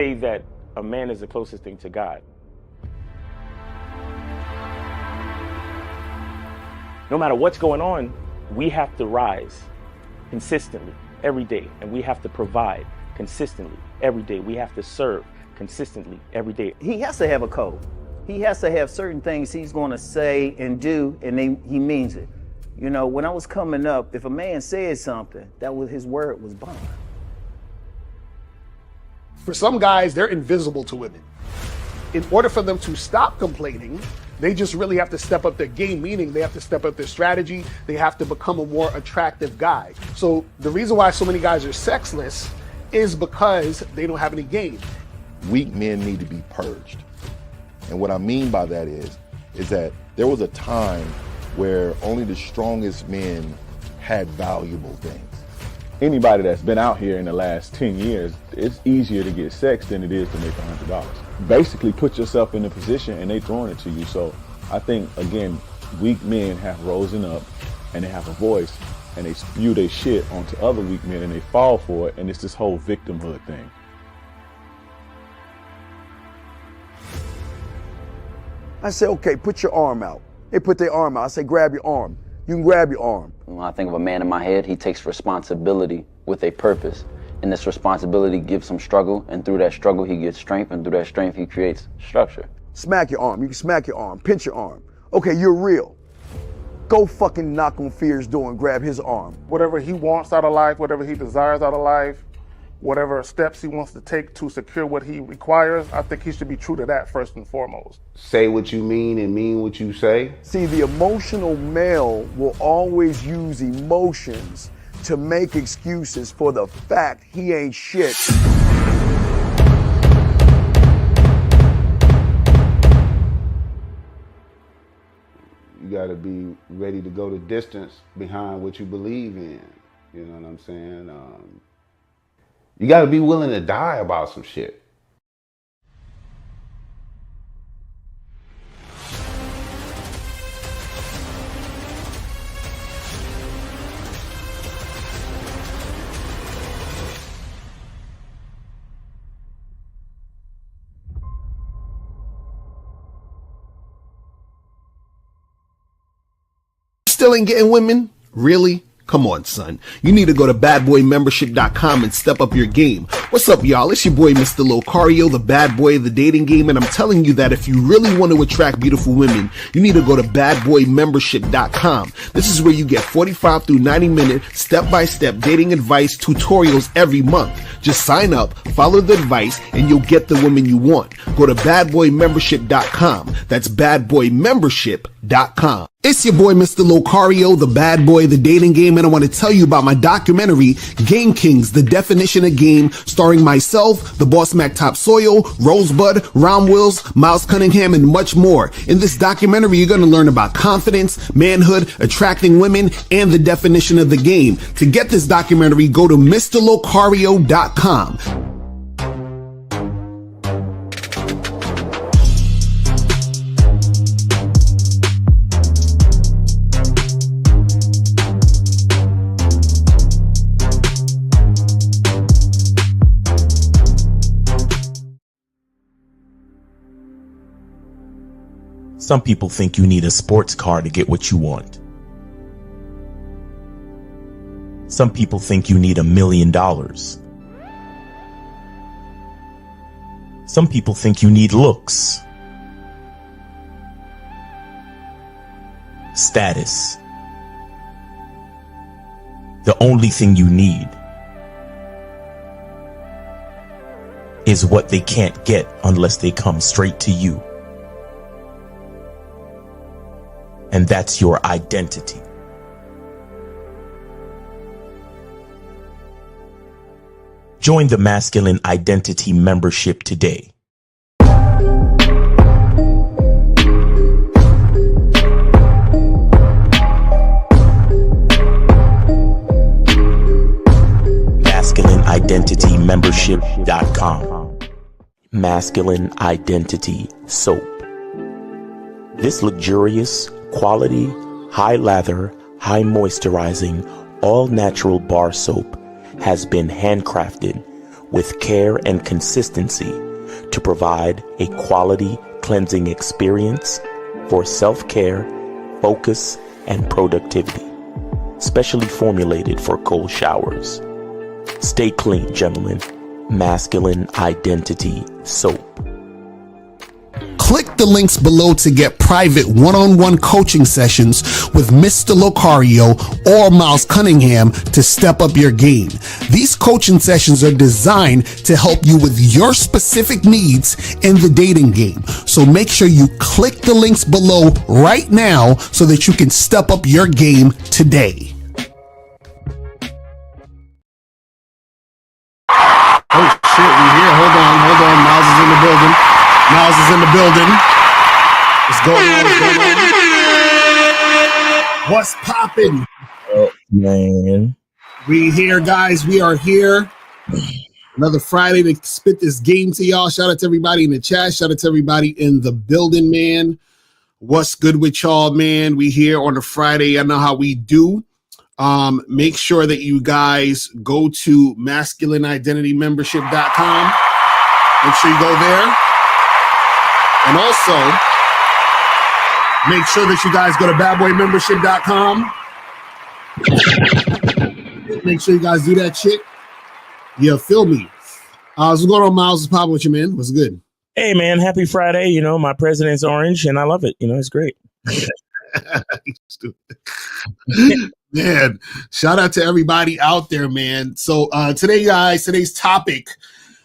Say that a man is the closest thing to God. No matter what's going on, we have to rise consistently every day, and we have to provide consistently every day. We have to serve consistently every day. He has to have a code. He has to have certain things he's going to say and do, and he means it. You know, when I was coming up, if a man said something, that was his word was bond. For some guys, they're invisible to women. In order for them to stop complaining, they just really have to step up their game, meaning they have to step up their strategy. They have to become a more attractive guy. So the reason why so many guys are sexless is because they don't have any game. Weak men need to be purged. And what I mean by that is that there was a time where only the strongest men had valuable things. Anybody that's been out here in the last 10 years, it's easier to get sex than it is to make $100. Basically put yourself in a position and they throwing it to you. So I think, again, weak men have risen up and they have a voice and they spew their shit onto other weak men and they fall for it. And it's this whole victimhood thing. I say, okay, put your arm out. They put their arm out. I say, grab your arm. You can grab your arm. When I think of a man in my head, he takes responsibility with a purpose. And this responsibility gives him struggle, and through that struggle, he gets strength, and through that strength, he creates structure. Smack your arm. You can smack your arm. Pinch your arm. Okay, you're real. Go fucking knock on Fear's door and grab his arm. Whatever he wants out of life, whatever he desires out of life, whatever steps he wants to take to secure what he requires, I think he should be true to that first and foremost. Say what you mean and mean what you say. See, the emotional male will always use emotions to make excuses for the fact he ain't shit. You gotta be ready to go the distance behind what you believe in. You know what I'm saying? You gotta be willing to die about some shit. Still ain't getting women? Really? Come on, son. You need to go to badboymembership.com and step up your game. What's up, y'all? It's your boy, Mr. Locario, the bad boy of the dating game, and I'm telling you that if you really want to attract beautiful women, you need to go to badboymembership.com. This is where you get 45 through 90-minute step-by-step dating advice tutorials every month. Just sign up, follow the advice, and you'll get the woman you want. Go to badboymembership.com. That's badboymembership.com. It's your boy, Mr. Locario, the bad boy of the dating game, and I want to tell you about my documentary, Game Kings, The Definition of Game, starring myself, the Boss Mac Topsoil, Rosebud, Ron Wills, Miles Cunningham, and much more. In this documentary, you're going to learn about confidence, manhood, attracting women, and the definition of the game. To get this documentary, go to MrLocario.com. Some people think you need a sports car to get what you want. Some people think you need $1 million. Some people think you need looks, status. The only thing you need is what they can't get unless they come straight to you. And that's your identity. Join the Masculine Identity membership today. MasculineIdentityMembership.com. Masculine Identity Soap. This luxurious, quality, high lather, high moisturizing, all natural bar soap has been handcrafted with care and consistency to provide a quality cleansing experience for self-care, focus, and productivity, specially formulated for cold showers. Stay clean, gentlemen. Masculine Identity Soap. Click the links below to get private one-on-one coaching sessions with Mr. Locario or Miles Cunningham to step up your game. These coaching sessions are designed to help you with your specific needs in the dating game. So make sure you click the links below right now so that you can step up your game today. Oh shit, we here. Hold on. Miles is in the building. What's going on? What's poppin'? Oh, man. We here, guys. We are here. Another Friday to spit this game to y'all. Shout out to everybody in the chat. Shout out to everybody in the building, man. What's good with y'all, man? We here on a Friday. I know how we do. Make sure that you guys go to masculineidentitymembership.com. Make sure you go there. And also, make sure that you guys go to badboymembership.com. Make sure you guys do that shit. Yeah, feel me. What's going on, Miles? What's popping with you, man? What's good? Hey, man. Happy Friday. You know, my president's orange, and I love it. You know, it's great. Man, shout out to everybody out there, man. So today, guys, today's topic,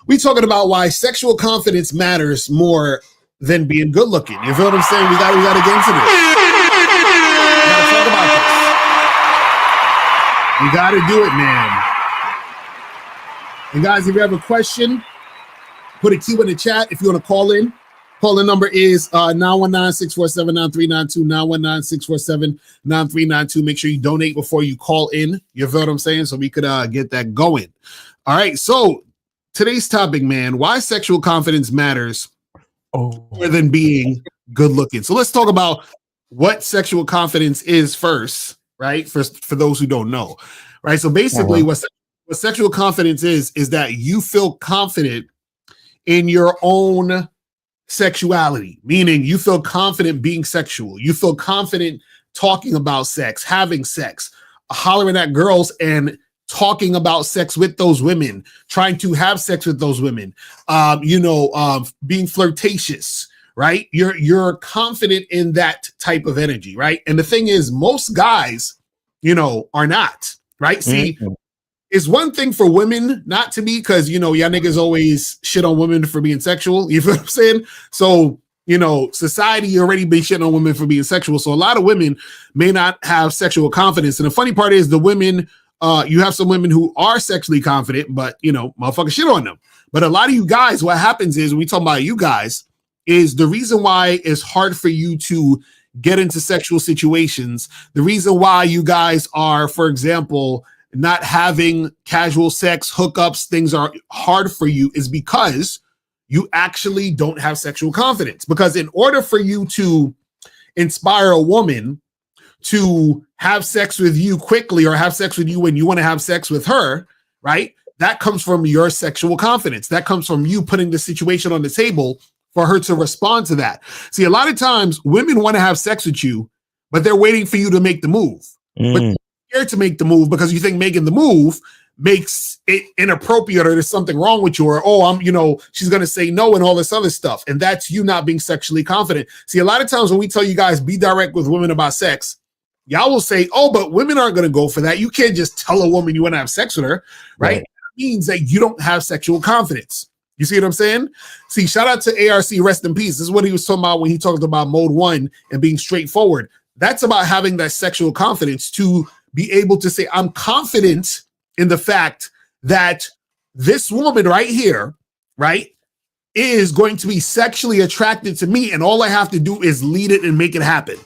we talking about why sexual confidence matters more than being good looking. You feel what I'm saying? We got to get into this. We got to talk about this. We got to do it, man. And guys, if you have a question, put a Q in the chat. If you want to call in, calling number is 919-647-9392, 919-647-9392. Make sure you donate before you call in. You feel what I'm saying? So we could get that going. All right. So today's topic, man, why sexual confidence matters more than being good looking. So let's talk about what sexual confidence is first, right? For those who don't know, right? So basically what sexual confidence is that you feel confident in your own sexuality, meaning you feel confident being sexual. You feel confident talking about sex, having sex, hollering at girls and talking about sex with those women, trying to have sex with those women, being flirtatious, right? You're confident in that type of energy, right? And the thing is, most guys, are not, right? See, it's one thing for women not to be, because, y'all niggas always shit on women for being sexual. You feel what I'm saying? So, society already been shitting on women for being sexual. So a lot of women may not have sexual confidence. And the funny part is the women, you have some women who are sexually confident, but, motherfuckers shit on them. But a lot of you guys, what happens is when we talk about you guys, is the reason why it's hard for you to get into sexual situations. The reason why you guys are, for example, not having casual sex, hookups, things are hard for you is because you actually don't have sexual confidence. Because in order for you to inspire a woman to have sex with you quickly or have sex with you when you want to have sex with her, right? That comes from your sexual confidence. That comes from you putting the situation on the table for her to respond to that. See, a lot of times women want to have sex with you, but they're waiting for you to make the move. But you're scared to make the move because you think making the move makes it inappropriate or there's something wrong with you, or she's going to say no and all this other stuff. And that's you not being sexually confident. See, a lot of times when we tell you guys be direct with women about sex, y'all will say, oh, but women aren't going to go for that. You can't just tell a woman you want to have sex with her, right? That means that you don't have sexual confidence. You see what I'm saying? See, shout out to ARC, rest in peace. This is what he was talking about when he talked about mode 1 and being straightforward. That's about having that sexual confidence to be able to say, I'm confident in the fact that this woman right here, right, is going to be sexually attracted to me, and all I have to do is lead it and make it happen.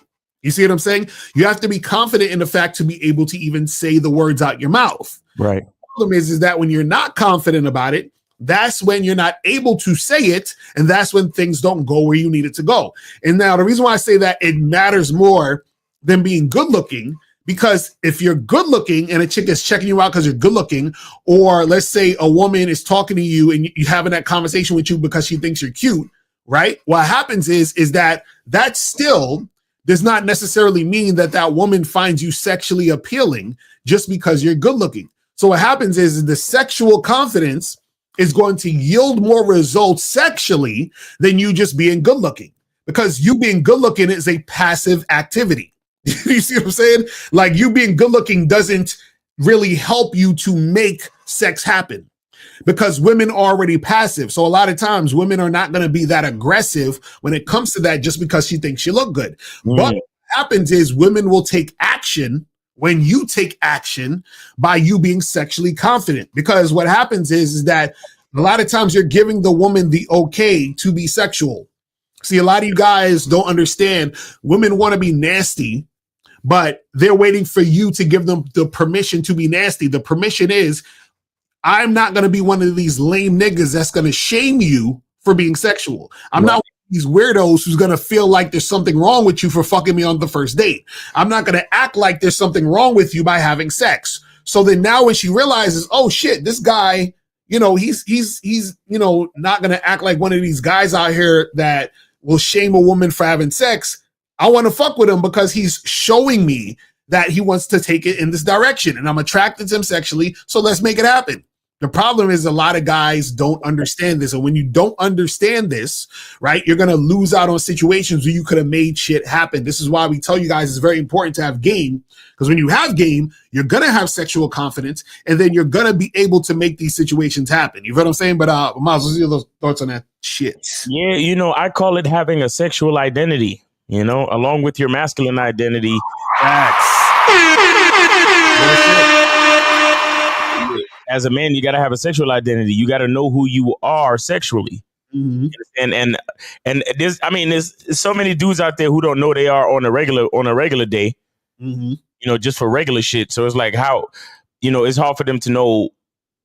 You see what I'm saying? You have to be confident in the fact to be able to even say the words out your mouth. Right. The problem is that when you're not confident about it, that's when you're not able to say it, and that's when things don't go where you need it to go. And now the reason why I say that it matters more than being good looking, Because if you're good looking and a chick is checking you out because you're good looking, or let's say a woman is talking to you and you having that conversation with you because she thinks you're cute, right? What happens is that still does not necessarily mean that woman finds you sexually appealing just because you're good looking. So what happens is the sexual confidence is going to yield more results sexually than you just being good looking, because you being good looking is a passive activity. You see what I'm saying? Like, you being good looking doesn't really help you to make sex happen, because women are already passive. So a lot of times women are not going to be that aggressive when it comes to that just because she thinks she look good. But what happens is women will take action when you take action by you being sexually confident, because what happens is that a lot of times you're giving the woman the okay to be sexual. See, a lot of you guys don't understand. Women want to be nasty, but they're waiting for you to give them the permission to be nasty. The permission is, I'm not going to be one of these lame niggas that's going to shame you for being sexual. I'm not one of these weirdos who's going to feel like there's something wrong with you for fucking me on the first date. I'm not going to act like there's something wrong with you by having sex. So then now when she realizes, oh shit, this guy, he's not going to act like one of these guys out here that will shame a woman for having sex. I want to fuck with him because he's showing me that he wants to take it in this direction and I'm attracted to him sexually. So let's make it happen. The problem is a lot of guys don't understand this. And when you don't understand this, right, you're going to lose out on situations where you could have made shit happen. This is why we tell you guys it's very important to have game, because when you have game, you're going to have sexual confidence, and then you're going to be able to make these situations happen. You know what I'm saying? But Miles, what's your thoughts on that shit? Yeah, I call it having a sexual identity, along with your masculine identity. As a man, you got to have a sexual identity. You got to know who you are sexually. Mm-hmm. And there's so many dudes out there who don't know they are on a regular day, just for regular shit. So it's like, how, it's hard for them to know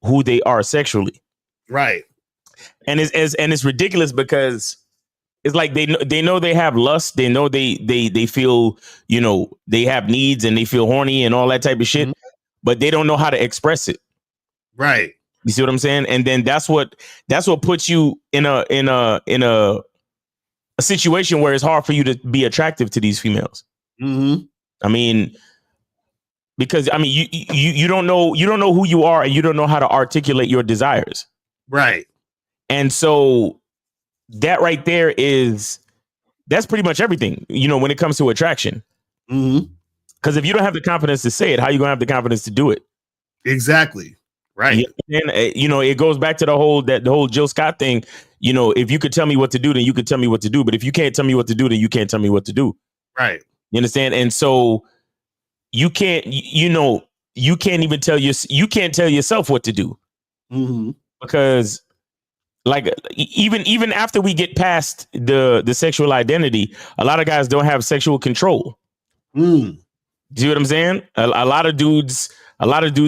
who they are sexually. Right. And it's ridiculous because it's like they know they have lust. They know they feel, they have needs and they feel horny and all that type of shit, but they don't know how to express it. Right. You see what I'm saying? And then that's what puts you in a situation where it's hard for you to be attractive to these females. Mm-hmm. Because you don't know who you are, and you don't know how to articulate your desires. Right. And so that right there that's pretty much everything, when it comes to attraction. Mm-hmm. Because if you don't have the confidence to say it, how are you gonna have the confidence to do it? Exactly. Right. And it goes back to the whole Jill Scott thing. If you could tell me what to do, then you could tell me what to do. But if you can't tell me what to do, then you can't tell me what to do. Right. You understand? And so you can't even tell yourself what to do. Mm-hmm. Because like even after we get past the sexual identity, a lot of guys don't have sexual control. Do you see what I'm saying? A lot of dudes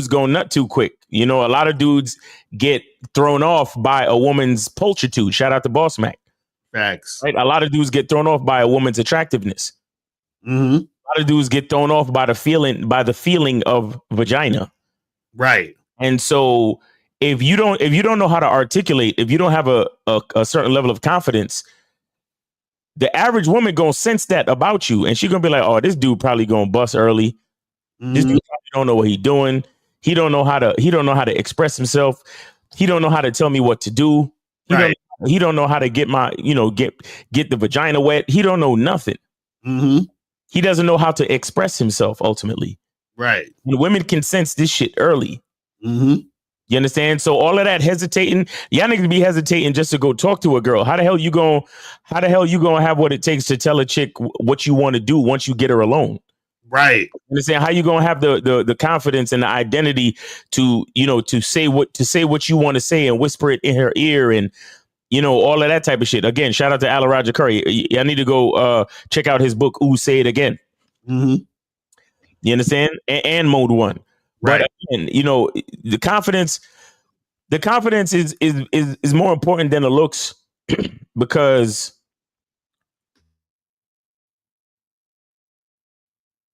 go nut too quick. A lot of dudes get thrown off by a woman's pulchritude. Shout out to Boss Mac. Facts. Right? A lot of dudes get thrown off by a woman's attractiveness. Mm-hmm. A lot of dudes get thrown off by the feeling of vagina. Right. And so if you don't know how to articulate, if you don't have a certain level of confidence, the average woman gonna sense that about you, and she's gonna be like, "Oh, this dude probably gonna bust early. Mm-hmm. This dude probably don't know what he's doing. He don't know how to express himself. He don't know how to tell me what to do. He don't know how to get my get the vagina wet. He don't know nothing. Mm-hmm. He doesn't know how to express himself ultimately. Right. And women can sense this shit early. Mm-hmm. You understand? So all of that hesitating, y'all niggas be hesitating just to go talk to a girl. How the hell you gonna have what it takes to tell a chick what you want to do once you get her alone? Right. You understand? How you gonna have the confidence and the identity to say what you want to say and whisper it in her ear and all of that type of shit. Again, shout out to Alan Roger Curry. I need to go check out his book, Ooh, Say It Again. Mm-hmm. You understand? And Mode 1. Right. But again, the confidence is more important than the looks because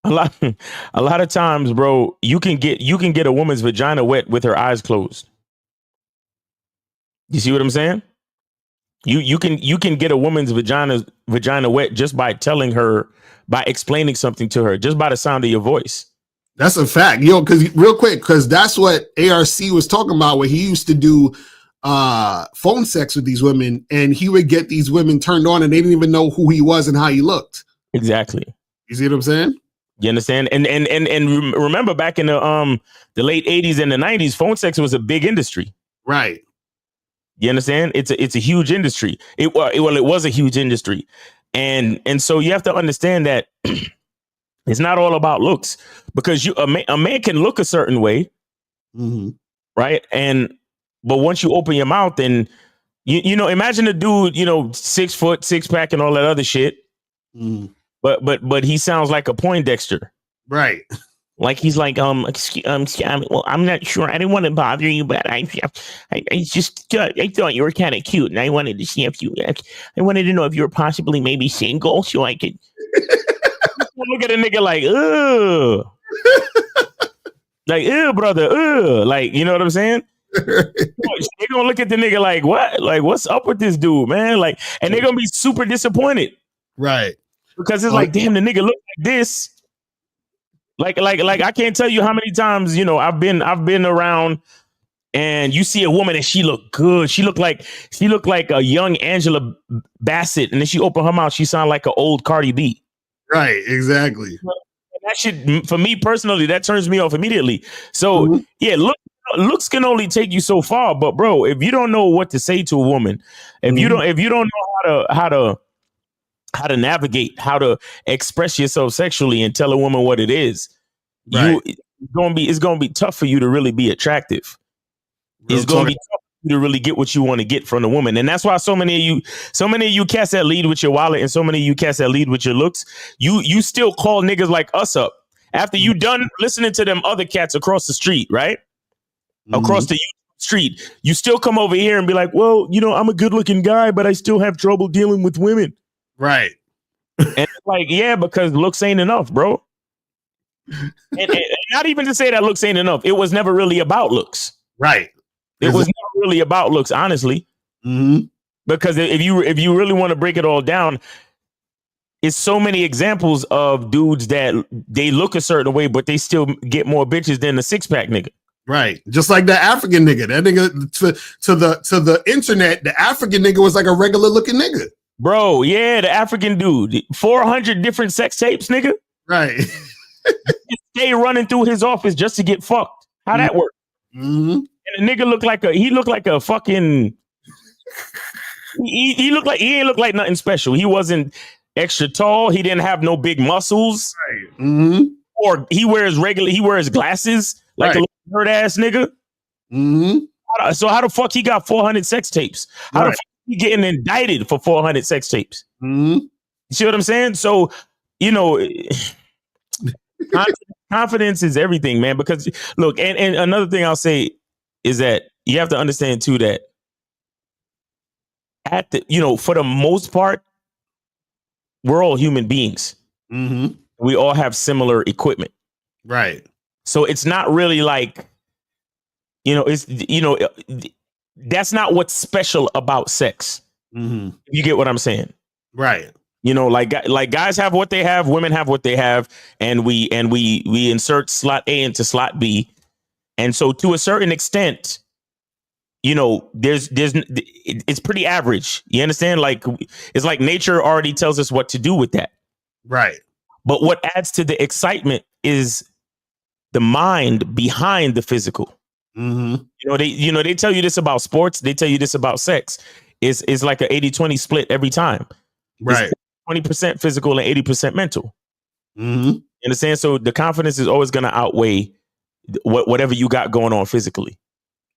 A lot, a lot of times, bro, you can get a woman's vagina wet with her eyes closed. You see what I'm saying? You can get a woman's vagina wet just by telling her, by explaining something to her, just by the sound of your voice. That's a fact, yo. Because real quick, because that's what ARC was talking about, where he used to do phone sex with these women, and he would get these women turned on, and they didn't even know who he was and how he looked. Exactly. You see what I'm saying? You understand? And remember back in the late 80s and the 90s, phone sex was a big industry. Right. You understand? It's a huge industry. It was a huge industry. And so you have to understand that it's not all about looks, because a man can look a certain way. Mm-hmm. Right. But once you open your mouth, and you know, imagine a dude, you know, 6 foot, 6-pack and all that other shit. Mm-hmm. But he sounds like a Poindexter. Right. Like he's like, well, I'm not sure. I didn't want to bother you, but I just I thought you were kind of cute, and I wanted to see if I wanted to know if you were possibly maybe single, so I could look at a nigga like, ugh, like, ugh, brother, ugh, like, you know what I'm saying? They're gonna look at the nigga like, what? Like, what's up with this dude, man? Like, and they're gonna be super disappointed, right? Because it's like, damn, the nigga look like this. Like I can't tell you how many times, you know, I've been around, and you see a woman and she look good. She looked like a young Angela Bassett, and then she opened her mouth, she sounded like an old Cardi B. Right, exactly. That shit, for me personally, that turns me off immediately. So yeah, looks can only take you so far. But bro, if you don't know what to say to a woman, if you don't know how to navigate, how to express yourself sexually and tell a woman what it is, right, it's gonna be tough for you to really be attractive. It's gonna be tough for you to really get what you want to get from the woman. And that's why so many of you cats that lead with your wallet, and so many of you cats that lead with your looks, you still call niggas like us up after you done listening to them other cats across the street, right? Across the street, you still come over here and be like, well, you know, I'm a good looking guy, but I still have trouble dealing with women. Right. And it's like, yeah, because looks ain't enough, bro. and not even to say that looks ain't enough. It was never really about looks. Right. It was never really about looks, honestly. Mm-hmm. Because if you really want to break it all down, it's so many examples of dudes that they look a certain way, but they still get more bitches than the 6-pack nigga. Right. Just like the African nigga. That nigga to the internet, the African nigga was like a regular looking nigga. Bro, yeah, the African dude. 400 different sex tapes, nigga. Right. Stay running through his office just to get fucked. How that work? Mm-hmm. And the nigga looked like a fucking he ain't look like nothing special. He wasn't extra tall. He didn't have no big muscles. Right. Mm-hmm. Or he wears glasses like a little nerd ass nigga. Mm-hmm. So how the fuck he got 400 sex tapes? How the fuck he getting indicted for 400 sex tapes? Mm-hmm. You see what I'm saying? So, you know, confidence is everything, man. Because look, and another thing I'll say is that you have to understand too that for the most part, we're all human beings. Mm-hmm. We all have similar equipment. Right. So it's not really like, that's not what's special about sex. Mm-hmm. You get what I'm saying? Right. You know, like guys have what they have, women have what they have, and we insert slot A into slot B. And so to a certain extent, you know, it's pretty average. You understand? Like, it's like nature already tells us what to do with that. Right. But what adds to the excitement is the mind behind the physical. Mm-hmm. They tell you this about sports. They tell you this about sex. It's like an 80-20 split every time. Right. It's 20% physical and 80% mental. Mm-hmm. You understand? So the confidence is always going to outweigh whatever you got going on physically.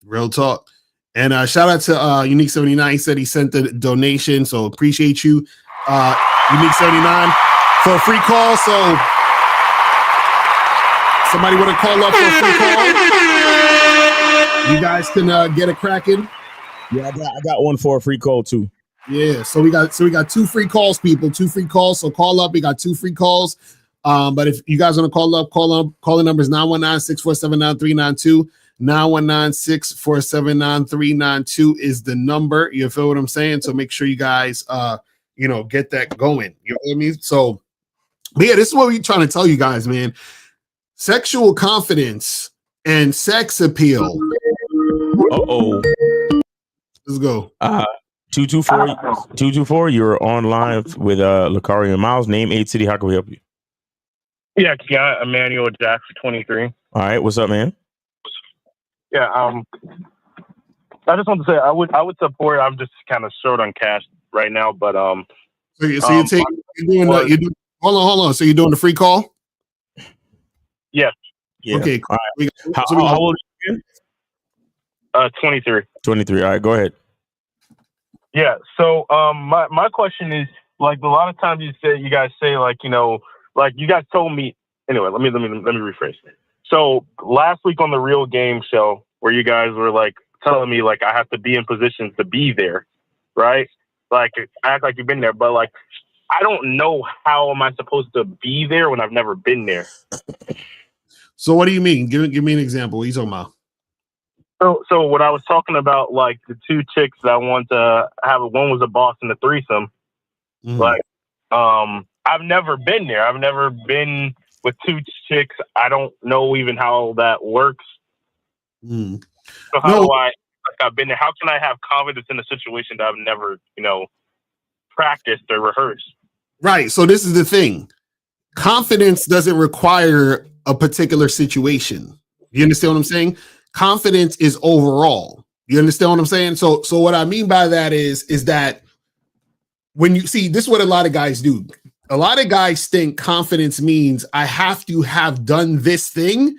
Real talk. And shout out to Unique 79. He said he sent the donation, so appreciate you, Unique 79, for a free call. So somebody want to call up for a free call? You guys can get it cracking. Yeah, I got one for a free call too. Yeah, so we got 2 free calls, people. 2 free calls. So call up. We got 2 free calls. But if you guys want to call up, call the numbers 919-647-9392. 919-647-9392 is the number. You feel what I'm saying? So make sure you guys get that going. You know what I mean? So but yeah, this is what we're trying to tell you guys, man. Sexual confidence and sex appeal. Let's go. 224, you're online with Lucario and Miles. Name, age, city. How can we help you? Yeah, Emmanuel Jackson, 23. All right, what's up, man? Yeah, I just want to say I would support. I'm just kind of short on cash right now, but So you're doing hold on. So you're doing the free call? Yes. Yeah. Okay. All right. How old are you? 23. 23. All right, go ahead. Yeah. So my question is, like, a lot of times you guys say like, like you guys told me anyway. Let me rephrase. So last week on the Real Game Show, where you guys were like telling me like I have to be in position to be there, right? Like act like you've been there, but like I don't know how am I supposed to be there when I've never been there. So what do you mean? Give me an example. What are you talking about? So what I was talking about, like the two chicks that I want to have, one was a boss in the threesome. Mm. Like, I've never been there. I've never been with two chicks. I don't know even how that works. Mm. So how do I, like I've been there, how can I have confidence in a situation that I've never, practiced or rehearsed? Right. So this is the thing. Confidence doesn't require a particular situation. You understand what I'm saying? Confidence is overall. You understand what I'm saying? So what I mean by that is that when you see, this is what a lot of guys do. A lot of guys think confidence means I have to have done this thing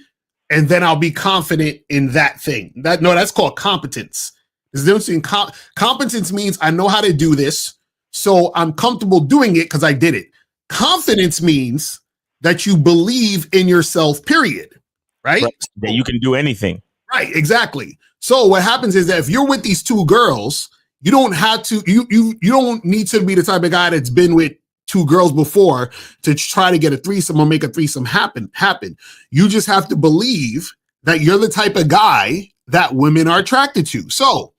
and then I'll be confident in that thing. That's called competence. There's a difference between competence means I know how to do this, so I'm comfortable doing it because I did it. Confidence means that you believe in yourself, period. Right? That you can do anything. Right, exactly. So what happens is that if you're with these two girls, you don't have to, you don't need to be the type of guy that's been with two girls before to try to get a threesome or make a threesome happen. You just have to believe that you're the type of guy that women are attracted to. So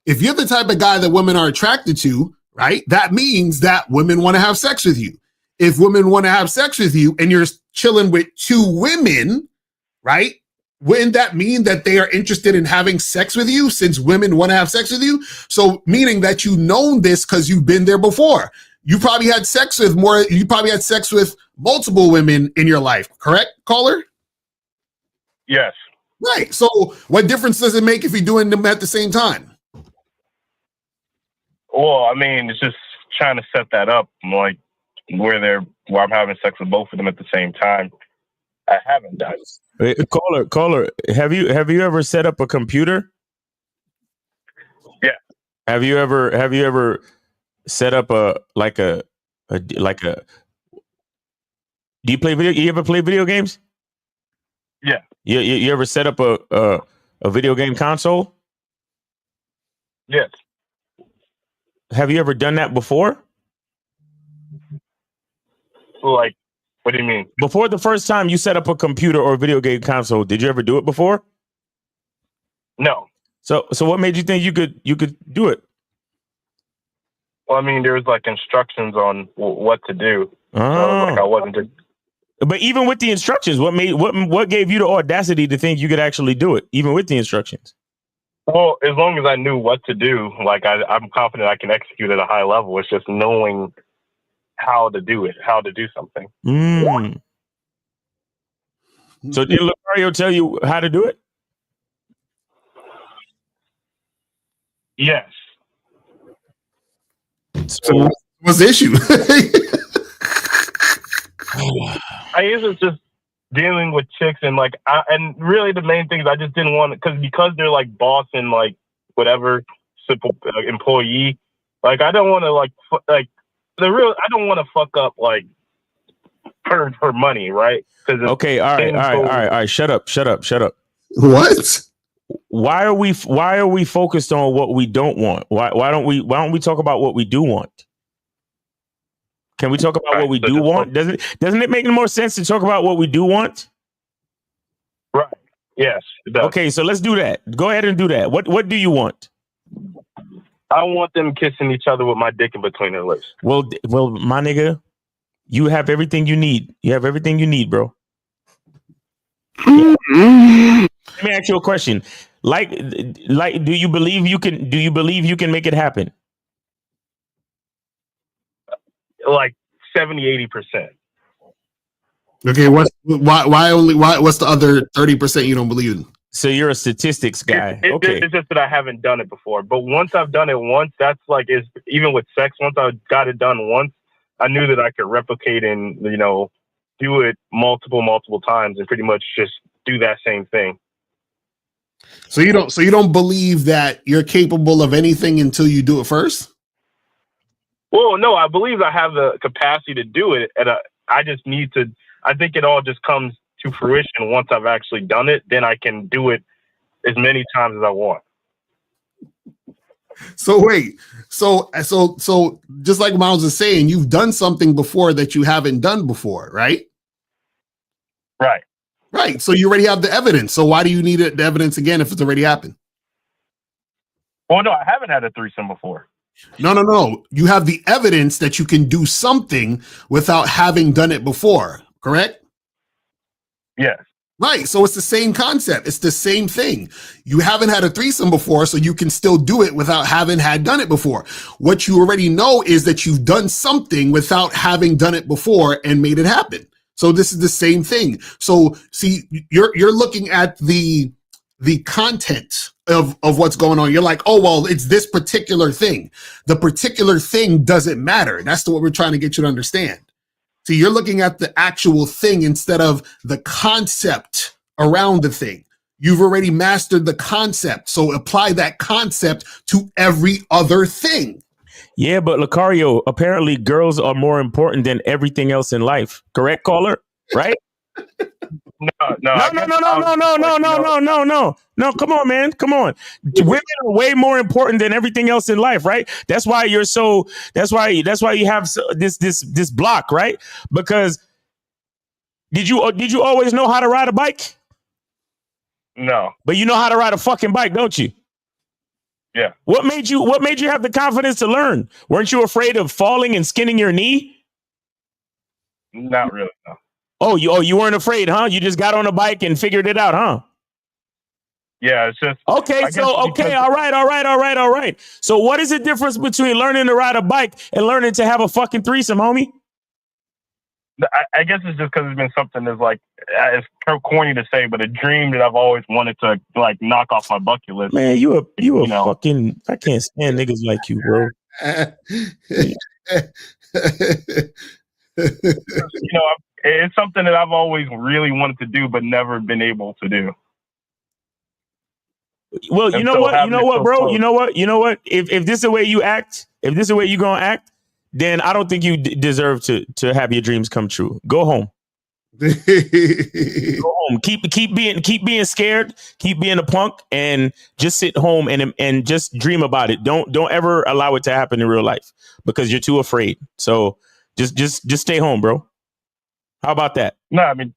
if you're the type of guy that women are attracted to, right, that means that women want to have sex with you. If women want to have sex with you and you're chilling with two women, right, wouldn't that mean that they are interested in having sex with you since women want to have sex with you? So meaning that you've known this because you've been there before. You probably had sex with multiple women in your life, correct, caller? Yes. Right. So what difference does it make if you're doing them at the same time? Well, I mean, it's just trying to set that up, like where I'm having sex with both of them at the same time. I haven't done. Caller, have you ever set up a computer? Yeah. Have you ever set up a do you play video? You ever play video games? Yeah. You ever set up a video game console? Yes. Have you ever done that before? Like, what do you mean? Before the first time you set up a computer or a video game console, did you ever do it before? No. So what made you think you could do it? Well, I mean, there was like instructions on what to do. So I wasn't just. But even with the instructions, what gave you the audacity to think you could actually do it, even with the instructions? Well, as long as I knew what to do, like I'm confident I can execute at a high level. It's just knowing how to do it, how to do something. Mm. So did Lucario tell you how to do it? Yes. So what's the issue? I guess it's just dealing with chicks and like, and really the main thing is I just didn't want to, because they're like boss and like whatever simple employee. Like I don't want to I don't want to fuck up like her money, right? Okay, all right. Shut up. What? Why are we focused on what we don't want? Why don't we talk about what we do want? Can we talk about Right, what we so do just want? Doesn't it make more sense to talk about what we do want? right. Yes, it does. Okay, so let's do that. Go ahead and do that. What do you want? I want them kissing each other with my dick in between their lips. Well, my nigga, you have everything you need. You have everything you need, bro. Yeah. Let me ask you a question. Like, do you believe you can? Do you believe you can make it happen? Like 70-80%. Okay, what's the other 30% you don't believe in? So you're a statistics guy. Okay. It's just that I haven't done it before. But once I've done it once, that's like, even with sex, once I got it done once, I knew that I could replicate and, do it multiple times and pretty much just do that same thing. So you don't believe that you're capable of anything until you do it first? Well, no, I believe I have the capacity to do it. I just need to, I think it all just comes to fruition once I've actually done it. Then I can do it as many times as I want. So wait, so just like Miles is saying, you've done something before that you haven't done before, right? Right. Right. So you already have the evidence. So why do you need the evidence again if it's already happened? Well, no, I haven't had a threesome before. No. You have the evidence that you can do something without having done it before, correct? Yes. Right. So it's the same concept. It's the same thing. You haven't had a threesome before, so you can still do it without having had done it before. What you already know is that you've done something without having done it before and made it happen. So this is the same thing. So see, you're looking at the content of what's going on. You're like, oh, well, it's this particular thing. The particular thing doesn't matter. That's what we're trying to get you to understand. So you're looking at the actual thing instead of the concept around the thing. You've already mastered the concept. So apply that concept to every other thing. Yeah, but Lucario, apparently girls are more important than everything else in life. Correct, caller? Right? No. Come on, man. Come on. Women are way more important than everything else in life, right? That's why you're so. That's why you have this block, right? Because did you always know how to ride a bike? No. But you know how to ride a fucking bike, don't you? Yeah. What made you have the confidence to learn? Weren't you afraid of falling and skinning your knee? Not really, no. Oh, you weren't afraid, huh? You just got on a bike and figured it out, huh? Yeah, it's just okay. All right. So, what is the difference between learning to ride a bike and learning to have a fucking threesome, homie? I guess it's just because it's been something that's like, it's corny to say, but a dream that I've always wanted to like knock off my bucket list. Man, you a fucking. I can't stand niggas like you, bro. It's something that I've always really wanted to do, but never been able to do. Well, you know what, bro? You know what? If this is the way you act, if this is the way you gonna act, then I don't think you deserve to have your dreams come true. Go home. Go home. Keep being scared. Keep being a punk, and just sit home and just dream about it. Don't ever allow it to happen in real life because you're too afraid. So just stay home, bro. How about that? No, I mean,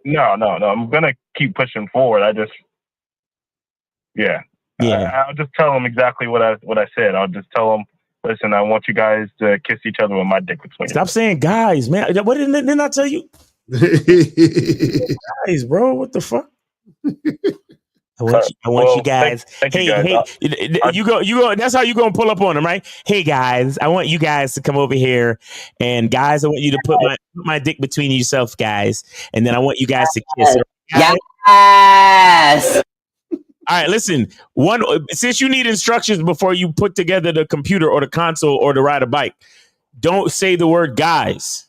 no. I'm gonna keep pushing forward. Yeah. I'll just tell them exactly what I said. I'll just tell them, listen, I want you guys to kiss each other with my dick between. Stop saying guys, man. What didn't I tell you? Guys, bro. What the fuck? I want you guys. Thank you guys. You go. That's how you gonna pull up on them, right? Hey guys, I want you guys to come over here, and guys, I want you to put my dick between yourself, guys, and then I want you guys to kiss. Yes. All right, listen. Since you need instructions before you put together the computer or the console or to ride a bike, don't say the word guys.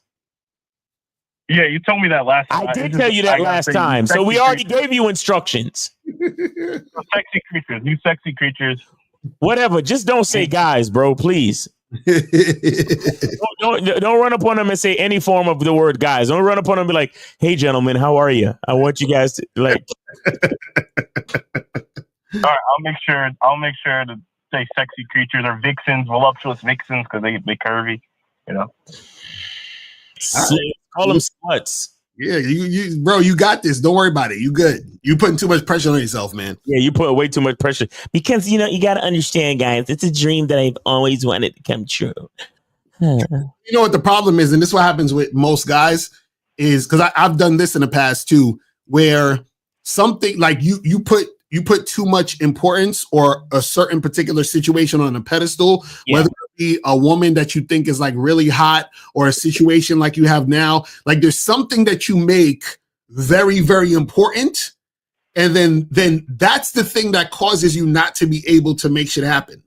Yeah, you told me that last time. I did tell you that last time. So we already gave you instructions. Sexy creatures. You sexy creatures. Whatever. Just don't say guys, bro, please. don't run up on them and say any form of the word guys. Don't run up on them and be like, hey, gentlemen, how are you? I want you guys to like. All right, I'll make sure to say sexy creatures or vixens, voluptuous vixens, because they curvy. You know. Call them sluts. Yeah, you bro, you got this. Don't worry about it. You good. You putting too much pressure on yourself, man. Yeah, you put way too much pressure because you got to understand, guys. It's a dream that I've always wanted to come true. You know what the problem is, and this is what happens with most guys is because I've done this in the past too, where something like you put too much importance or a certain particular situation on a pedestal, whether it be a woman that you think is like really hot or a situation like you have now. Like there's something that you make very, very important. And then that's the thing that causes you not to be able to make shit happen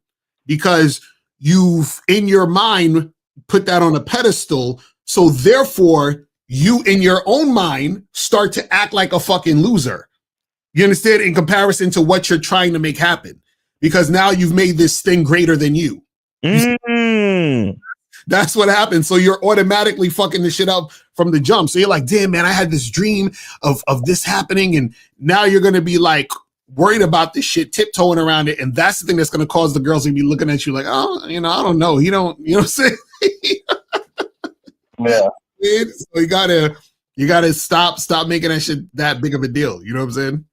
because you've in your mind put that on a pedestal. So therefore you in your own mind start to act like a fucking loser. You understand? In comparison to what you're trying to make happen, because now you've made this thing greater than you. That's what happens. So you're automatically fucking the shit up from the jump. So you're like, damn, man, I had this dream of this happening. And now you're going to be like worried about this shit, tiptoeing around it. And that's the thing that's going to cause the girls to be looking at you like, oh, I don't know. You don't, what I'm saying? Yeah. So you gotta stop making that shit that big of a deal. You know what I'm saying?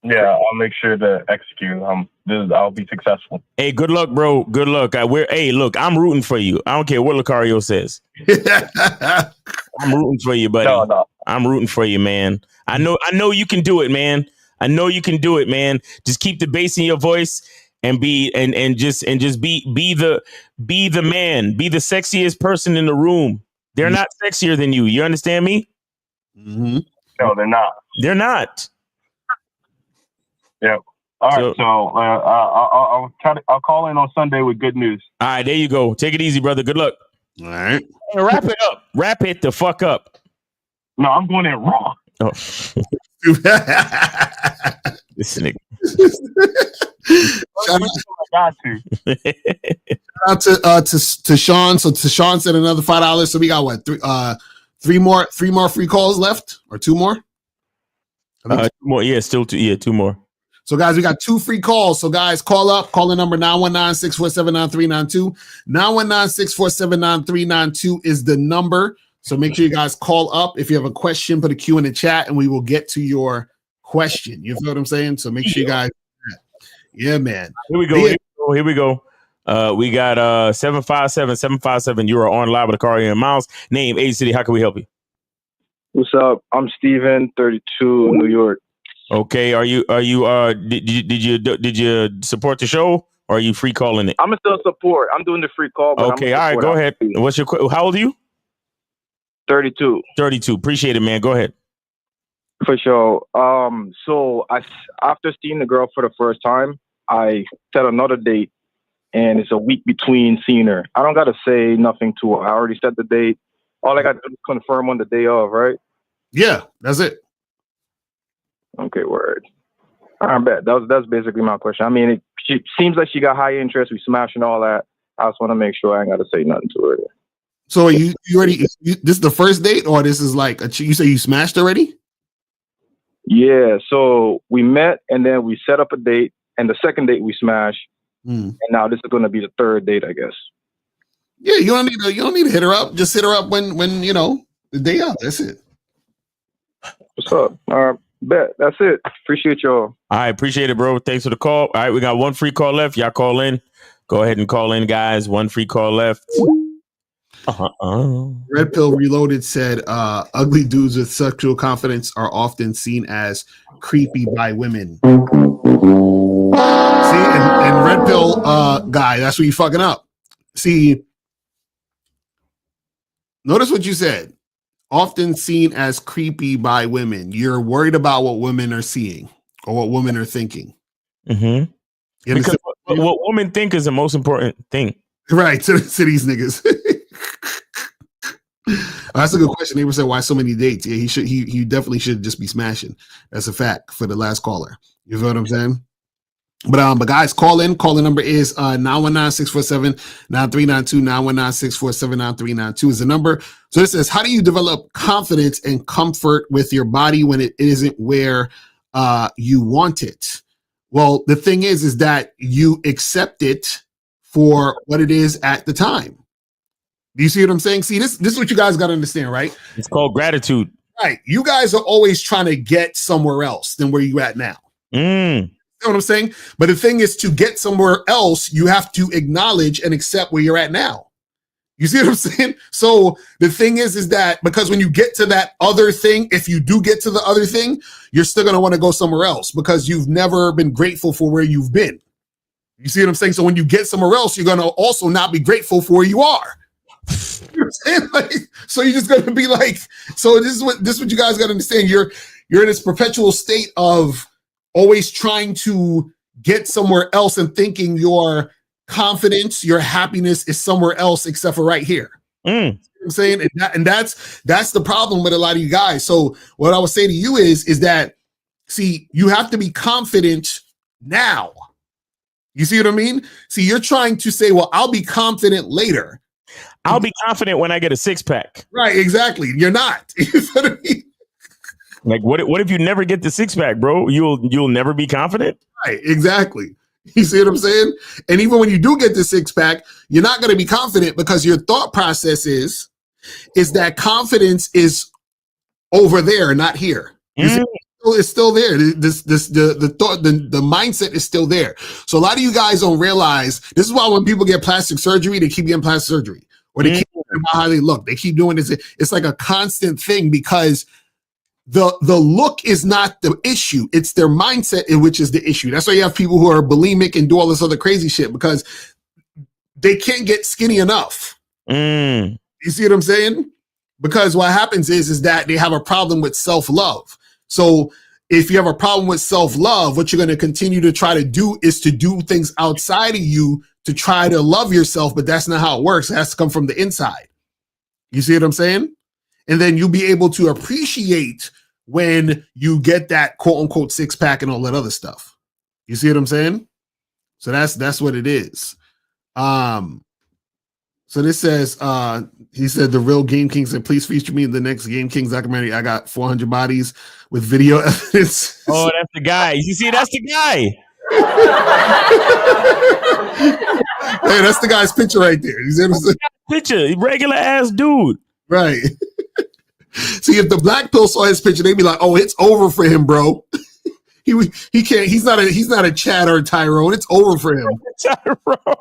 Yeah, I'll make sure to execute. I'll be successful. Hey, good luck, bro. Good luck. Look, I'm rooting for you. I don't care what Lucario says. I'm rooting for you, buddy. No. I'm rooting for you, man. I know you can do it, man. I know you can do it, man. Just keep the bass in your voice and just be the man. Be the sexiest person in the room. They're not sexier than you. You understand me? Mm-hmm. No, they're not. They're not. Yeah. All right. So I'll call in on Sunday with good news. All right, there you go. Take it easy, brother. Good luck. All right. Hey, wrap it up. Wrap it the fuck up. No, I'm going in raw. Oh. This nigga. Shout out to Sean. So to Sean said another $5. So we got what? Three more free calls left, or two more? Two more. Yeah, still two. Yeah, two more. So guys, we got 2 free calls. So guys, call up. Call the number 919-647-9392. 919-647-9392 is the number. So make sure you guys call up. If you have a question, put a Q in the chat and we will get to your question. You feel what I'm saying? So make sure you guys. Yeah, man. Here we go. Here we go. We got 757-757. You are on live with Akari and Miles. Name, age, city. How can we help you? What's up? I'm Steven, 32, New York. Okay. Are you did you support the show, or are you free calling it? I'm still support. I'm doing the free call. But okay. All right. Go ahead. What's your how old are you? 32. 32. Appreciate it, man. Go ahead. For sure. So after seeing the girl for the first time, I set another date, and it's a week between seeing her. I don't gotta say nothing to her. I already set the date. All I got to do is confirm on the day of, right? Yeah, that's it. Okay, word. I bet that's basically my question. I mean, she seems like she got high interest. We smashing all that. I just want to make sure I ain't got to say nothing to her. So you already? This is the first date, or this is like you say you smashed already? Yeah. So we met, and then we set up a date, and the second date we smashed, and now this is going to be the third date, I guess. Yeah, you don't need to hit her up. Just hit her up when the day up. That's it. What's up? Bet. That's it. Appreciate y'all. I appreciate it, bro. Thanks for the call. All right, we got 1 free call left. Y'all call in. Go ahead and call in, guys. 1 free call left. Red Pill Reloaded said, ugly dudes with sexual confidence are often seen as creepy by women. See, and Red Pill guy, that's what you fucking up. See, notice what you said. Often seen as creepy by women. You're worried about what women are seeing or what women are thinking. Mm-hmm. Because what women think is the most important thing. Right, to these niggas. That's a good question. Neighbor said, why so many dates? Yeah, he definitely should just be smashing. That's a fact for the last caller. You feel what I'm saying? But guys, call in. Call the number is 919-647-9392. 919-647-9392 is the number. So it says, how do you develop confidence and comfort with your body when it isn't where you want it? Well, the thing is that you accept it for what it is at the time. Do you see what I'm saying? See, this is what you guys got to understand, right? It's called gratitude. Right. You guys are always trying to get somewhere else than where you at now. You know what I'm saying? But the thing is, to get somewhere else, you have to acknowledge and accept where you're at now. You see what I'm saying? So the thing is that because when you get to that other thing, if you do get to the other thing, you're still going to want to go somewhere else because you've never been grateful for where you've been. You see what I'm saying? So when you get somewhere else, you're going to also not be grateful for where you are. You know what I'm saying? Like, so you're just going to be like, so this is what you guys got to understand. You're in this perpetual state of always trying to get somewhere else and thinking your confidence, your happiness is somewhere else except for right here. You know what I'm saying? And that's the problem with a lot of you guys. So what I would say to you is that, see, you have to be confident now. You see what I mean? See, you're trying to say, well, I'll be confident later. I'll be confident when I get a six pack. Right, exactly. You're not. You know what I mean? Like, what if you never get the six pack, bro? You'll never be confident. Right, exactly. You see what I'm saying? And even when you do get the six pack, you're not going to be confident because your thought process is that confidence is over there, not here. You see, it's still there. The thought, the mindset is still there. So a lot of you guys don't realize this is why when people get plastic surgery, they keep getting plastic surgery, or they keep talking about how they look. They keep doing this. It's like a constant thing because the look is not the issue. It's their mindset in which is the issue. That's why you have people who are bulimic and do all this other crazy shit because they can't get skinny enough. You see what I'm saying? Because what happens is that they have a problem with self-love. So if you have a problem with self-love, what you're going to continue to try to do is to do things outside of you to try to love yourself, but that's not how it works. It has to come from the inside. You see what I'm saying? And then you'll be able to appreciate when you get that quote unquote six pack and all that other stuff. You see what I'm saying? So that's what it is. So this says, he said the real Game King said, please feature me in the next Game Kings documentary. I got 400 bodies with video evidence. Oh, that's the guy. You see, that's the guy. Hey, that's the guy's picture right there. You see what I'm saying? Picture, regular ass dude. Right. See, if the black pill saw his picture, they'd be like, "Oh, it's over for him, bro. he can't. He's not a Chad or a Tyrone. It's over for him. Tyrone.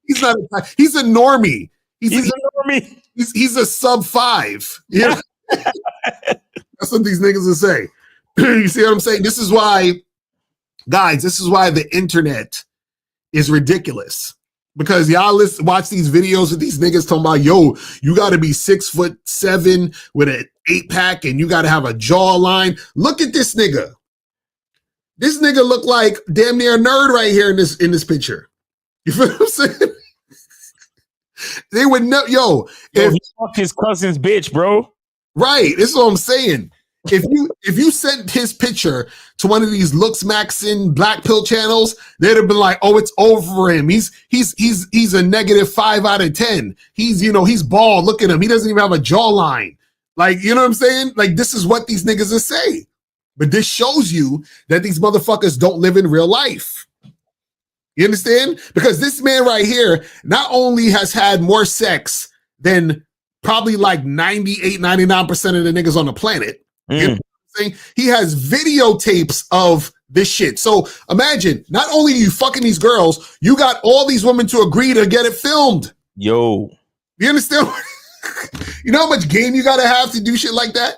He's not. He's a normie. He's a normie. He's a sub 5. Yeah, that's what these niggas will say. You see what I'm saying? This is why, guys. This is why the internet is ridiculous. Because y'all watch these videos of these niggas talking about, yo, you got to be 6'7" with an 8-pack and you got to have a jawline. Look at this nigga. This nigga look like damn near a nerd right here in this picture. You feel what I'm saying? They would know, yo, if he fucked his cousin's bitch, bro. Right, this is what I'm saying. If you sent his picture to one of these Looks Maxin black pill channels, they'd have been like, "Oh, it's over for him. He's a negative 5 out of 10. He's bald. Look at him. He doesn't even have a jawline." Like, you know what I'm saying? Like, this is what these niggas are saying. But this shows you that these motherfuckers don't live in real life. You understand? Because this man right here not only has had more sex than probably like 98, 99% of the niggas on the planet. You know what I'm saying? He has videotapes of this shit. So imagine, not only are you fucking these girls, you got all these women to agree to get it filmed. Yo. You understand? You know how much game you gotta have to do shit like that?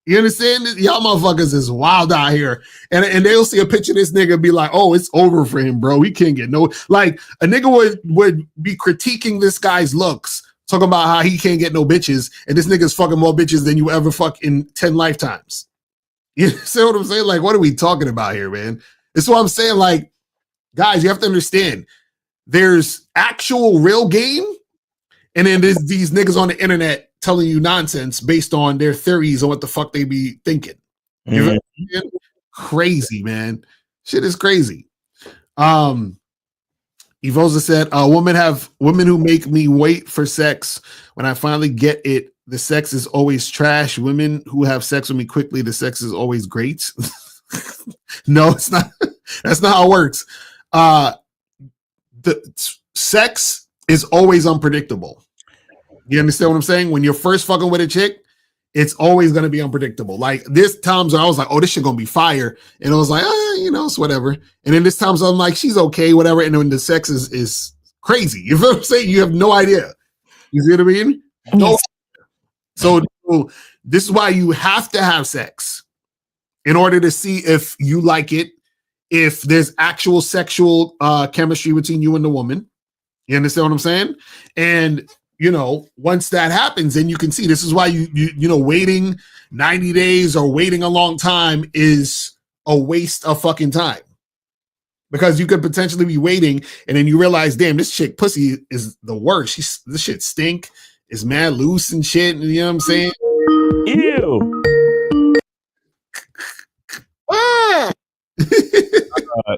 You understand? Y'all motherfuckers is wild out here. And they'll see a picture of this nigga and be like, "Oh, it's over for him, bro. He can't get no." Like, a nigga would be critiquing this guy's looks, talking about how he can't get no bitches, and this nigga's fucking more bitches than you ever fuck in 10 lifetimes. You see what I'm saying? Like, what are we talking about here, man? This is what I'm saying. Like, guys, you have to understand, there's actual real game, and then there's these niggas on the internet telling you nonsense based on their theories on what the fuck they be thinking. You know what I'm saying? Crazy, man. Shit is crazy. Evoza said, women who make me wait for sex. When I finally get it, the sex is always trash. Women who have sex with me quickly, the sex is always great. No, it's not. That's not how it works. The sex is always unpredictable. You understand what I'm saying? When you're first fucking with a chick, it's always going to be unpredictable. Like this times I was like, oh, this shit going to be fire. And I was like, it's whatever. And then this times I'm like, she's okay, whatever. And then the sex is crazy. You feel what I'm saying? You have no idea. You see what I mean? No. So this is why you have to have sex in order to see if you like it, if there's actual sexual chemistry between you and the woman. You understand what I'm saying? And once that happens, then you can see. This is why you waiting 90 days or waiting a long time is a waste of fucking time, because you could potentially be waiting and then you realize, damn, this chick pussy is the worst. This shit stink. It's mad loose and shit. And you know what I'm saying? Ew.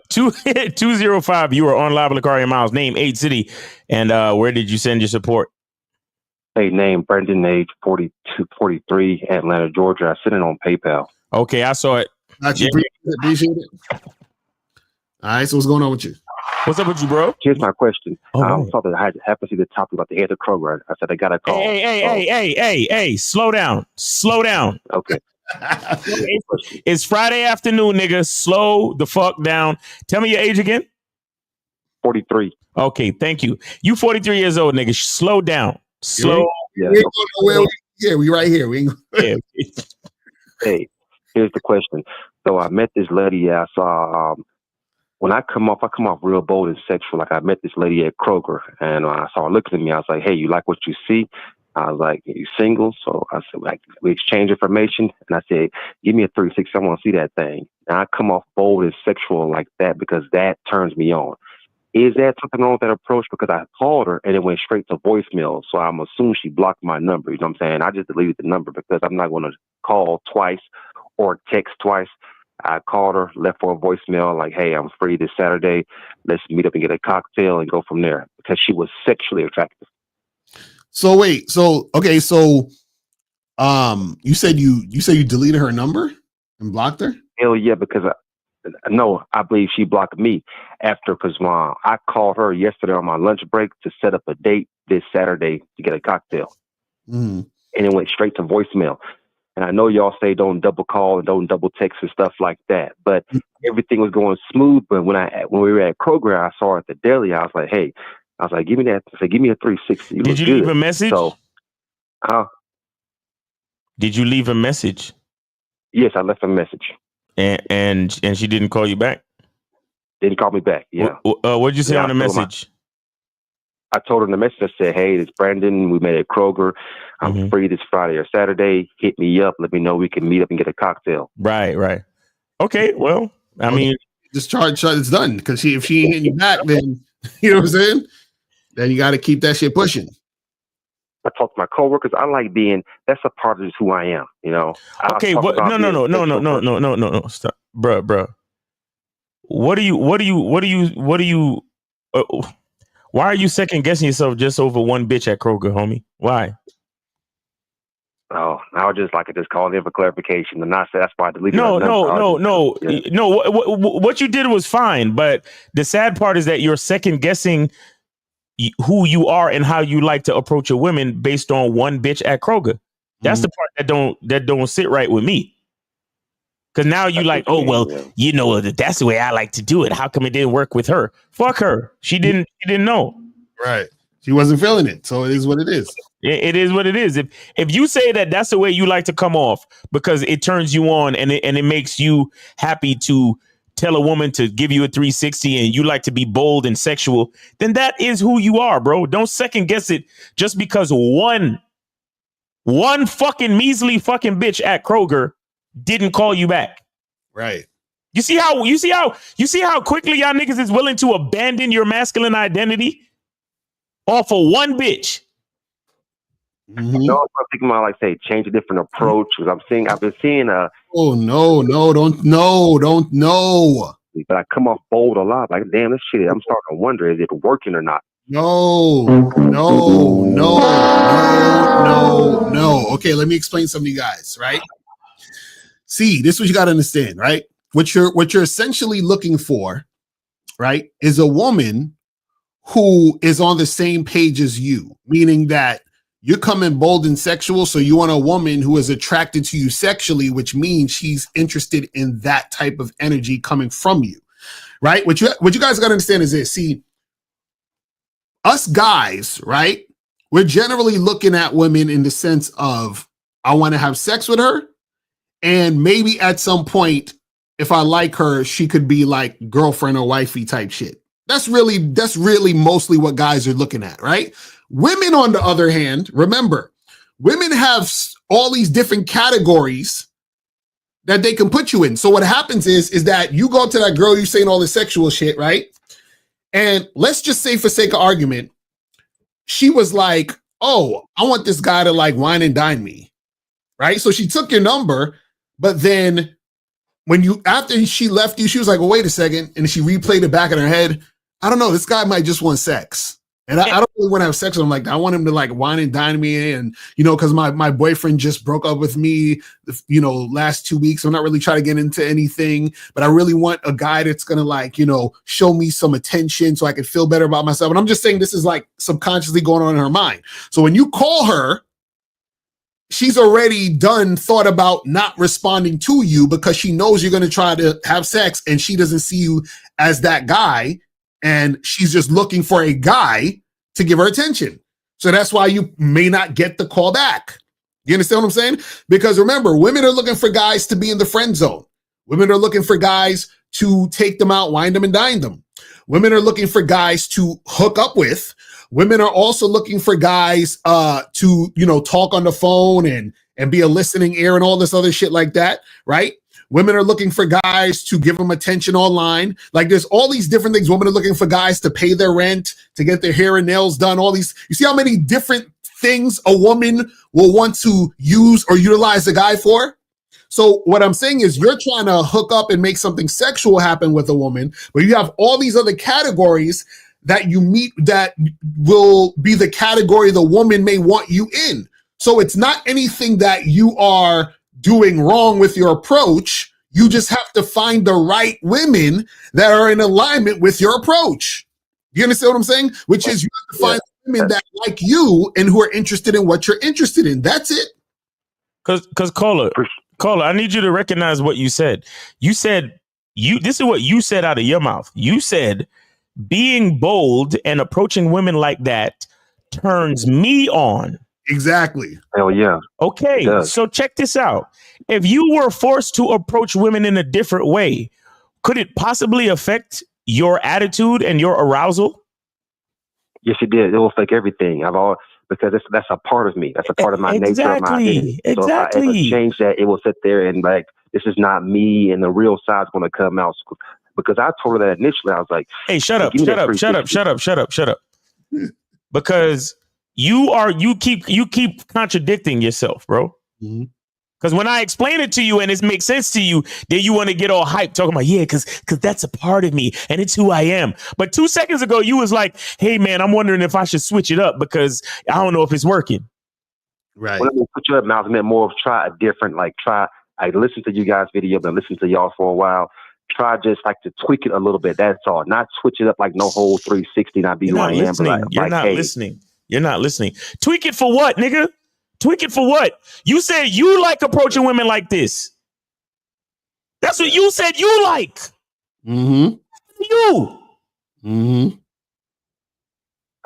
205. You were on live with Lacari Miles. Name, age, city, and where did you send your support? Hey, name Brendan, age 42, 43, Atlanta, Georgia. I sent it on PayPal. Okay, I saw it. Appreciate it. All right, so what's going on with you? What's up with you, bro? Here's my question. Oh, I saw that I happened to see the topic about the head of Kroger. I said I got a call. Hey, slow down. Okay. It's Friday afternoon, nigga. Slow the fuck down. Tell me your age again. 43. Okay, thank you. You 43 years old, nigga. Slow down. Slow. Yeah. We right here. Yeah. Hey, here's the question. So I met this lady. I saw when I come off real bold and sexual. Like I met this lady at Kroger, and I saw her looking at me. I was like, "Hey, you like what you see?" I was like, "You single?" So I said, like, we exchange information, and I said, "Give me a 360. I want to see that thing." And I come off bold and sexual like that because that turns me on. Is that something wrong with that approach? Because I called her and it went straight to voicemail. So I'm assuming she blocked my number. You know what I'm saying? I just deleted the number because I'm not going to call twice or text twice. I called her, left her a voicemail like, "Hey, I'm free this Saturday. Let's meet up and get a cocktail and go from there," because she was sexually attractive. So wait, you said you deleted her number and blocked her? Hell yeah, because I believe she blocked me after, because I called her yesterday on my lunch break to set up a date this Saturday to get a cocktail. Mm-hmm. And it went straight to voicemail. And I know y'all say don't double call and don't double text and stuff like that, but everything was going smooth. But when we were at Kroger, I saw her at the deli. I was like, "Hey," I was like, "Give me that." I said, "Give me a 360. Did you leave a message? So, did you leave a message? Yes, I left a message. And she didn't call you back? Didn't call me back. Yeah. What'd you say on the message? I told her in the message, I said, "Hey, it's Brandon. We met at Kroger. I'm free this Friday or Saturday. Hit me up. Let me know. We can meet up and get a cocktail." Right. Okay. Well, I mean, just charge. It's done. Because if she ain't hitting you back, then you know what I'm saying. Then you got to keep that shit pushing. I talk to my coworkers. I like that's a part of just who I am, you know. Okay, no. Stop, bro. Why are you second guessing yourself just over one bitch at Kroger, homie? Why? Oh, I would just like to just call in for clarification, and not say that's why I deleted. No. What you did was fine, but the sad part is that you're second guessing who you are and how you like to approach a woman based on one bitch at Kroger. That's the part that don't sit right with me. Because now you like, oh well, you know that's the way I like to do it. How come it didn't work with her? Fuck her. She didn't know. Right. She wasn't feeling it. So it is what it is. It is what it is. If you say that that's the way you like to come off because it turns you on and it makes you happy to tell a woman to give you a 360 and you like to be bold and sexual, then that is who you are, bro. Don't second guess it just because one fucking measly fucking bitch at Kroger didn't call you back. Right. You see how quickly y'all niggas is willing to abandon your masculine identity off of one bitch. Mm-hmm. No, I'm thinking about change a different approach, because I've been seeing oh don't know. But I come off bold a lot. Like, damn, this shit. I'm starting to wonder, is it working or not? No. Okay, let me explain something to you guys, right? See, this is what you got to understand, right? What you're essentially looking for, right, is a woman who is on the same page as you, meaning that you're coming bold and sexual, so you want a woman who is attracted to you sexually, which means she's interested in that type of energy coming from you, right? What you guys got to understand is this. See, us guys, right? We're generally looking at women in the sense of, I want to have sex with her, and maybe at some point, if I like her, she could be like girlfriend or wifey type shit. That's really mostly what guys are looking at, right? Women, on the other hand, remember, women have all these different categories that they can put you in. So what happens is that you go to that girl, you saying all this sexual shit, right? And let's just say, for sake of argument, she was like, oh, I want this guy to like wine and dine me, right? So she took your number, but then after she left you, she was like, well, wait a second. And she replayed it back in her head. I don't know, this guy might just want sex. And I don't really want to have sex with him like that. I want him to like wine and dine me, and because my boyfriend just broke up with me, last 2 weeks. I'm not really trying to get into anything, but I really want a guy that's gonna like, show me some attention so I can feel better about myself. And I'm just saying this is like subconsciously going on in her mind. So when you call her, she's already thought about not responding to you because she knows you're going to try to have sex, and she doesn't see you as that guy. And she's just looking for a guy to give her attention. So that's why you may not get the call back. You understand what I'm saying? Because remember, women are looking for guys to be in the friend zone. Women are looking for guys to take them out, wine them, and dine them. Women are looking for guys to hook up with. Women are also looking for guys to, talk on the phone and be a listening ear and all this other shit like that, right? Women are looking for guys to give them attention online. Like, there's all these different things. Women are looking for guys to pay their rent, to get their hair and nails done. All these, you see how many different things a woman will want to use or utilize a guy for? So what I'm saying is, you're trying to hook up and make something sexual happen with a woman, but you have all these other categories that you meet that will be the category the woman may want you in. So it's not anything that you are doing wrong with your approach. You just have to find the right women that are in alignment with your approach. You understand what I'm saying? Which is, you have to find women that like you and who are interested in what you're interested in. That's it. Because caller, I need you to recognize what you said. This is what you said out of your mouth. You said, being bold and approaching women like that turns me on. Exactly. Hell yeah. Okay, so check this out. If you were forced to approach women in a different way, could it possibly affect your attitude and your arousal? Yes, it did. It will affect everything. Because that's a part of me. That's a part of my nature, of my identity. So if I ever change that, it will sit there and like, this is not me, and the real side's going to come out. Because I told her that initially, I was like, "Hey, shut up! Because you keep contradicting yourself, bro. Because when I explain it to you and it makes sense to you, then you want to get all hyped talking about, because that's a part of me and it's who I am. But 2 seconds ago, you was like, hey man, I'm wondering if I should switch it up because I don't know if it's working. Right. When I switch it up, now I meant more of I listened to you guys' video, been listening to y'all for a while. Try just like to tweak it a little bit. That's all. Not switch it up like no whole 360, not be who I am. But You're not listening. Tweak it for what, nigga? Tweak it for what? You said you like approaching women like this. That's what you said you like. Mm-hmm. You. Mm-hmm.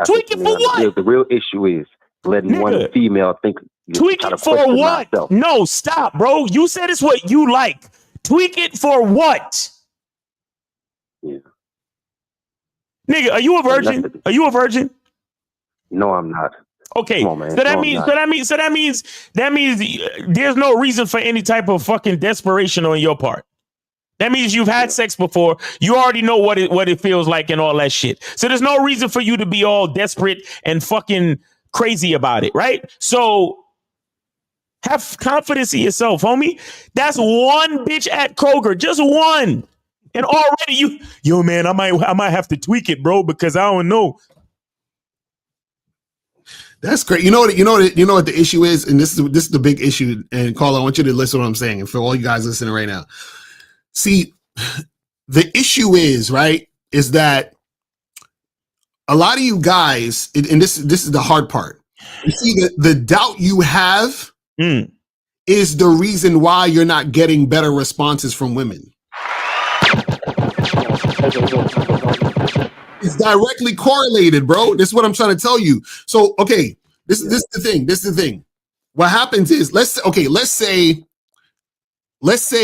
Tweak it for what? The real issue is letting one female think. Tweak it for what? Myself. No, stop, bro. You said it's what you like. Tweak it for what? Yeah. Nigga, are you a virgin? Are you a virgin? No, I'm not. Okay. Come on, man. So that means there's no reason for any type of fucking desperation on your part. That means you've had sex before. You already know what it feels like and all that shit. So there's no reason for you to be all desperate and fucking crazy about it, right? So have confidence in yourself, homie. That's one bitch at Kroger, just one. And already yo man, I might have to tweak it, bro, because I don't know. That's great. You know what the issue is, and this is the big issue. And Carl, I want you to listen to what I'm saying, and for all you guys listening right now. See, the issue is that a lot of you guys, and this is the hard part. You see, the doubt you have is the reason why you're not getting better responses from women. It's directly correlated, bro. This is what I'm trying to tell you. So, okay, this is the thing. This is the thing. What happens is, let's say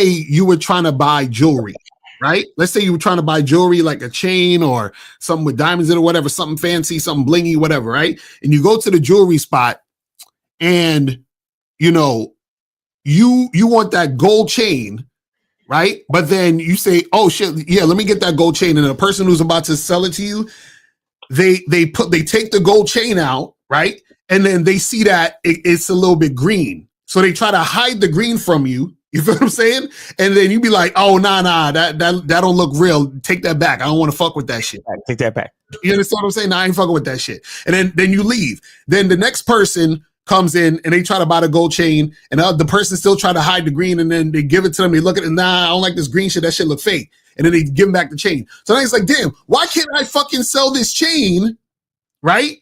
you were trying to buy jewelry, right? Let's say you were trying to buy jewelry like a chain or something with diamonds in it or whatever, something fancy, something blingy, whatever, right? And you go to the jewelry spot and, you know, you want that gold chain, right? But then you say, oh shit, yeah, let me get that gold chain. And the person who's about to sell it to you, they take the gold chain out, right? And then they see that it's a little bit green. So they try to hide the green from you. You feel what I'm saying? And then you be like, oh, nah, that don't look real. Take that back. I don't want to fuck with that shit. Take that back. You understand what I'm saying? Nah, I ain't fucking with that shit. And then you leave. Then the next person comes in and they try to buy the gold chain, and the person still try to hide the green, and then they give it to them. They look at it, nah, I don't like this green shit. That shit look fake. And then they give them back the chain. So then it's like, damn, why can't I fucking sell this chain, right?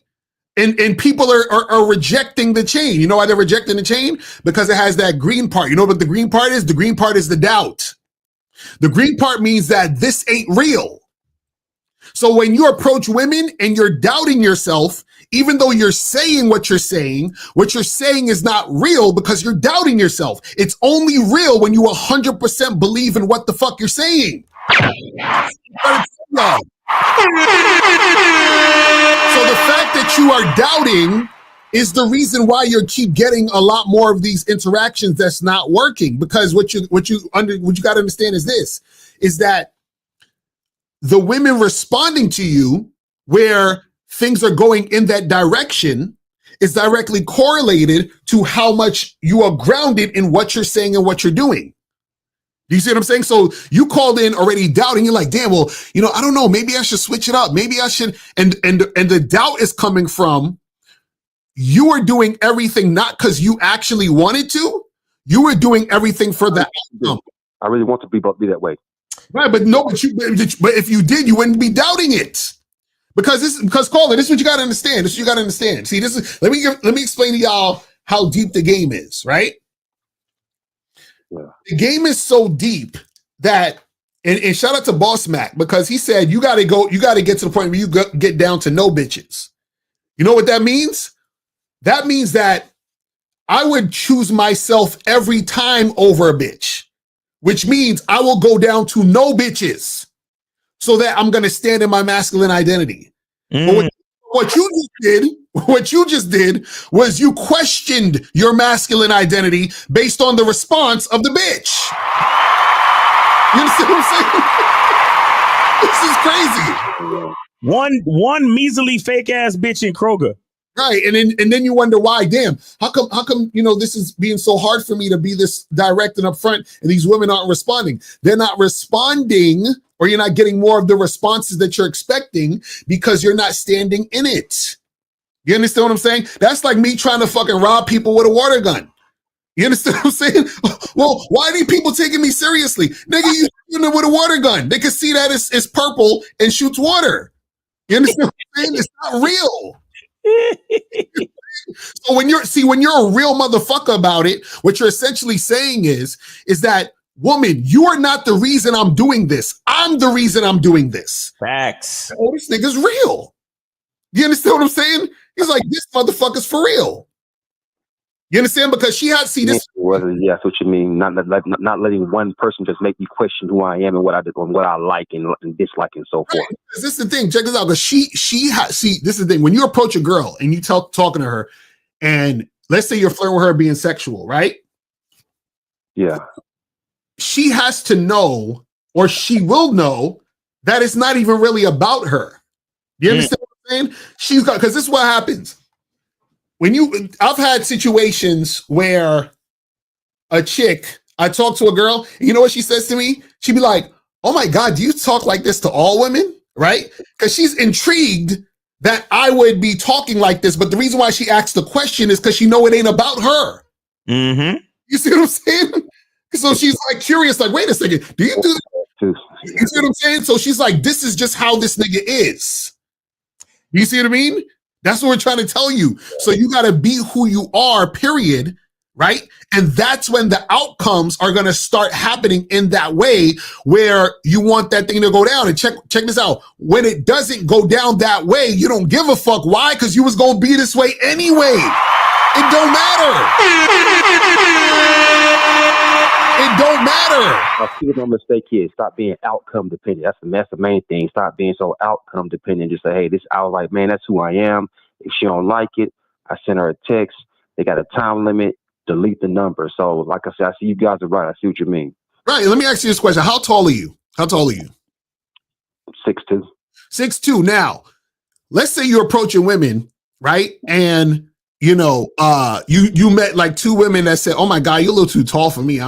And people are rejecting the chain. You know why they're rejecting the chain? Because it has that green part. You know what the green part is? The green part is the doubt. The green part means that this ain't real. So when you approach women and you're doubting yourself, even though you're saying what you're saying is not real because you're doubting yourself. It's only real when you 100% believe in what the fuck you're saying. So the fact that you are doubting is the reason why you keep getting a lot more of these interactions that's not working. Because what you got to understand is this, is that the women responding to you where things are going in that direction is directly correlated to how much you are grounded in what you're saying and what you're doing. Do you see what I'm saying? So you called in already doubting. You're like, damn, well, you know, I don't know. Maybe I should switch it up. Maybe I should. And the doubt is coming from you are doing everything not because you actually wanted to. You were doing everything for the outcome. I really want to be that way. Right, but no, but if you did, you wouldn't be doubting it. Because caller, this is what you got to understand. This is what you got to understand. See, this is let me explain to y'all how deep the game is, right? Yeah. The game is so deep that, and shout out to Boss Mac, because he said you got to get to the point where you get down to no bitches. You know what that means? That means that I would choose myself every time over a bitch, which means I will go down to no bitches so that I'm going to stand in my masculine identity. But what you just did was you questioned your masculine identity based on the response of the bitch. You understand what I'm saying? This is crazy. One measly fake ass bitch in Kroger. Right. And then you wonder why, damn, how come, you know, this is being so hard for me to be this direct and upfront and these women aren't responding. They're not responding, or you're not getting more of the responses that you're expecting because you're not standing in it. You understand what I'm saying? That's like me trying to fucking rob people with a water gun. You understand what I'm saying? Well, why are these people taking me seriously? Nigga, you shooting it with a water gun. They can see that it's purple and shoots water. You understand what I'm saying? It's not real. So when you're a real motherfucker about it, what you're essentially saying is that, woman, you are not the reason I'm doing this. I'm the reason I'm doing this. Facts. Oh, this nigga's real. You understand what I'm saying? He's like, this motherfucker's for real. You understand? Because she had see this. Yeah, that's what you mean. Not letting one person just make me question who I am and what I do and what I like and dislike and so forth. Right. This is the thing. Check this out. Because this is the thing. When you approach a girl and you talking to her, and let's say you're flirting with her being sexual, right? Yeah. She has to know, or she will know, that it's not even really about her. You understand what I'm saying? She's got, because this is what happens. I've had situations where a chick, I talk to a girl, and you know what she says to me? She'd be like, oh my God, do you talk like this to all women? Right? Because she's intrigued that I would be talking like this. But the reason why she asks the question is because she know it ain't about her. Mm-hmm. You see what I'm saying? So she's like curious, like, wait a second, do you do this? You see what I'm saying? So she's like, this is just how this nigga is. You see what I mean? That's what we're trying to tell you. So you got to be who you are, period. Right? And that's when the outcomes are going to start happening in that way where you want that thing to go down. And check this out. When it doesn't go down that way, you don't give a fuck. Why? Because you was going to be this way anyway. It don't matter. It don't matter. People don't mistake here. Stop being outcome dependent. That's the main thing. Stop being so outcome dependent. Just say, hey, I was like, man, that's who I am. If she don't like it, I send her a text. They got a time limit. Delete the number. So, like I said, I see you guys are right. I see what you mean. Right. Let me ask you this question. How tall are you? 6'2". 6'2". Now, let's say you're approaching women, right? And you met like two women that said, "Oh my God, you're a little too tall for me. I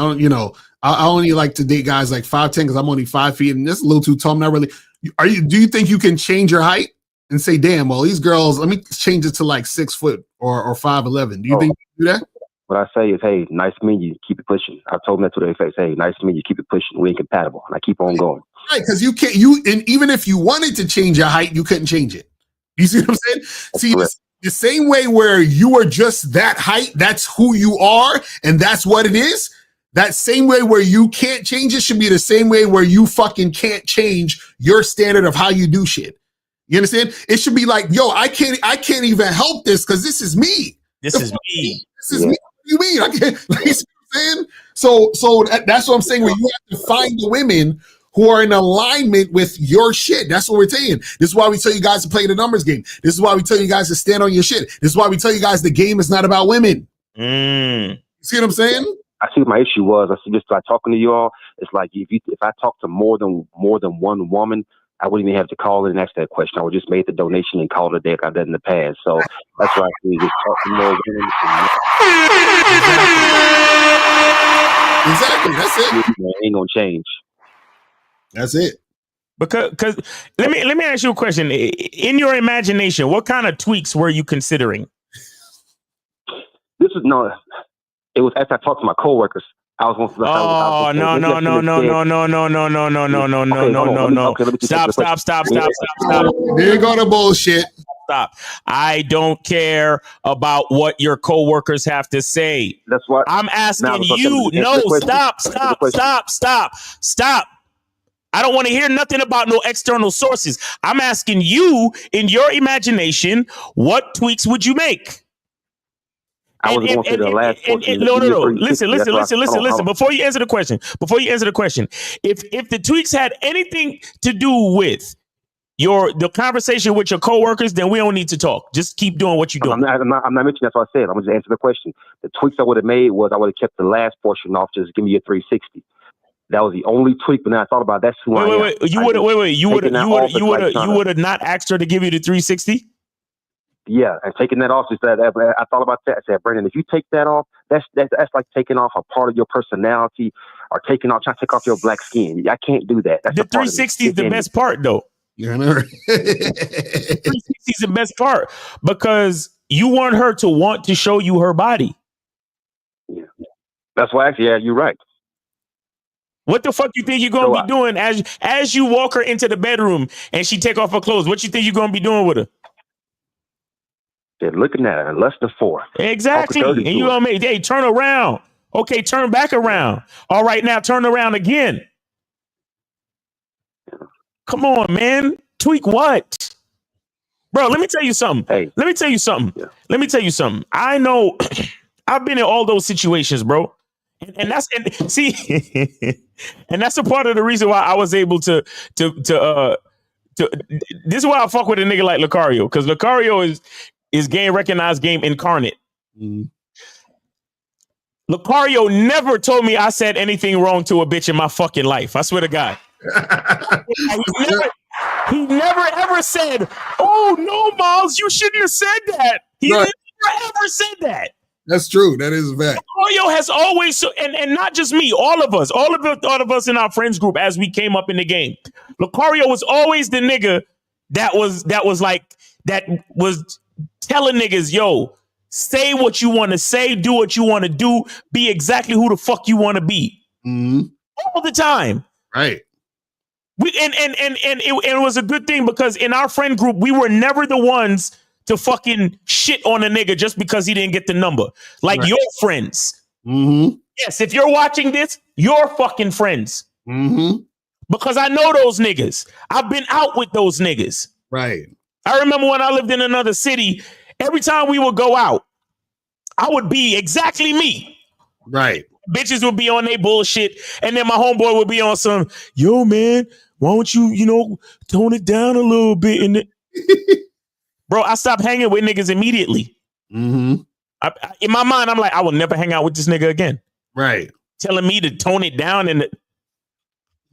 only like to date guys like 5'10" because I'm only 5 feet and this is a little too tall. I'm not really. Do you think you can change your height and say, damn, well, these girls, let me change it to like 6 foot or 5'11"? Do you think you can do that? What I say is, hey, nice to meet you. Keep it pushing. I told them that to their face. Hey, nice to meet you. Keep it pushing. We ain't compatible. And I keep on going. Right, because you can't. And even if you wanted to change your height, you couldn't change it. You see what I'm saying? See, the same way where you are just that height, that's who you are, and that's what it is. That same way where you can't change it should be the same way where you fucking can't change your standard of how you do shit. You understand? It should be like, yo, I can't even help this because this is me. This is me. This is me. What do you mean? I can't. Like, you see what I'm saying? So that's what I'm saying. Where you have to find the women who are in alignment with your shit. That's what we're saying. This is why we tell you guys to play the numbers game. This is why we tell you guys to stand on your shit. This is why we tell you guys the game is not about women. You see what I'm saying? I see what my issue was. I see just by talking to you all, it's like if I talk to more than one woman, I wouldn't even have to call in and ask that question. I would just make the donation and call it a day like I've done in the past. So that's why I see just talk to more women. Exactly. That's it. It ain't gonna change. That's it. Because let me ask you a question. In your imagination, what kind of tweaks were you considering? It was after I talked to my coworkers. I was going to. Oh, no. Stop. There you go to bullshit. Stop. I don't care about what your coworkers have to say. That's what I'm asking you. No, stop. I don't want to hear nothing about no external sources. I'm asking you, in your imagination, what tweaks would you make? I was going to say the last portion. No. Listen. Before you answer the question, if the tweaks had anything to do with the conversation with your coworkers, then we don't need to talk. Just keep doing what you're doing. I'm not mentioning that's what I said. I'm going to answer the question. The tweaks I would have made was I would have kept the last portion off. Just give me a 360. That was the only tweak. But then I thought about that's who I am. Wait. You would have not asked her to give you the 360. Yeah, and taking that off, I thought about that. I said, Brandon, if you take that off, that's like taking off a part of your personality or trying to take off your black skin. I can't do that. That's the 360 is the best part, though. Yeah, I know. 360 is the best part because you want her to want to show you her body. Yeah, that's why. Yeah, you're right. What the fuck you think you're gonna be doing as you walk her into the bedroom and she take off her clothes? What you think you're gonna be doing with her? They're looking at her in less than 4. Exactly. And you gonna make, hey, turn around. Okay, turn back around. All right, now turn around again. Come on, man. Tweak what? Bro, let me tell you something. Hey. Let me tell you something. Yeah. Let me tell you something. I know I've been in all those situations, bro. And that's a part of the reason why I was able to this is why I fuck with a nigga like Lucario, because Lucario is game recognized, game incarnate. Lucario never told me I said anything wrong to a bitch in my fucking life. I swear to God. He never ever said, "Oh no, Miles, you shouldn't have said that." He never ever said that. That's true. That is a fact. Lucario has always, and not just me, all of us in our friends group as we came up in the game. Lucario was always the nigga that was telling niggas, yo, say what you want to say, do what you want to do, be exactly who the fuck you want to be. Mm-hmm. All the time. Right. It was a good thing because in our friend group, we were never the ones to fucking shit on a nigga just because he didn't get the number. Like your friends. Mm-hmm. Yes, if you're watching this, your fucking friends. Mm-hmm. Because I know those niggas. I've been out with those niggas. Right. I remember when I lived in another city, every time we would go out, I would be exactly me. Right. Bitches would be on their bullshit, and then my homeboy would be on some, yo, man, why don't you, tone it down a little bit? And bro, I stopped hanging with niggas immediately. Mm-hmm. In my mind, I'm like, I will never hang out with this nigga again. Right. Telling me to tone it down.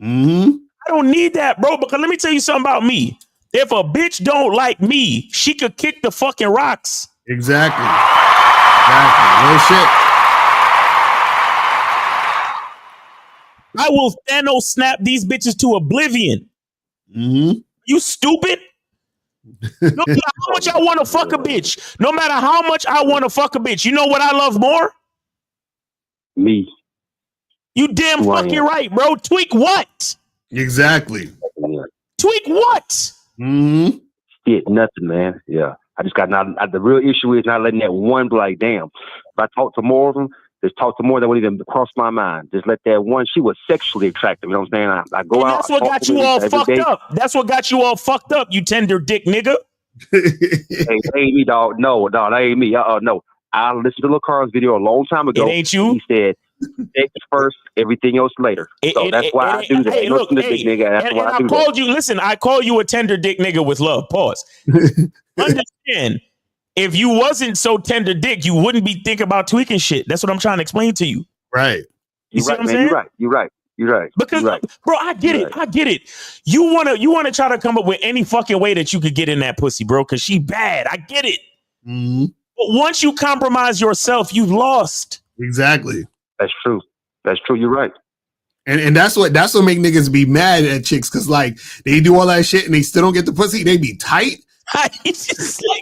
Mm-hmm. I don't need that, bro, because let me tell you something about me. If a bitch don't like me, she could kick the fucking rocks. Exactly. Real shit. I will Thanos snap these bitches to oblivion. Mm-hmm. You stupid? No matter how much I want to fuck a bitch, no matter how much I want to fuck a bitch, you know what I love more? Me. You damn fucking right, bro. Tweak what? Exactly. Yeah. Tweak what? Mm-hmm. Shit, nothing, man. Yeah. I just got the real issue is not letting that one be like, damn, if I talk to more of them, just talk to more that wouldn't even cross my mind. Just let that one, she was sexually attractive. You know what I'm saying? I go out. That's what got you all fucked up. That's what got you all fucked up, you tender dick nigga. Hey, that ain't me, dog. No, dog, that ain't me. No. I listened to Lil Carl's video a long time ago. It ain't you? He said, sex first, everything else later. So that's why I do that. Hey, look, dick nigga. That's why I do that. Listen, I call you a tender dick nigga with love. Pause. Understand, if you wasn't so tender dick, you wouldn't be thinking about tweaking shit. That's what I'm trying to explain to you. Right. You see what I'm saying? You're right. Because, bro, I get it. I get it. You wanna try to come up with any fucking way that you could get in that pussy, bro, because she bad. I get it. Mm-hmm. But once you compromise yourself, you've lost. Exactly. That's true. You're right. And that's what make niggas be mad at chicks, because like they do all that shit and they still don't get the pussy. They be tight. It's just like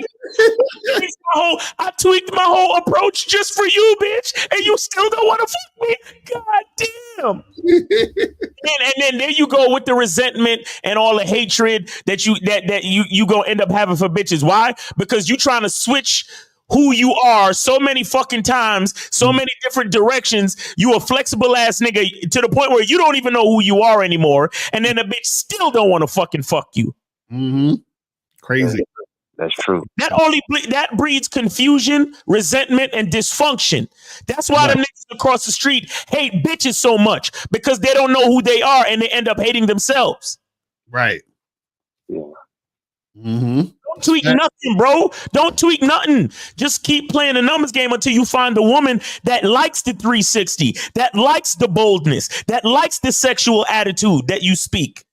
I tweaked my whole approach just for you, bitch, and you still don't want to fuck me. God damn. and then there you go with the resentment and all the hatred that you gonna end up having for bitches. Why? Because you trying to switch who you are so many fucking times, so many different directions. You a flexible ass nigga to the point where you don't even know who you are anymore, and then a bitch still don't want to fucking fuck you. Mm-hmm. Crazy. That's true. That breeds confusion, resentment, and dysfunction. That's why the niggas across the street hate bitches so much, because they don't know who they are and they end up hating themselves. Right. Yeah. Mm-hmm. Don't tweak nothing, bro. Don't tweak nothing. Just keep playing the numbers game until you find a woman that likes the 360, that likes the boldness, that likes the sexual attitude that you speak.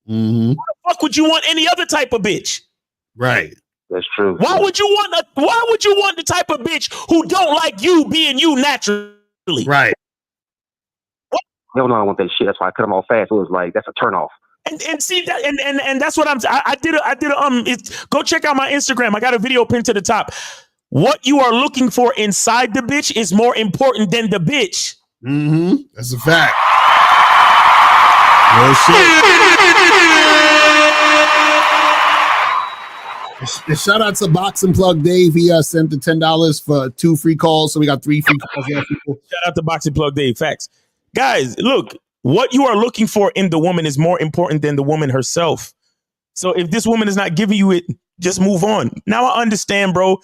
Mm-hmm. Why the fuck would you want any other type of bitch? Right. That's true. Why would you want the type of bitch who don't like you being you naturally? Right. Hell no, I want that shit. That's why I cut them off fast. It was like, that's a turnoff. And see that, and that's what I did. Go check out my Instagram. I got a video pinned to the top. What you are looking for inside the bitch is more important than the bitch. Mm-hmm. That's a fact. Real shit. Shout out to Box and Plug Dave. He sent the $10 for 2 free calls, so we got 3 free calls. Shout out to Box and Plug Dave. Facts, guys. Look, what you are looking for in the woman is more important than the woman herself. So if this woman is not giving you it, just move on. Now I understand, bro.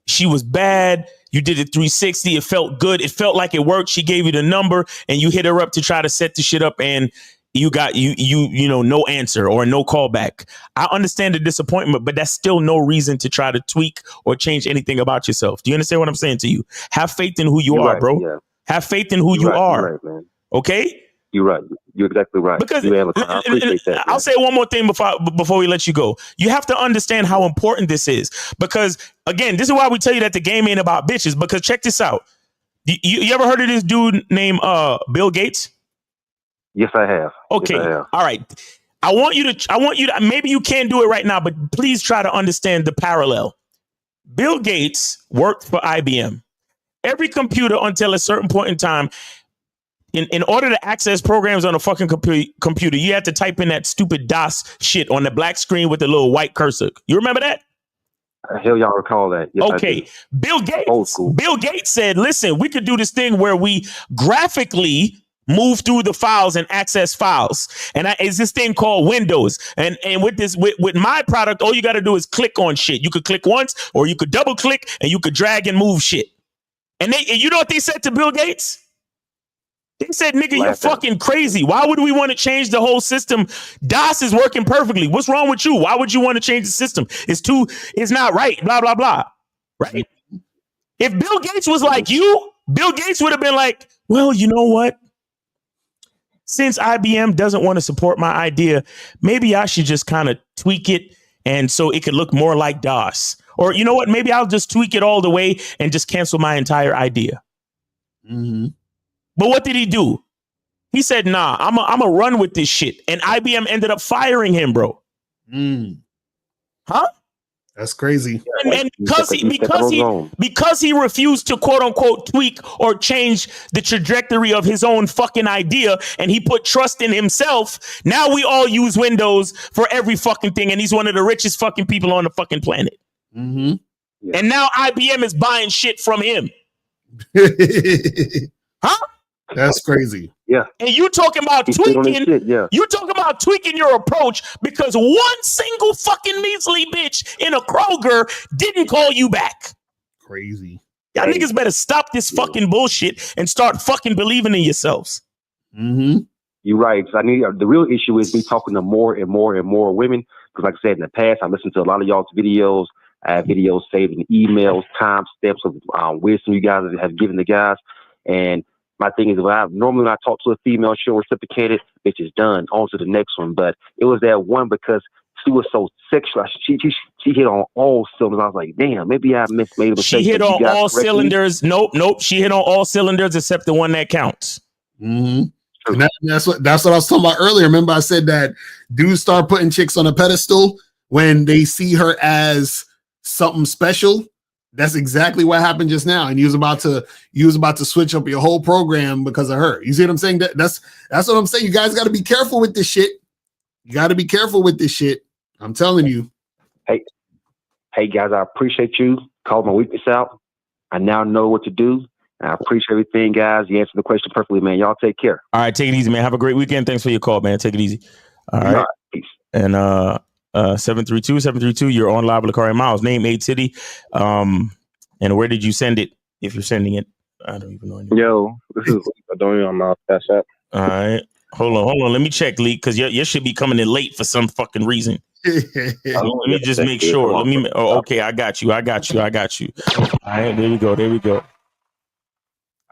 She was bad. You did it 360. It felt good. It felt like it worked. She gave you the number and you hit her up to try to set the shit up, and you got no answer or no callback. I understand the disappointment, but that's still no reason to try to tweak or change anything about yourself. Do you understand what I'm saying to you? Have faith in who you are, right, bro. Yeah. Have faith in who you are. You're right, man. Okay? You're right. You're exactly right. Because I appreciate that. I'll say one more thing before we let you go. You have to understand how important this is, because again, this is why we tell you that the game ain't about bitches. Because check this out. You ever heard of this dude named Bill Gates? Yes, I have. Okay. Yes, I have. All right. I want you to, maybe you can't do it right now, but please try to understand the parallel. Bill Gates worked for IBM. Every computer until a certain point in time in order to access programs on a fucking computer, you have to type in that stupid DOS shit on the black screen with the little white cursor. You remember that? Hell, y'all recall that? Yes, Okay. Bill Gates said, listen, we could do this thing where we graphically move through the files and access files. And it's this thing called Windows. And with my product, all you got to do is click on shit. You could click once, or you could double click, and you could drag and move shit. And you know what they said to Bill Gates? They said, nigga, you're fucking crazy. Why would we want to change the whole system? DOS is working perfectly. What's wrong with you? Why would you want to change the system? It's not right. Blah, blah, blah. Right? If Bill Gates was like you, Bill Gates would have been like, well, you know what? Since IBM doesn't want to support my idea, maybe I should just kind of tweak it and so it could look more like DOS. Or you know what? Maybe I'll just tweak it all the way and just cancel my entire idea. Mm-hmm. But what did he do? He said, nah, I'm a run with this shit. And IBM ended up firing him, bro. Huh? That's crazy. And because he refused to quote unquote tweak or change the trajectory of his own fucking idea, and he put trust in himself, now we all use Windows for every fucking thing, and he's one of the richest fucking people on the fucking planet. Mm-hmm. Yeah. And now IBM is buying shit from him. Huh? That's crazy. Yeah. And you talking about tweaking? You talking about tweaking your approach because one single fucking measly bitch in a Kroger didn't call you back. Crazy. Y'all niggas better stop this fucking bullshit and start fucking believing in yourselves. Mm-hmm. You're right. I need the real issue is me talking to more and more and more women. Because like I said in the past, I listened to a lot of y'all's videos. I have videos saved in emails, time steps of wisdom you guys have given the guys. And my thing is, normally when I talk to a female, she'll reciprocate it. Bitch is done. On to the next one. But it was that one because she was so sexual. She hit on all cylinders. I was like, damn, maybe I made a mistake. She hit on all cylinders. Nope. She hit on all cylinders except the one that counts. Mm-hmm. And that's what I was talking about earlier. Remember, I said that dudes start putting chicks on a pedestal when they see her as something special. That's exactly what happened just now. And you was about to switch up your whole program because of her. You see what I'm saying? That's what I'm saying. You guys got to be careful with this shit. You got to be careful with this shit. I'm telling you. Hey guys, I appreciate you. Called my weakness out. I now know what to do. I appreciate everything, guys. You answered the question perfectly, man. Y'all take care. All right, take it easy, man. Have a great weekend. Thanks for your call, man. Take it easy. All right. Peace. And 732, you're on live with Lakari Miles. Name, age, city. And where did you send it? If you're sending it, I don't even know anymore. Yo, this is Adonia on my Cash App. All right. Hold on. Let me check, Lee, because you should be coming in late for some fucking reason. Let me just make sure. Okay, I got you. All right, there we go.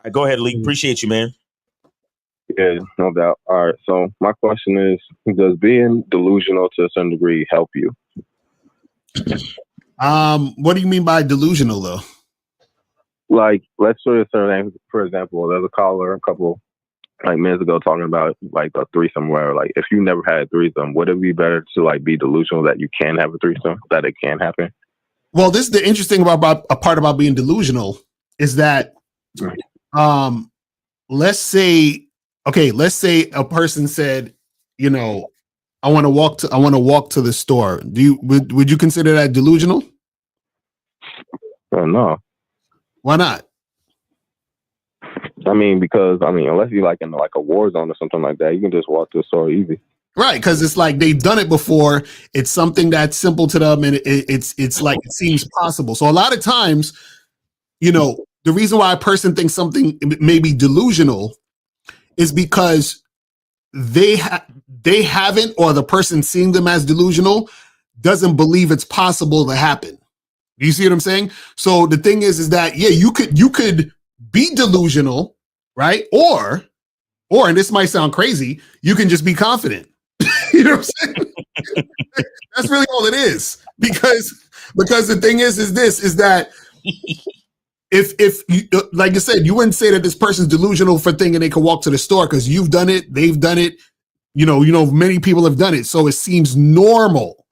All right, go ahead, Lee. Appreciate you, man. Yeah, no doubt. All right, so my question is, does being delusional to a certain degree help you? What do you mean by delusional, though? Like, let's say, for example, there's a caller a couple minutes ago talking about like a threesome where like if you never had a threesome, would it be better to like be delusional that you can have a threesome, that it can happen? Well, this is the interesting about a part about being delusional is that let's say a person said, you know, I want to walk to the store. Would you consider that delusional? Oh, no. Why not? Because unless you're like in like a war zone or something like that, you can just walk to the store easy. Right, because it's like they've done it before. It's something that's simple to them, and it's like it seems possible. So a lot of times, you know, the reason why a person thinks something may be delusional is because they haven't, or the person seeing them as delusional doesn't believe it's possible to happen. Do you see what I'm saying? So the thing is that you could be delusional, right? Or and this might sound crazy, you can just be confident. You know what I'm saying? That's really all it is. Because the thing is that if you, like I said, you wouldn't say that this person's delusional for thinking they could walk to the store because you've done it, they've done it, you know, many people have done it. So it seems normal,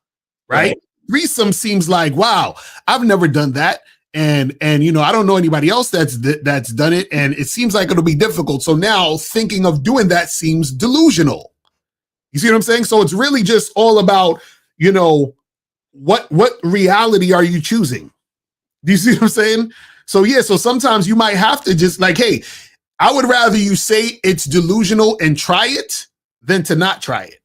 right? Threesome seems like, wow, I've never done that. And you know, I don't know anybody else that's done it, and it seems like it'll be difficult. So now thinking of doing that seems delusional. You see what I'm saying? So it's really just all about, you know, what reality are you choosing? Do you see what I'm saying? So yeah, so sometimes you might have to just like, hey, I would rather you say it's delusional and try it than to not try it.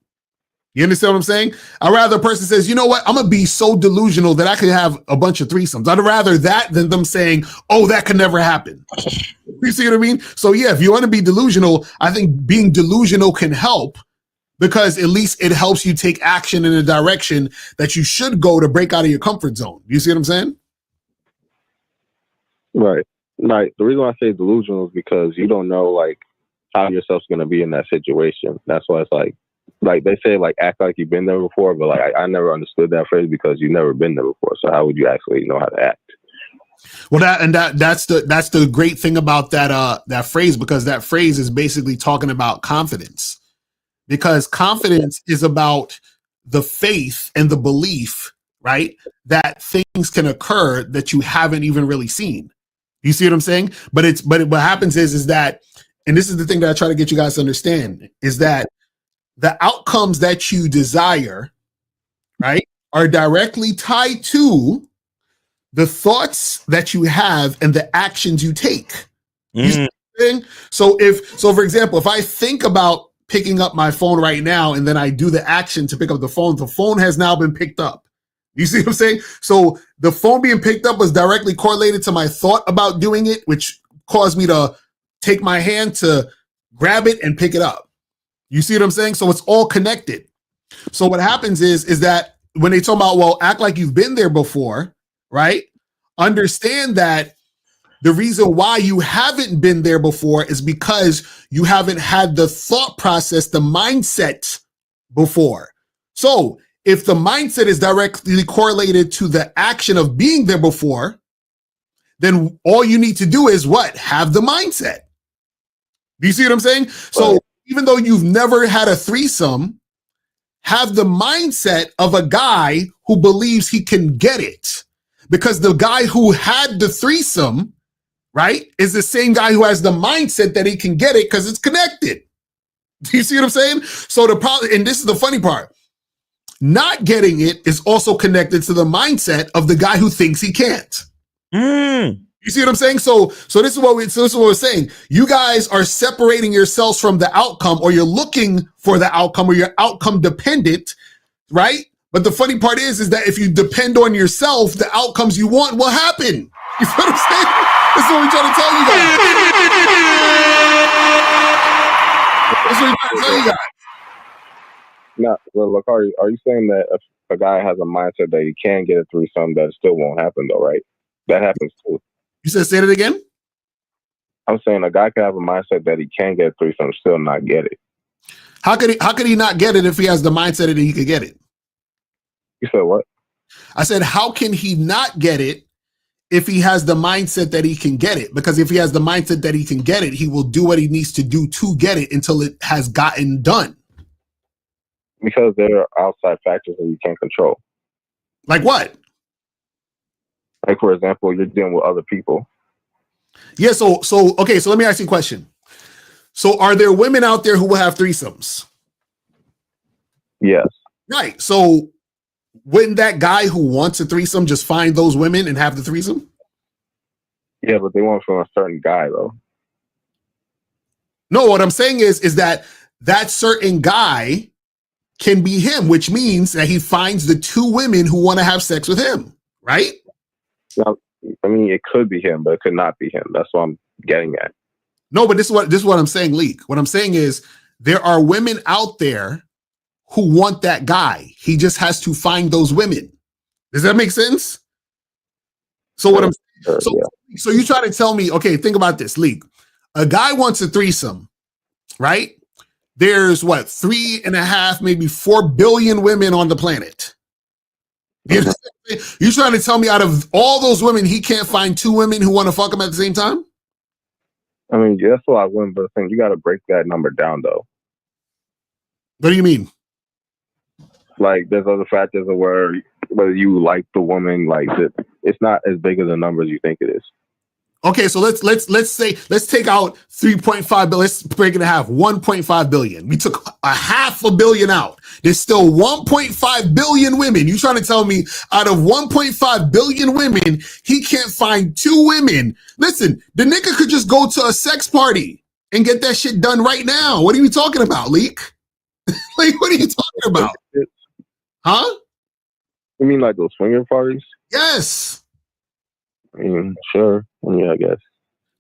You understand what I'm saying? I'd rather a person says, you know what, I'm gonna be so delusional that I could have a bunch of threesomes. I'd rather that than them saying, oh, that could never happen. You see what I mean? So yeah, if you want to be delusional, I think being delusional can help, because at least it helps you take action in a direction that you should go to break out of your comfort zone. You see what I'm saying? Right. Right. The reason why I say delusional is because you don't know like how yourself's gonna be in that situation. That's why it's like they say like act like you've been there before, but like I never understood that phrase because you've never been there before. So how would you actually know how to act? Well, that's the great thing about that phrase, because that phrase is basically talking about confidence. Because confidence is about the faith and the belief, right, that things can occur that you haven't even really seen. You see what I'm saying? But what happens is that, and this is the thing that I try to get you guys to understand, is that the outcomes that you desire, right, are directly tied to the thoughts that you have and the actions you take. You see what I'm saying? So for example, if I think about picking up my phone right now and then I do the action to pick up the phone has now been picked up. You see what I'm saying? So the phone being picked up was directly correlated to my thought about doing it, which caused me to take my hand to grab it and pick it up. You see what I'm saying? So it's all connected. So what happens is that when they talk about, well, act like you've been there before, right? Understand that the reason why you haven't been there before is because you haven't had the thought process, the mindset before. So if the mindset is directly correlated to the action of being there before, then all you need to do is what? Have the mindset. Do you see what I'm saying? So even though you've never had a threesome, have the mindset of a guy who believes he can get it. Because the guy who had the threesome, right, is the same guy who has the mindset that he can get it because it's connected. Do you see what I'm saying? So the problem, and this is the funny part, not getting it is also connected to the mindset of the guy who thinks he can't. You see what I'm saying? So this is what we're saying. You guys are separating yourselves from the outcome, or you're looking for the outcome, or you're outcome dependent, right? But the funny part is that if you depend on yourself, the outcomes you want will happen. You feel what I'm saying? That's what we're trying to tell you guys. That's what we're trying to tell you guys. No, well, look, are you saying that if a guy has a mindset that he can get a threesome, that still won't happen though, right? That happens too. You said say it again? I'm saying a guy can have a mindset that he can get a threesome, still not get it. How could he not get it if he has the mindset that he could get it? You said what? I said, how can he not get it if he has the mindset that he can get it? Because if he has the mindset that he can get it, he will do what he needs to do to get it until it has gotten done. Because there are outside factors that you can't control. Like what? Like, for example, you're dealing with other people. Yeah, so okay, so let me ask you a question. So are there women out there who will have threesomes? Yes. Right. So wouldn't that guy who wants a threesome just find those women and have the threesome? Yeah, but they want from a certain guy, though. No, what I'm saying is that certain guy can be him, which means that he finds the two women who want to have sex with him, right? Now, I mean, it could be him, but it could not be him. That's what I'm getting at. No, but this is what I'm saying, Leek. What I'm saying is there are women out there who want that guy. He just has to find those women. Does that make sense? So what so you try to tell me, okay, think about this, Leek. A guy wants a threesome, right? There's what, 3.5, maybe 4 billion women on the planet. You're trying to tell me out of all those women, he can't find 2 women who want to fuck him at the same time? I mean, that's what I win, but I think you got to break that number down, though. What do you mean? Like, there's other factors of where whether you like the woman, like that, it's not as big of the numbers you think it is. Okay, so let's take out 3.5 billion. Let's break it in half. 1.5 billion. We took a $500 million out. There's still 1.5 billion women. You trying to tell me out of 1.5 billion women, he can't find 2 women? Listen, the nigga could just go to a sex party and get that shit done right now. What are you talking about, Leak? Like, what are you talking about? Huh? You mean like those swinger parties? Yes. I mean, sure. Yeah, I guess.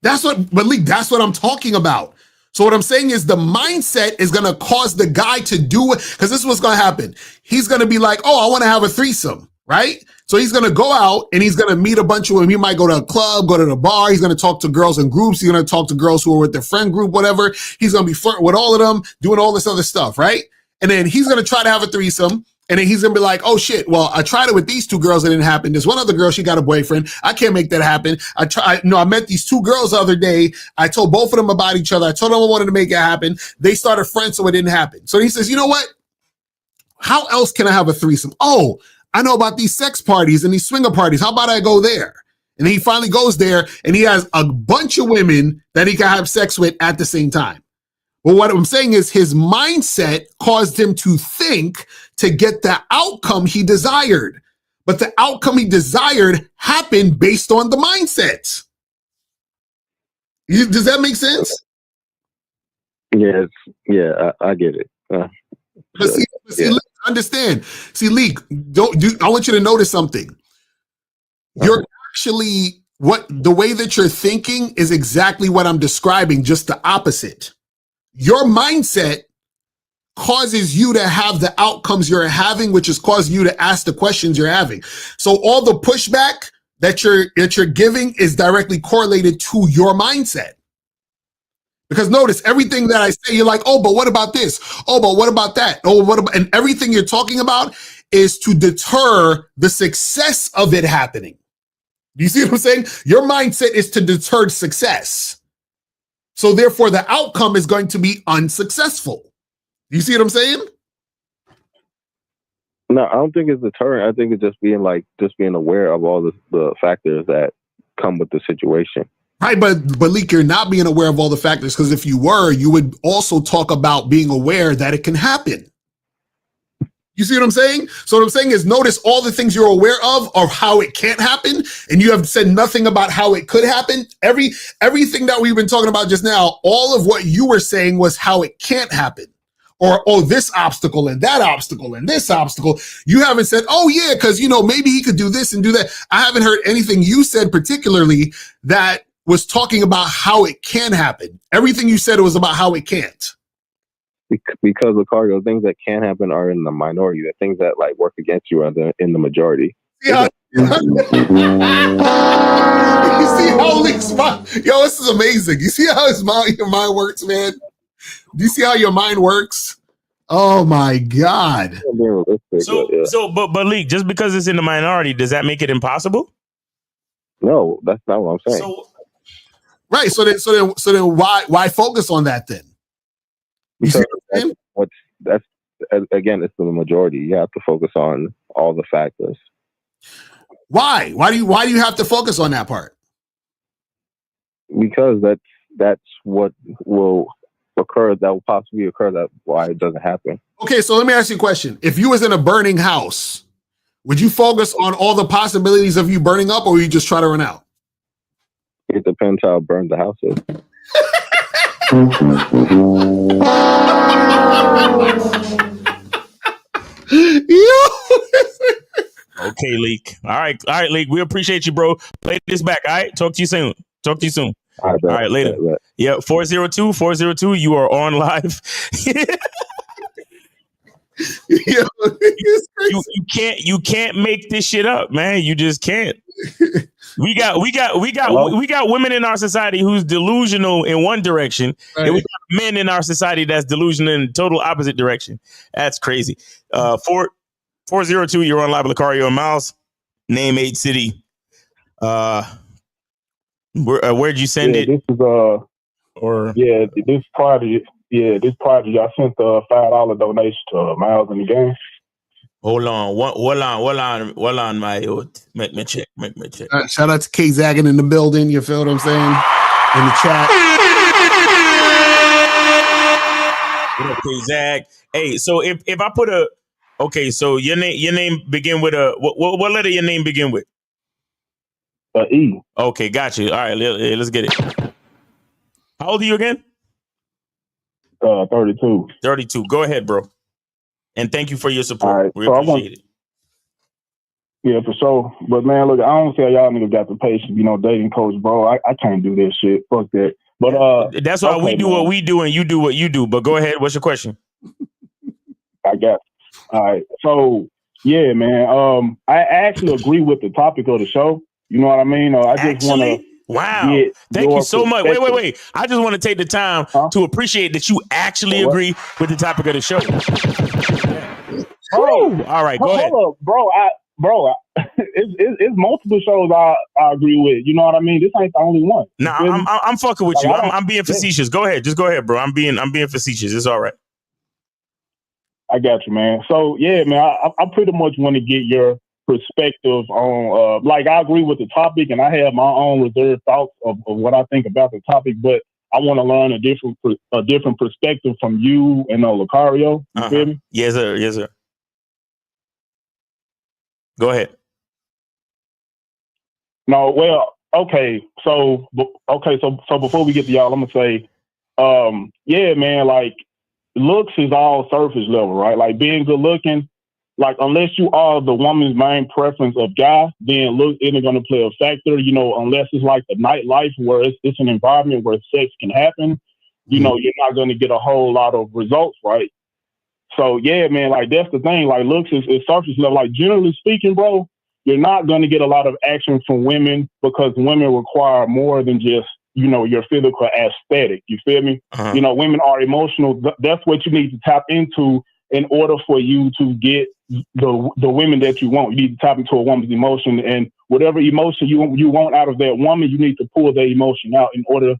But Leak, that's what I'm talking about. So what I'm saying is the mindset is going to cause the guy to do it, because this is what's going to happen. He's going to be like, oh, I want to have a threesome, right? So he's going to go out and he's going to meet a bunch of women. He might go to a club, go to the bar. He's going to talk to girls in groups. He's going to talk to girls who are with their friend group, whatever. He's going to be flirting with all of them, doing all this other stuff, right? And then he's going to try to have a threesome. And then he's going to be like, oh, shit, well, I tried it with these 2 girls. It didn't happen. There's one other girl. She got a boyfriend. I can't make that happen. I met these 2 girls the other day. I told both of them about each other. I told them I wanted to make it happen. They started friends, so it didn't happen. So he says, you know what? How else can I have a threesome? Oh, I know about these sex parties and these swinger parties. How about I go there? And he finally goes there and he has a bunch of women that he can have sex with at the same time. Well, what I'm saying is his mindset caused him to think to get the outcome he desired. But the outcome he desired happened based on the mindset. Does that make sense? Yes. Yeah, I get it. See, understand. See, Leak, I want you to notice something. You're actually, the way that you're thinking is exactly what I'm describing, just the opposite. Your mindset causes you to have the outcomes you're having, which is causing you to ask the questions you're having. So all the pushback that you're giving is directly correlated to your mindset. Because notice everything that I say, you're like, oh, but what about this? Oh, but what about that? Oh, what about, and everything you're talking about is to deter the success of it happening. Do you see what I'm saying? Your mindset is to deter success. So therefore, the outcome is going to be unsuccessful. You see what I'm saying? No, I don't think it's deterrent. I think it's just being aware of all the factors that come with the situation. Right, but Leak, you're not being aware of all the factors, because if you were, you would also talk about being aware that it can happen. You see what I'm saying? So what I'm saying is notice all the things you're aware of how it can't happen, and you have said nothing about how it could happen. Everything that we've been talking about just now, all of what you were saying was how it can't happen. Or, oh, this obstacle and that obstacle and this obstacle. You haven't said, oh, yeah, because, maybe he could do this and do that. I haven't heard anything you said particularly that was talking about how it can happen. Everything you said was about how it can't. Because of cardio, things that can happen are in the minority. The things that work against you are in the majority. Yeah. You see how Leak's mind? Yo, this is amazing. You see how your mind works, man? Do you see how your mind works? Oh my God. But Leak, just because it's in the minority, does that make it impossible? No, that's not what I'm saying. Right. So then why focus on that then? Because that's again, it's the majority. You have to focus on all the factors. Why? Why do you have to focus on that part? Because that's what will occur, that will possibly occur, that's why it doesn't happen. Okay, so let me ask you a question. If you was in a burning house, would you focus on all the possibilities of you burning up, or would you just try to run out? It depends how burned the house is. Okay, Leak. All right, Leak. We appreciate you, bro. Play this back. All right. Talk to you soon. All right, later. Yeah, 402. You are on live. You can't make this shit up, man. You just can't. We got women in our society who's delusional in one direction, right, and we got men in our society that's delusional in total opposite direction. That's crazy. 402, you're on live with Lucario and Miles. Name, age, city. Where'd you send it? This is this project. I sent the $5 donation to Miles in the game. Hold on. Hold on, my youth. Make me check. Shout out to K Zaggin in the building. You feel what I'm saying? In the chat. Okay, Zach. Hey, so if I put a so your name begin with a what letter your name begin with? E. Okay, got you. All right, let's get it. How old are you again? 32. 32. Go ahead, bro. And thank you for your support. All right. We appreciate it. Yeah, for sure. But man, look, I don't say y'all niggas got the patience, dating coach, bro. I can't do this shit. Fuck that. But that's why we do what we do and you do what you do. But go ahead. What's your question? I got it. All right. So yeah, man. I actually agree with the topic of the show. You know what I mean? I just want to. Wow. Thank you so much. Wait. I just want to take the time to appreciate that you actually agree with the topic of the show. All right, go ahead. Hold up, bro. It's multiple shows I agree with. You know what I mean? This ain't the only one. Nah, I'm fucking with you. I'm being facetious. Go ahead. Just go ahead, bro. I'm being facetious. It's all right. I got you, man. So yeah, man, I pretty much want to get your perspective on I agree with the topic and I have my own reserved thoughts of what I think about the topic, but I want to learn a different perspective from you and Lucario. You feel me? Yes, sir. Go ahead. No, well, okay. So before we get to y'all, I'm gonna say, yeah, man, looks is all surface level, right? Like being good looking, unless you are the woman's main preference of guy, then look isn't gonna play a factor, unless it's like the nightlife where it's an environment where sex can happen, you're not gonna get a whole lot of results, right? So yeah, man, that's the thing. Looks is surface level. Generally speaking, bro, you're not going to get a lot of action from women because women require more than just, your physical aesthetic. You feel me? Women are emotional. That's what you need to tap into in order for you to get the women that you want. You need to tap into a woman's emotion, and whatever emotion you want out of that woman, you need to pull that emotion out in order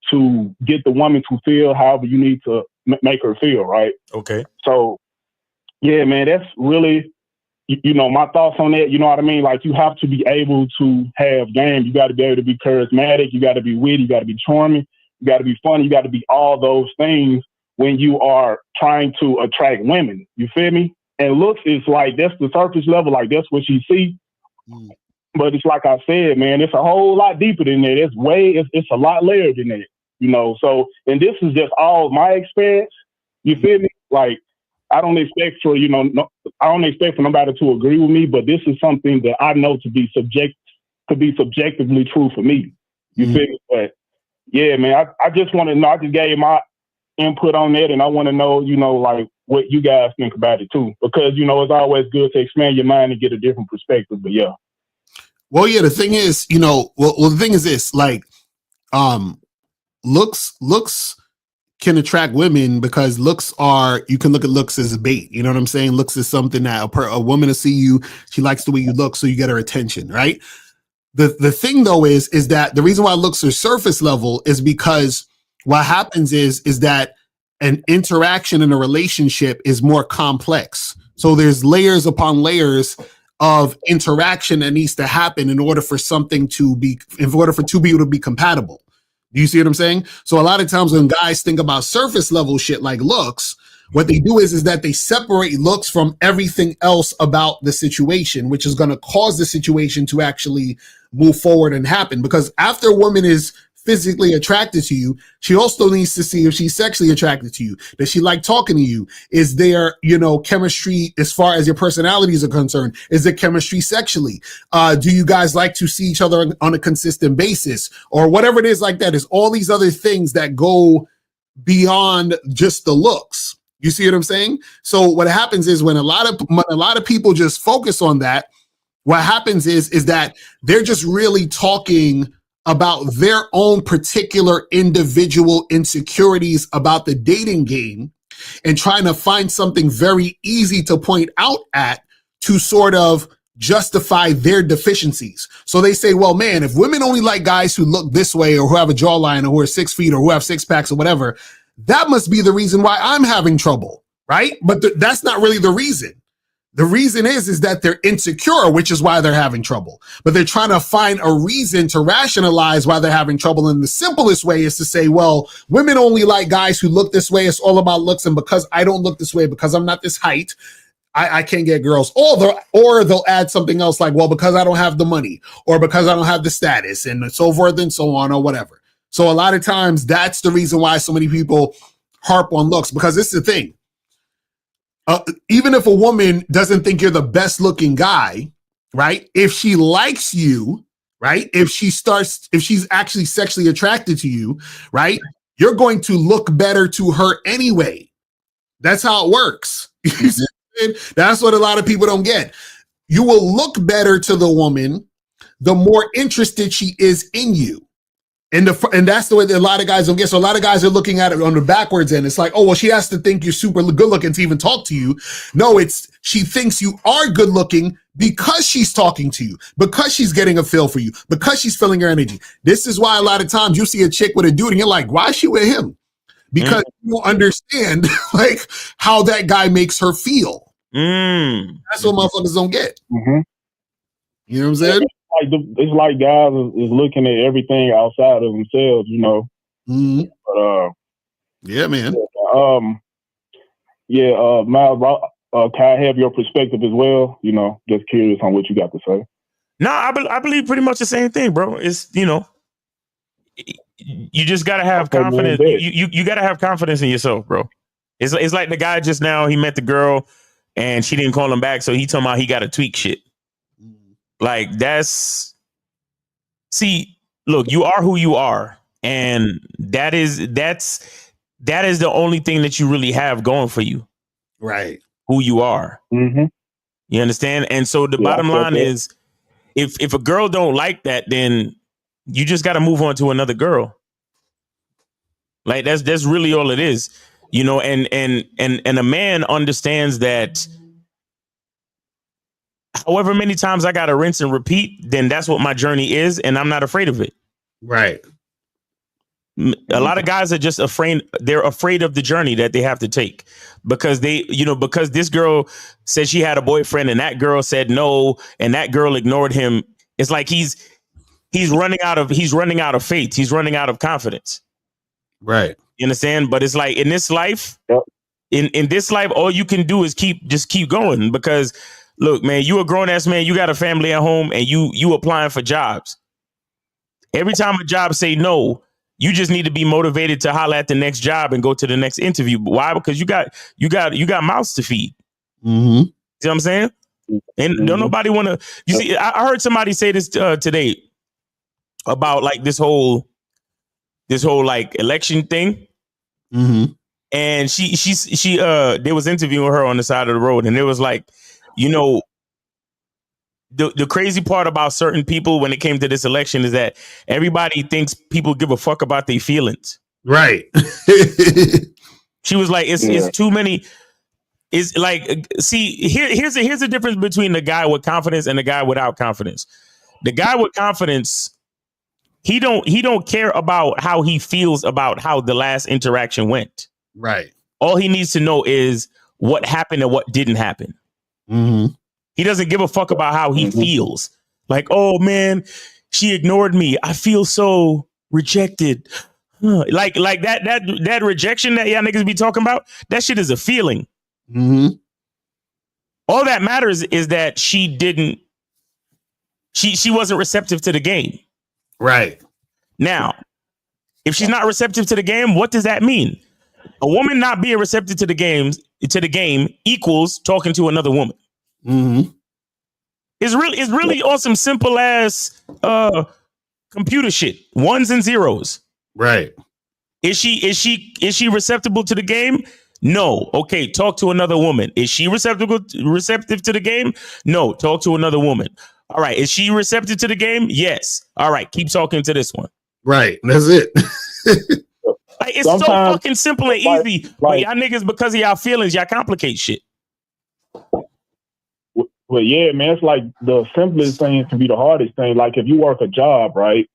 to get the woman to feel however you need to make her feel, right? Okay. So, yeah, man, that's really, my thoughts on that. You know what I mean? You have to be able to have game. You got to be able to be charismatic. You got to be witty. You got to be charming. You got to be funny. You got to be all those things when you are trying to attract women. You feel me? And looks is that's the surface level. That's what you see. But it's like I said, man, it's a whole lot deeper than that. It's a lot layered than that, So, and this is just all my experience. You feel me? I don't expect for, I don't expect for nobody to agree with me, but this is something that I know to be subjectively true for me. You feel me? But yeah, man, I just want to know, I just gave my input on that and I want to know, what you guys think about it too. Because, it's always good to expand your mind and get a different perspective, but yeah. Well, yeah, the thing is, the thing is this, looks can attract women because you can look at looks as a bait. You know what I'm saying? Looks is something that a woman will see you. She likes the way you look, so you get her attention, right? The thing though is that the reason why looks are surface level is because what happens is that an interaction in a relationship is more complex. So there's layers upon layers of interaction that needs to happen in order for two people to be compatible. Do you see what I'm saying? So a lot of times when guys think about surface level shit like looks, what they do is that they separate looks from everything else about the situation, which is going to cause the situation to actually move forward and happen. Because after a woman is physically attracted to you, she also needs to see if she's sexually attracted to you. Does she like talking to you? Is there, chemistry as far as your personalities are concerned? Is there chemistry sexually? Do you guys like to see each other on a consistent basis? Or whatever it is like that. There's all these other things that go beyond just the looks. You see what I'm saying? So what happens is when a lot of people just focus on that, what happens is that they're just really talking about their own particular individual insecurities about the dating game and trying to find something very easy to point out at to sort of justify their deficiencies. So they say, well, man, if women only like guys who look this way or who have a jawline or who are 6 feet or who have six packs or whatever, that must be the reason why I'm having trouble, right? But that's not really the reason. The reason is that they're insecure, which is why they're having trouble. But they're trying to find a reason to rationalize why they're having trouble. And the simplest way is to say, well, women only like guys who look this way. It's all about looks. And because I don't look this way, because I'm not this height, I can't get girls. Or they'll add something else like, well, because I don't have the money, or because I don't have the status, and so forth and so on, or whatever. So a lot of times that's the reason why so many people harp on looks, because this is the thing. Even if a woman doesn't think you're the best looking guy, right? If she likes you, right? If she's actually sexually attracted to you, right? You're going to look better to her anyway. That's how it works. That's what a lot of people don't get. You will look better to the woman the more interested she is in you. And that's the way that a lot of guys don't get. So a lot of guys are looking at it on the backwards end. It's like, oh, well, she has to think you're super good looking to even talk to you. No, she thinks you are good looking because she's talking to you, because she's getting a feel for you, because she's feeling your energy. This is why a lot of times you see a chick with a dude and you're like, why is she with him? Because you don't understand like how that guy makes her feel. That's what motherfuckers don't get. Mm-hmm. You know what I'm saying? It's like guys is looking at everything outside of themselves, you know. Mm-hmm. But yeah, man. Miles, can I have your perspective as well? You know, just curious on what you got to say. No, I believe pretty much the same thing, bro. It's, you know, you just gotta have confidence. You gotta have confidence in yourself, bro. It's like the guy just now, he met the girl and she didn't call him back, so he talking about he got to tweak shit. Like look, you are who you are, and that is the only thing that you really have going for you, right? Who you are. Mm-hmm. You understand? And so the bottom line is, if a girl don't like that, then you just got to move on to another girl. Like that's really all it is, you know. And a man understands that. However many times I got to rinse and repeat, then that's what my journey is, and I'm not afraid of it. Right. A lot of guys are just afraid. They're afraid of the journey that they have to take because because this girl said she had a boyfriend and that girl said no, and that girl ignored him. It's like he's running out of faith. He's running out of confidence. Right. You understand? But it's like in this life, in this life, all you can do is keep going because. Look, man, you a grown ass man. You got a family at home, and you applying for jobs. Every time a job say no, you just need to be motivated to holler at the next job and go to the next interview. Why? Because you got mouths to feed. Mm-hmm. See what I'm saying? And don't nobody want to. You see, I heard somebody say this today about like this whole like election thing. Mm-hmm. And she they was interviewing her on the side of the road, and it was like. You know, the crazy part about certain people when it came to this election is that everybody thinks people give a fuck about their feelings. Right. She was like, it's too many. It's like, see, here's the difference between the guy with confidence and the guy without confidence. The guy with confidence, he don't care about how he feels about how the last interaction went. Right. All he needs to know is what happened and what didn't happen. Mm-hmm. He doesn't give a fuck about how he feels. Like, oh man, she ignored me. I feel so rejected. Like that rejection that y'all niggas be talking about. That shit is a feeling. Mm-hmm. All that matters is that she wasn't receptive to the game. Right. Now, if she's not receptive to the game, what does that mean? A woman not being receptive to the game equals talking to another woman. Mm-hmm. It's really on some simple ass computer shit. Ones and zeros. Right. Is she receptible to the game? No. Okay, talk to another woman. Is she receptive to the game? No. Talk to another woman. All right. Is she receptive to the game? Yes. All right. Keep talking to this one. Right. That's it. Like, it's so fucking simple and easy. But y'all niggas, because of y'all feelings, y'all complicate shit. Well, yeah, man, it's like the simplest thing can be the hardest thing. Like if you work a job, right?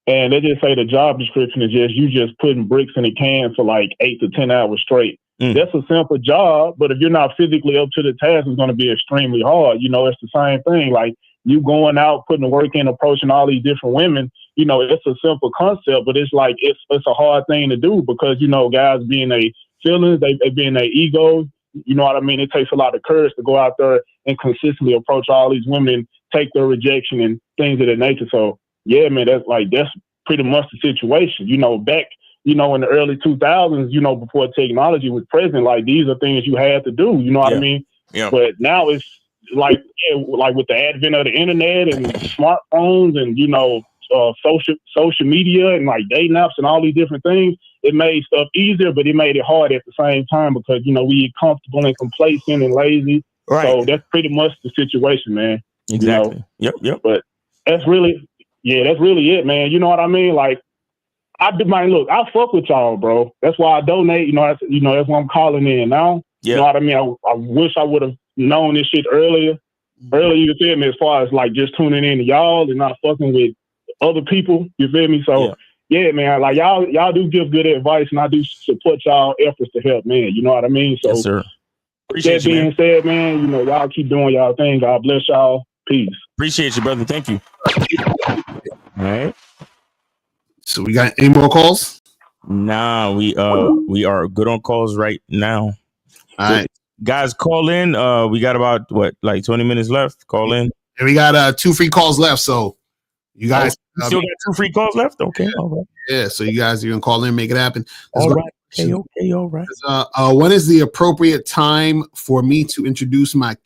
And they just say the job description is just you just putting bricks in a can for like 8 to 10 hours straight. That's a simple job, but if you're not physically up to the task, it's going to be extremely hard. You know, it's the same thing. Like you going out, putting the work in, approaching all these different women. You know, it's a simple concept, but it's like it's a hard thing to do because you know, guys being their feelings, they being their egos. You know what I mean? It takes a lot of courage to go out there and consistently approach all these women and take their rejection and things of that nature. So yeah, man, that's pretty much the situation. You know, back, you know, in the early 2000s, you know, before technology was present, like these are things you had to do. You know what I mean? Yeah. But now it's like, like with the advent of the internet and smartphones and, you know, social media and like dating apps and all these different things, it made stuff easier, but it made it hard at the same time because, you know, we get comfortable and complacent and lazy. Right. So that's pretty much the situation, man. Exactly. You know? Yep. But that's really it, man. You know what I mean? Like, I fuck with y'all, bro. That's why I donate. You know, that's why I'm calling in now. Yeah. You know what I mean? I wish I would have known this shit earlier. You feel me? As far as like just tuning in to y'all and not fucking with other people. You feel me? So yeah, man. Like y'all do give good advice, and I do support y'all efforts to help, man. You know what I mean? So, yes, sir. Appreciate that being said, man, you know, y'all keep doing y'all thing. God bless y'all. Peace. Appreciate you, brother. Thank you. All right. So we got any more calls? Nah, we are good on calls right now. All right. Guys, call in. We got about 20 minutes left. Call in. And we got 2 free calls left. So you guys still got 2 free calls left? Okay. All right. Yeah, so you guys are gonna call in, make it happen. All right. Okay, all right. When is the appropriate time for me to introduce my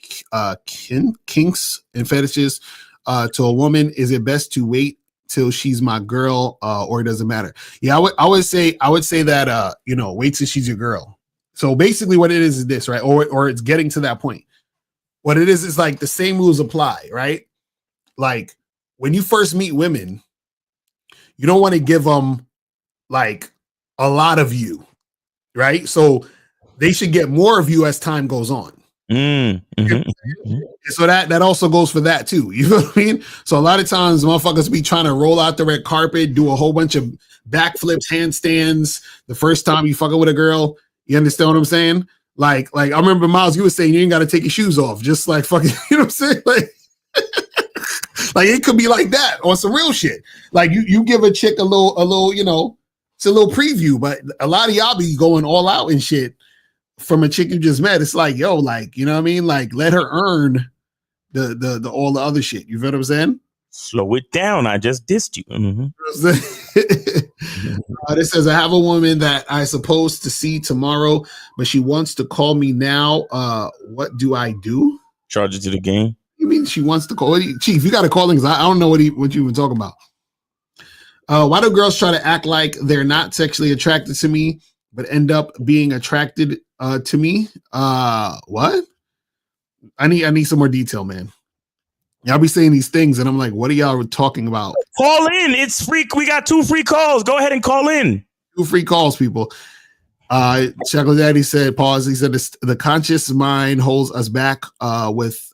kinks and fetishes to a woman? Is it best to wait till she's my girl, or does it matter? Yeah, I would say that wait till she's your girl. So basically, what it is this, right? Or it's getting to that point. What it is like the same rules apply, right? Like when you first meet women, you don't want to give them like a lot of you, right? So they should get more of you as time goes on. So that also goes for that too. You know what I mean? So a lot of times motherfuckers be trying to roll out the red carpet, do a whole bunch of backflips, handstands the first time you fucking with a girl. You understand what I'm saying? Like I remember Miles, you were saying you ain't got to take your shoes off, just like fucking, you know what I'm saying? Like it could be like that or some real shit. Like you give a chick a little, you know, it's a little preview, but a lot of y'all be going all out and shit from a chick you just met. It's like, yo, like, you know what I mean? Like let her earn the all the other shit. You feel what I'm saying? Slow it down. I just dissed you. This says I have a woman that I supposed to see tomorrow, but she wants to call me now. What do I do? Charge it to the game. You mean she wants to call? Chief, you got to call in because I don't know what you were talking about. Why do girls try to act like they're not sexually attracted to me, but end up being attracted to me? What? I need some more detail, man. Y'all be saying these things, and I'm like, what are y'all talking about? Call in. It's free. We got 2 free calls. Go ahead and call in. 2 free calls, people. Chocolate Daddy said, pause. He said, the conscious mind holds us back with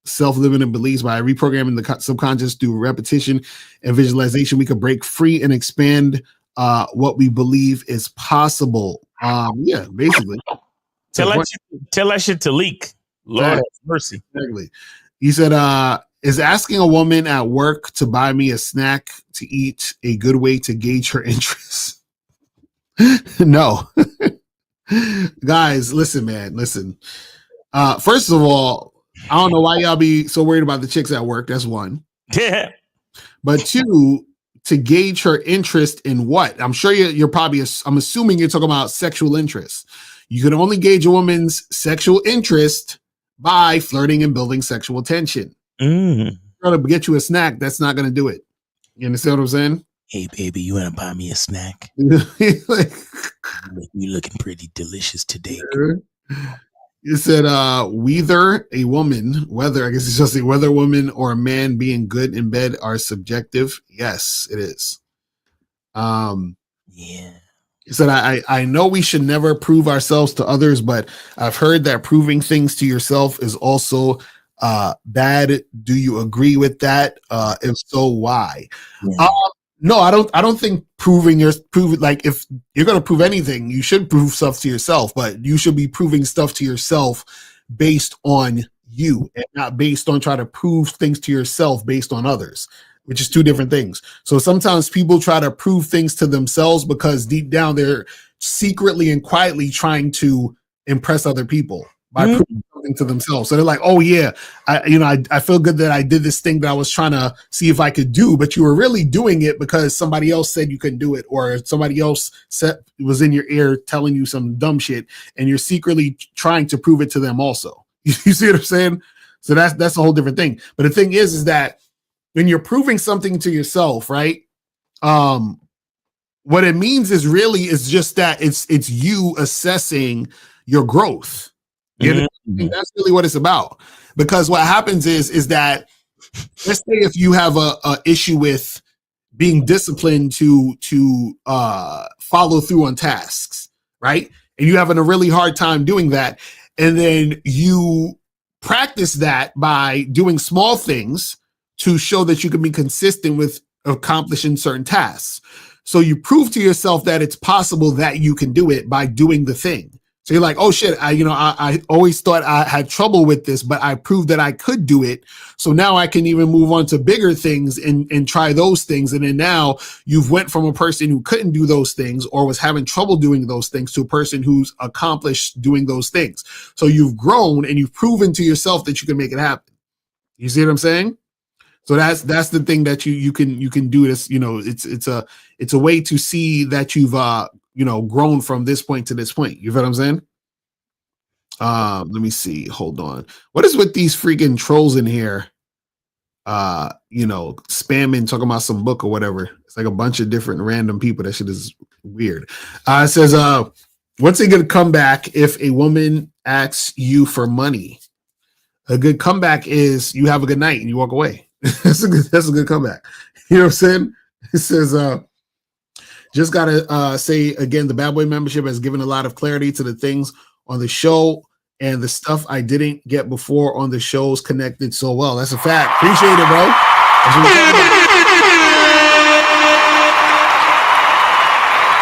self-limiting beliefs. By reprogramming the subconscious through repetition and visualization, we could break free and expand what we believe is possible. Yeah, basically. Tell that shit to leak. Lord have mercy. Exactly. He said, is asking a woman at work to buy me a snack to eat a good way to gauge her interest? No. Guys, listen, man. Listen. First of all, I don't know why y'all be so worried about the chicks at work. That's one. Yeah. But 2, to gauge her interest in what? I'm sure you're probably, I'm assuming you're talking about sexual interest. You can only gauge a woman's sexual interest by flirting and building sexual tension. Mm. Trying to get you a snack, that's not going to do it. You understand what I'm saying? Hey, baby, you want to buy me a snack? Like, you looking pretty delicious today. You said whether a woman, I guess it's just whether a woman or a man being good in bed are subjective. Yes, it is. Yeah. He said, I know we should never prove ourselves to others, but I've heard that proving things to yourself is also bad. Do you agree with that? If so, why? Yeah. No, I don't think like if you're gonna prove anything, you should prove stuff to yourself, but you should be proving stuff to yourself based on you and not based on trying to prove things to yourself based on others, which is two different things. So sometimes people try to prove things to themselves because deep down they're secretly and quietly trying to impress other people by proving something to themselves. So they're like, oh yeah, I feel good that I did this thing that I was trying to see if I could do, but you were really doing it because somebody else said you couldn't do it, or somebody else was in your ear telling you some dumb shit, and you're secretly trying to prove it to them also. You see what I'm saying? So that's a whole different thing. But the thing is that when you're proving something to yourself, right? What it means is just that it's you assessing your growth. You know, that's really what it's about. Because what happens is that, let's say if you have a issue with being disciplined to follow through on tasks, right? And you having a really hard time doing that, and then you practice that by doing small things to show that you can be consistent with accomplishing certain tasks. So you prove to yourself that it's possible that you can do it by doing the thing. So you're like, oh shit, I always thought I had trouble with this, but I proved that I could do it. So now I can even move on to bigger things and try those things. And then now you've went from a person who couldn't do those things or was having trouble doing those things to a person who's accomplished doing those things. So you've grown and you've proven to yourself that you can make it happen. You see what I'm saying? So that's the thing that you can do this. It's a way to see that you've grown from this point to this point. You feel what I'm saying? Let me see. Hold on. What is with these freaking trolls in here? Spamming, talking about some book or whatever. It's like a bunch of different random people. That shit is weird. It says, what's a good comeback if a woman asks you for money? A good comeback is you have a good night and you walk away. That's a good comeback. You know what I'm saying? It says, just gotta say again, the Bad Boy membership has given a lot of clarity to the things on the show, and the stuff I didn't get before on the shows connected so well. That's a fact. Appreciate it, bro.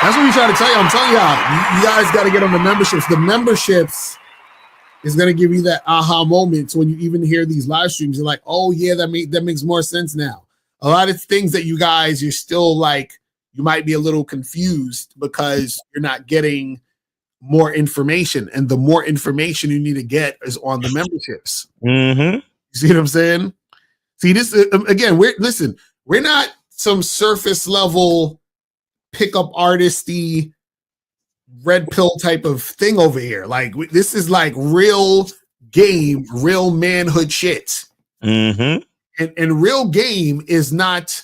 That's what we try to tell you. I'm telling y'all, you guys got to get on the memberships. The memberships is going to give you that aha moment. So when you even hear these live streams, you're like, oh yeah, that makes more sense now. A lot of things that you're still like, you might be a little confused because you're not getting more information. And the more information you need to get is on the memberships. Mm-hmm. You see what I'm saying? See, this again, we're not some surface level pickup artisty red pill type of thing over here. Like this is like real game, real manhood shit. Mm-hmm. And real game is not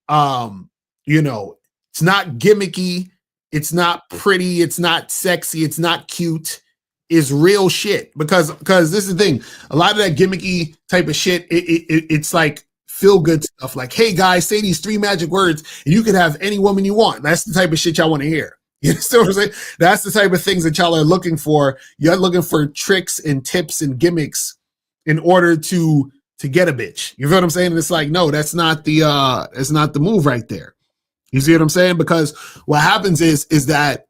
it's not gimmicky, it's not pretty, it's not sexy, it's not cute. Is real shit. Because this is the thing, a lot of that gimmicky type of shit, it's like feel good stuff. Like, hey guys, say these 3 magic words and you can have any woman you want. That's the type of shit y'all want to hear. You know what I'm saying? That's the type of things that y'all are looking for. You're looking for tricks and tips and gimmicks in order to get a bitch. You feel what I'm saying? And it's like, no, that's not the move right there. You see what I'm saying? Because what happens is that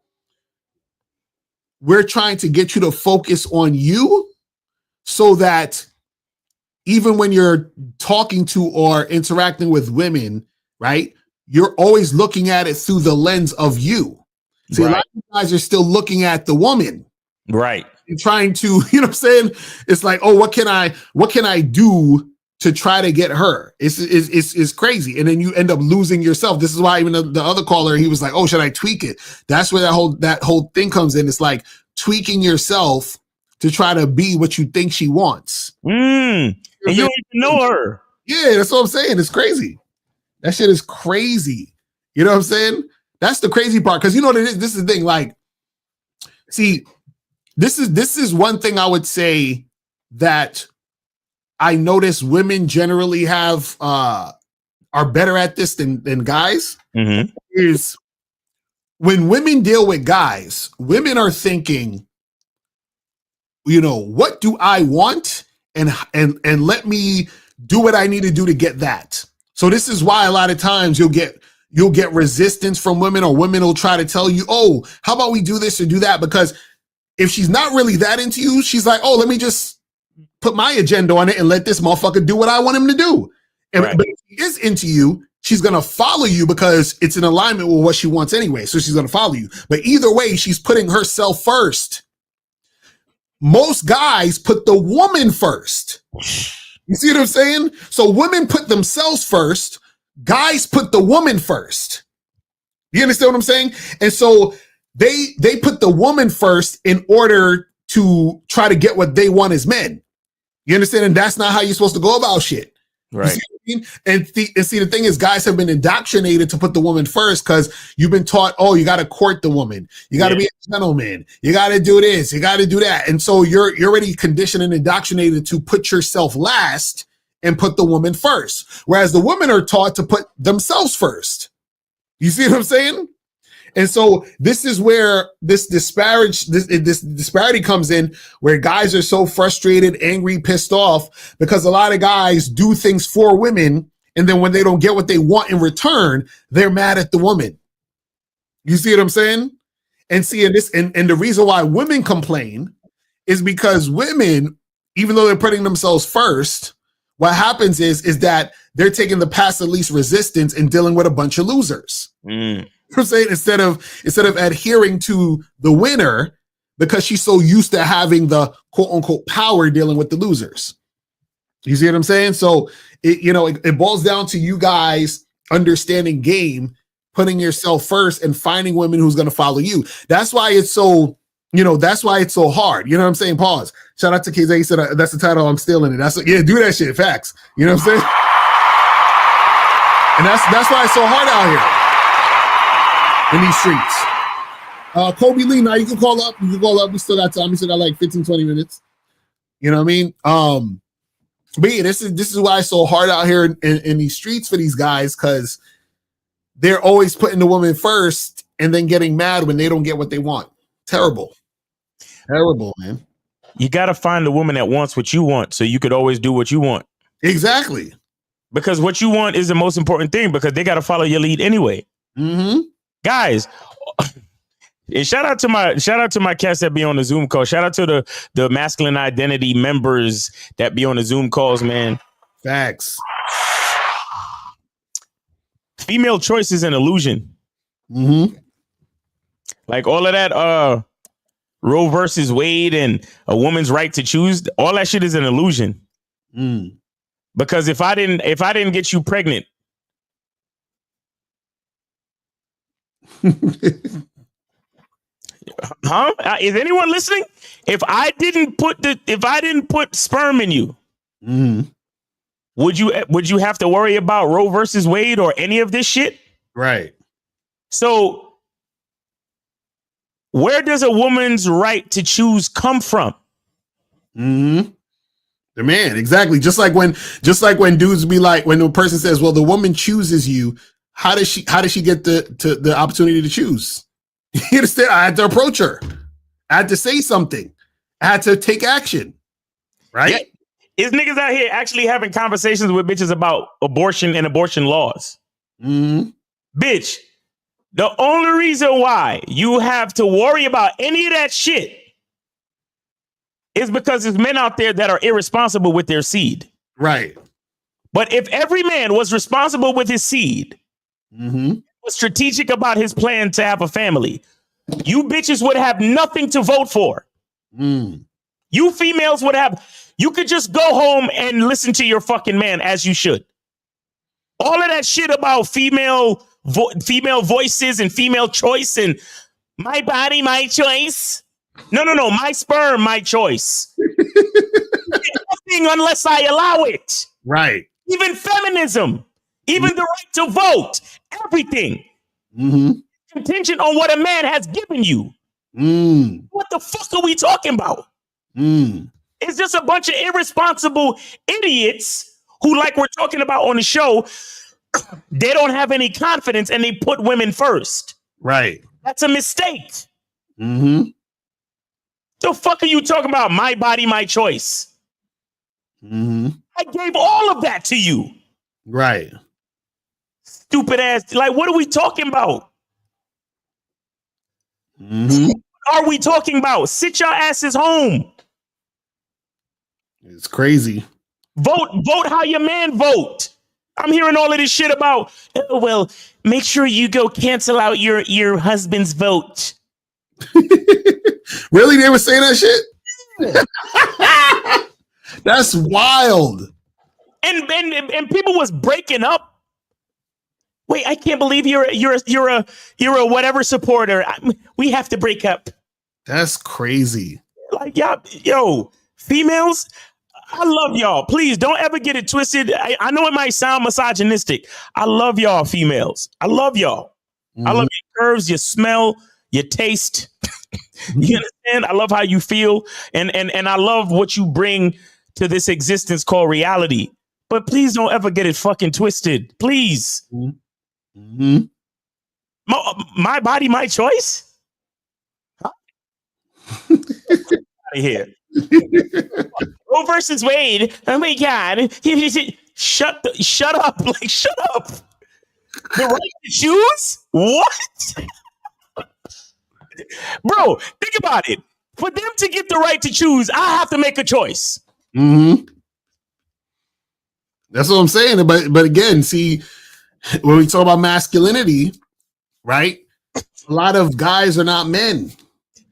we're trying to get you to focus on you so that even when you're talking to or interacting with women, right, you're always looking at it through the lens of you. See, right. A lot of you guys are still looking at the woman. Right. And trying to, you know what I'm saying? It's like, oh, what can I do to try to get her? It's crazy. And then you end up losing yourself. This is why even the other caller, he was like, oh, should I tweak it? That's where that whole thing comes in. It's like tweaking yourself to try to be what you think she wants. And you don't even know her. Yeah, that's what I'm saying. It's crazy. That shit is crazy. You know what I'm saying? That's the crazy part. Because you know what it is? This is the thing. Like, see, this is one thing I would say that I notice women generally have are better at this than guys. Mm-hmm. Is when women deal with guys, women are thinking, you know, what do I want? And let me do what I need to do to get that. So this is why a lot of times you'll get you'll get resistance from women, or women will try to tell you, oh, how about we do this or do that? Because if she's not really that into you, she's like, oh, let me just put my agenda on it and let this motherfucker do what I want him to do. And Right. but if she is into you, she's going to follow you because it's in alignment with what she wants anyway. So she's going to follow you. But either way, she's putting herself first. Most guys put the woman first. You see what I'm saying? So women put themselves first. Guys put the woman first. You understand what I'm saying? And so they put the woman first in order to try to get what they want as men. You understand? And that's not how you're supposed to go about shit. Right. See what I mean? And see, the thing is, guys have been indoctrinated to put the woman first because you've been taught, oh, you got to court the woman. You got to be a gentleman. You got to do this. You got to do that. And so you're already conditioned and indoctrinated to put yourself last and put the woman first. Whereas the women are taught to put themselves first. You see what I'm saying? And so this is where this disparity comes in, where guys are so frustrated, angry, pissed off, because a lot of guys do things for women, and then when they don't get what they want in return, they're mad at the woman. You see what I'm saying? And see, and the reason why women complain is because women, even though they're putting themselves first, what happens is that they're taking the path of least resistance and dealing with a bunch of losers. I'm saying instead of adhering to the winner, because she's so used to having the quote unquote power dealing with the losers. You see what I'm saying? So it boils down to you guys understanding game, putting yourself first, and finding women who's going to follow you. That's why it's so, that's why it's so hard. You know what I'm saying? Pause. Shout out to KZ. He said that's the title. I'm stealing it. Do that shit. Facts. You know what I'm saying? And that's why it's so hard out here in these streets. Kobe Lee, now you can call up. We still got time. We still got like 15, 20 minutes. You know what I mean? But yeah, this is why it's so hard out here in these streets for these guys, because they're always putting the woman first and then getting mad when they don't get what they want. Terrible, man. You got to find the woman that wants what you want, so you could always do what you want. Exactly. Because what you want is the most important thing, because they got to follow your lead anyway. Mm-hmm. Guys, and shout out to my cats that be on the Zoom call. Shout out to the masculine identity members that be on the Zoom calls, man. Facts. Female choice is an illusion. Mm-hmm. Like all of that Roe versus Wade and a woman's right to choose, all that shit is an illusion. Because if I didn't get you pregnant, huh? Is anyone listening? If I didn't put sperm in you, would you have to worry about Roe versus Wade or any of this shit? Right. So where does a woman's right to choose come from? The man, exactly. Just like when dudes be like, when the person says, well, the woman chooses you, how does she get the opportunity to choose? You understand? I had to approach her. I had to say something. I had to take action. Right? Yeah. Is niggas out here actually having conversations with bitches about abortion and abortion laws? Bitch, the only reason why you have to worry about any of that shit is because there's men out there that are irresponsible with their seed. Right. But if every man was responsible with his seed, was strategic about his plan to have a family, you bitches would have nothing to vote for. You females you could just go home and listen to your fucking man as you should. All of that shit about female voices and female choice and my body, my choice. No, my sperm, my choice. Nothing unless I allow it. Right. Even feminism, even the right to vote, everything. Contingent on what a man has given you. What the fuck are we talking about? It's just a bunch of irresponsible idiots who, like we're talking about on the show, they don't have any confidence and they put women first. Right. That's a mistake. The fuck are you talking about? My body, my choice. I gave all of that to you. Right. Stupid ass. Like, what are we talking about? Mm-hmm. What are we talking about? Sit your asses home. It's crazy. Vote how your man vote. I'm hearing all of this shit about, oh, well, make sure you go cancel out your husband's vote. Really? They were saying that shit? That's wild. And people was breaking up. Wait, I can't believe you're a whatever supporter. We have to break up. That's crazy. Like, yo, females, I love y'all. Please don't ever get it twisted. I know it might sound misogynistic. I love y'all, females. I love y'all. I love your curves, your smell, your taste. You understand? I love how you feel, and I love what you bring to this existence called reality. But please don't ever get it fucking twisted. Please. Mm-hmm. My body, my choice. Huh? Out of here. Roe versus Wade. Oh my God. Shut up. Like, shut up. The right to choose? What? Bro, think about it. For them to get the right to choose, I have to make a choice. Mm-hmm. That's what I'm saying. But again, see, when we talk about masculinity, right? A lot of guys are not men.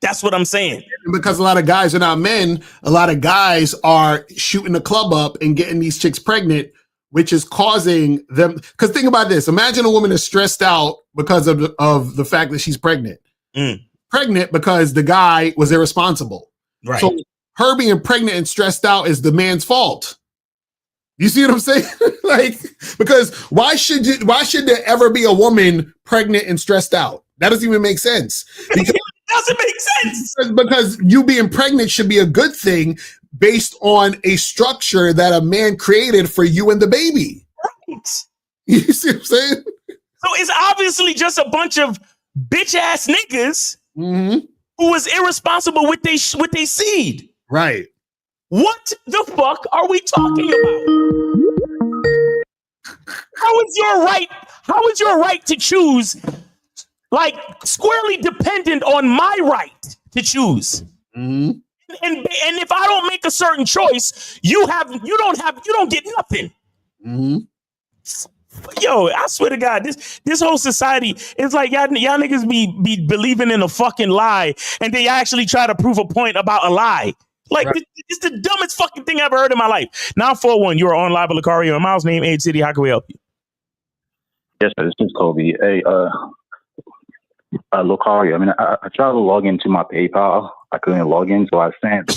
That's what I'm saying. And because a lot of guys are not men, a lot of guys are shooting the club up and getting these chicks pregnant, which is causing them. Because think about this. Imagine a woman is stressed out because of the fact that she's pregnant. Pregnant because the guy was irresponsible. Right. So her being pregnant and stressed out is the man's fault. You see what I'm saying? Like, because why should there ever be a woman pregnant and stressed out? That doesn't even make sense. Because, it doesn't make sense. Because you being pregnant should be a good thing based on a structure that a man created for you and the baby. Right. You see what I'm saying? So it's obviously just a bunch of bitch ass niggas who was irresponsible with they seed. Right. What the fuck are we talking about? How is your right to choose like squarely dependent on my right to choose? And if I don't make a certain choice, you don't get nothing. Yo, I swear to God, this whole society is like y'all niggas be believing in a fucking lie, and they actually try to prove a point about a lie. Like, right. It's the dumbest fucking thing I ever heard in my life. 941, you are on live with Lucario and Miles, name, age, city. How can we help you? Yes, sir. This is Kobe. Hey, Lucario. I mean, I tried to log into my PayPal. I couldn't log in, so I sent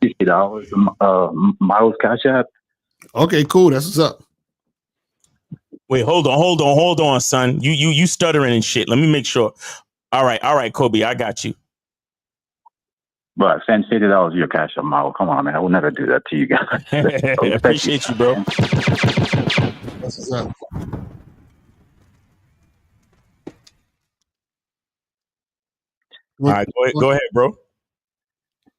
$50 to Miles Cash App. Okay, cool. That's what's up. Wait, hold on, son. You stuttering and shit. Let me make sure. All right, Kobe, I got you. But send $50 to your Cash App, Miles. Come on, man. I will never do that to you guys. Appreciate you, bro. That's what's up. All right, go ahead, bro.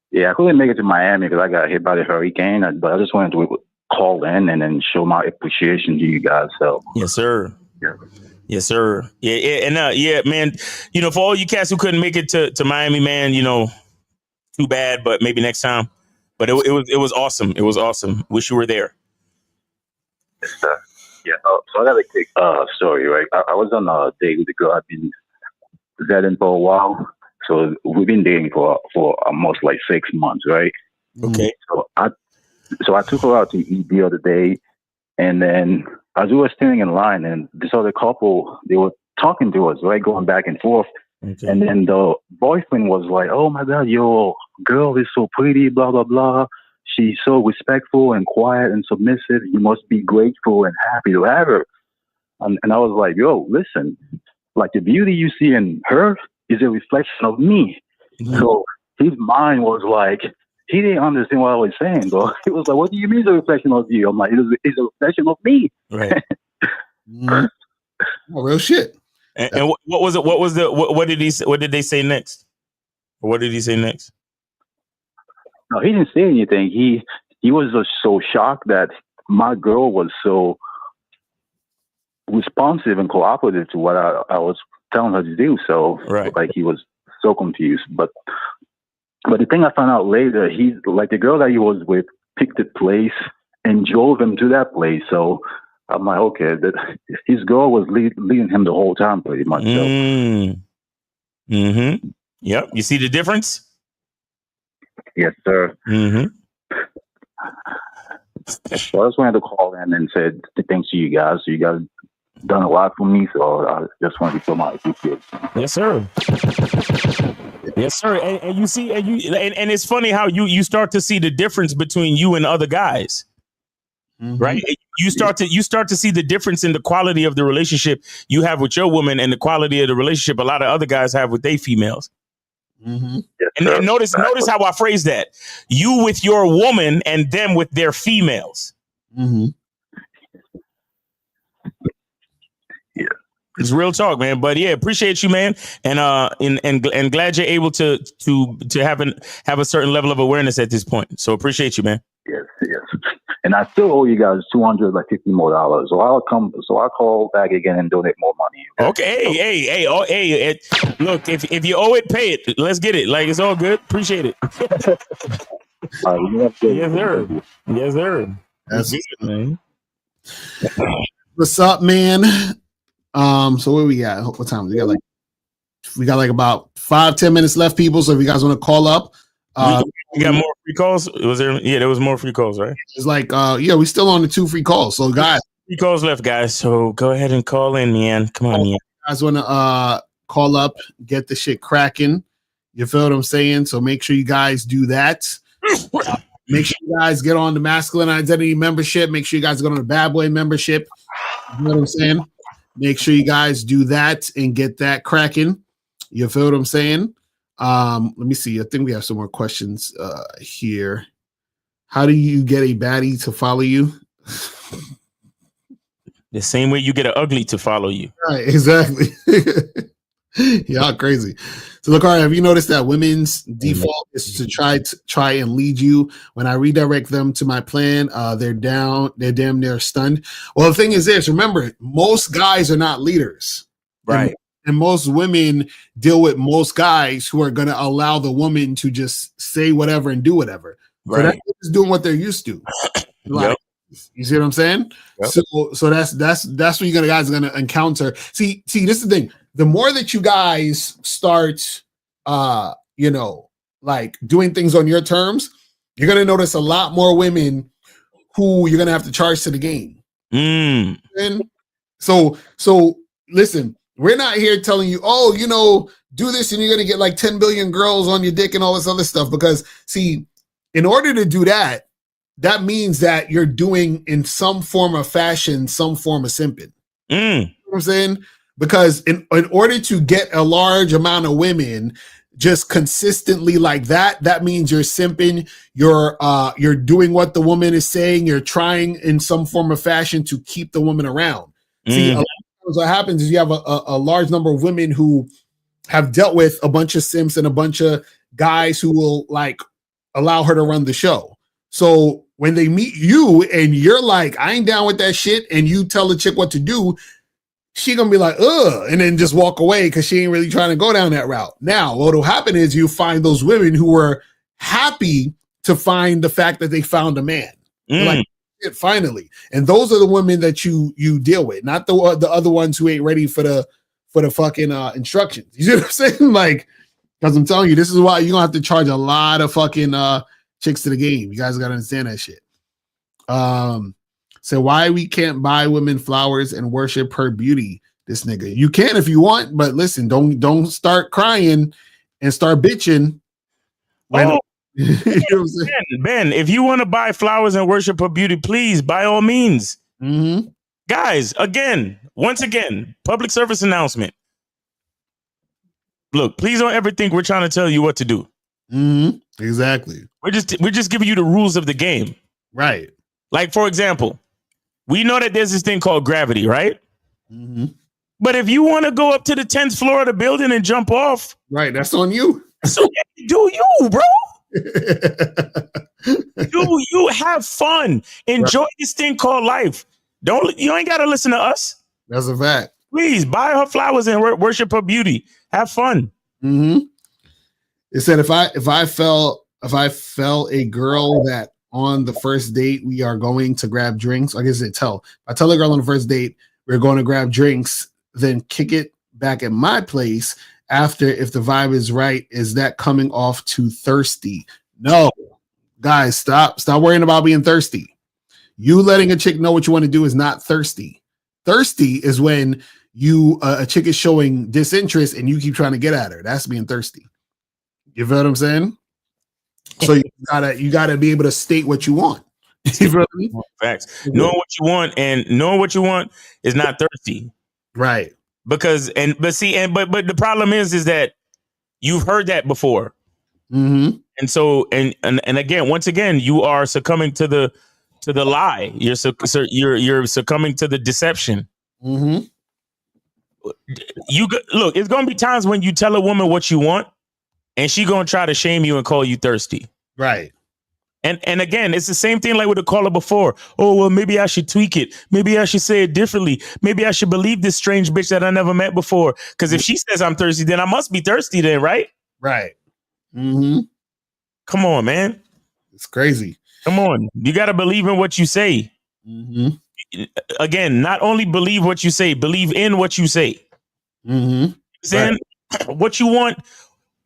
Yeah, I couldn't make it to Miami because I got hit by the hurricane, but I just wanted to call in and then show my appreciation to you guys. So yes, sir. Yeah. Yes, sir. Yeah, and man. You know, for all you cats who couldn't make it to Miami, man, you know, too bad, but maybe next time. But it was awesome. It was awesome. Wish you were there. Yes, sir. Yeah. So I got a quick story, right? I was on a date with a girl I've been dating for a while. So we've been dating for almost like 6 months, right? Okay. So I took her out to eat the other day, and then as we were standing in line, and this other couple, they were talking to us, right, going back and forth. Okay. And then the boyfriend was like, "Oh my God, your girl is so pretty, blah blah blah. She's so respectful and quiet and submissive. You must be grateful and happy to have her." And I was like, "Yo, listen, like the beauty you see in her is a reflection of me." Mm-hmm. So his mind was like, he didn't understand what I was saying, though. He was like, "What do you mean it's a reflection of you?" I'm like, "It's a reflection of me." Right. Oh, real shit. And what was it? What did he say? What did they say next? Or what did he say next? No, he didn't say anything. He was just so shocked that my girl was so responsive and cooperative to what I was telling her to do. So like he was so confused. But the thing I found out later, he's like the girl that he was with picked a place and drove him to that place. So I'm like, okay, his girl was leading him the whole time, pretty much. Yep. You see the difference? Yes, sir. So I just wanted to call in and said thanks to you guys. So you guys done a lot for me. So I just wanted to show my appreciation. Yes, sir. Yes, sir. And you see, and it's funny how you start to see the difference between you and other guys. Right? You start to see the difference in the quality of the relationship you have with your woman and the quality of the relationship a lot of other guys have with their females. Yes, and notice how I phrase that. You with your woman and them with their females. Yeah. It's real talk, man. But yeah, appreciate you, man. And glad you're able to have a certain level of awareness at this point. So appreciate you, man. Yes. And I still owe you guys $250 more. So I'll call back again and donate more money. Okay. Hey. Look, if you owe it, pay it. Let's get it. Like, it's all good. Appreciate it. Yes, sir. Yes, sir. That's good, man. What's up, man? So what we got? What time? We got like about 5-10 minutes left, people. So if you guys want to call up, we got more free calls. Was there? Yeah, there was more free calls, right? It's like, we still on the 2 free calls. So guys, 3 calls left, guys. So go ahead and call in, man. Come on, man. You guys want to call up, get the shit cracking. You feel what I'm saying? So make sure you guys do that. Make sure you guys get on the Masculine Identity membership. Make sure you guys get on the Bad Boy membership. You know what I'm saying? Make sure you guys do that and get that cracking. You feel what I'm saying? Let me see. I think we have some more questions here. How do you get a baddie to follow you? The same way you get an ugly to follow you. Right, exactly. Y'all crazy. So look, all right, have you noticed that women's default is to try and lead you? When I redirect them to my plan, they're damn near stunned. Well, the thing is this, remember, most guys are not leaders. Right. And most women deal with most guys who are going to allow the woman to just say whatever and do whatever. Right. So that's doing what they're used to. Like, you see what I'm saying? Yep. So that's what you guys are going to encounter. See, this is the thing. The more that you guys start, like doing things on your terms, you're going to notice a lot more women who you're going to have to charge to the game. And so listen, we're not here telling you, do this and you're going to get like 10 billion girls on your dick and all this other stuff. Because see, in order to do that, that means that you're doing in some form of fashion, some form of simping. You know what I'm saying? Because in order to get a large amount of women just consistently like that, that means you're simping, you're doing what the woman is saying, you're trying in some form of fashion to keep the woman around. See, a lot of times what happens is you have a large number of women who have dealt with a bunch of simps and a bunch of guys who will like allow her to run the show. So when they meet you and you're like, I ain't down with that shit, and you tell the chick what to do, she gonna be like, ugh, and then just walk away because she ain't really trying to go down that route. Now, what'll happen is you find those women who were happy to find the fact that they found a man. Like, finally. And those are the women that you deal with, not the other ones who ain't ready for the fucking instructions. You see what I'm saying? Like, because I'm telling you, this is why you're gonna have to charge a lot of fucking chicks to the game. You guys gotta understand that shit. So why we can't buy women flowers and worship her beauty? This nigga, you can if you want, but listen, don't start crying and start bitching. Ben, if you want to buy flowers and worship her beauty, please, by all means. Guys, once again, public service announcement. Look, please don't ever think we're trying to tell you what to do. Exactly. We're just giving you the rules of the game. Right. Like, for example, we know that there's this thing called gravity, right? But if you want to go up to the 10th floor of the building and jump off, right, that's on you. So do you, bro. You have fun. Enjoy this thing called life. You ain't got to listen to us. That's a fact. Please buy her flowers and worship her beauty. Have fun. Mm-hmm. It said if I fell a girl that on the first date we are going to grab drinks. I guess if I tell a girl on the first date we're going to grab drinks, then kick it back at my place after if the vibe is right, is that coming off too thirsty? No, guys, stop worrying about being thirsty. You letting a chick know what you want to do is not thirsty. Thirsty is when a chick is showing disinterest and you keep trying to get at her. That's being thirsty. You feel what I'm saying? So you gotta be able to state what you want. You feel what I mean? Facts. Knowing what you want is not thirsty. Right. But the problem is that you've heard that before. Mm-hmm. And so and again, once again, you are succumbing to the lie. You're succumbing to the deception. Mm-hmm. Look, it's gonna be times when you tell a woman what you want, and she gonna try to shame you and call you thirsty. Right. And again, it's the same thing like with the caller before. Oh, well, maybe I should tweak it. Maybe I should say it differently. Maybe I should believe this strange bitch that I never met before. Because if she says I'm thirsty, then I must be thirsty then, right? Right. Mm-hmm. Come on, man. It's crazy. Come on. You got to believe in what you say. Mm-hmm. Again, not only believe what you say, believe in what you say. Mm-hmm. Saying what you want,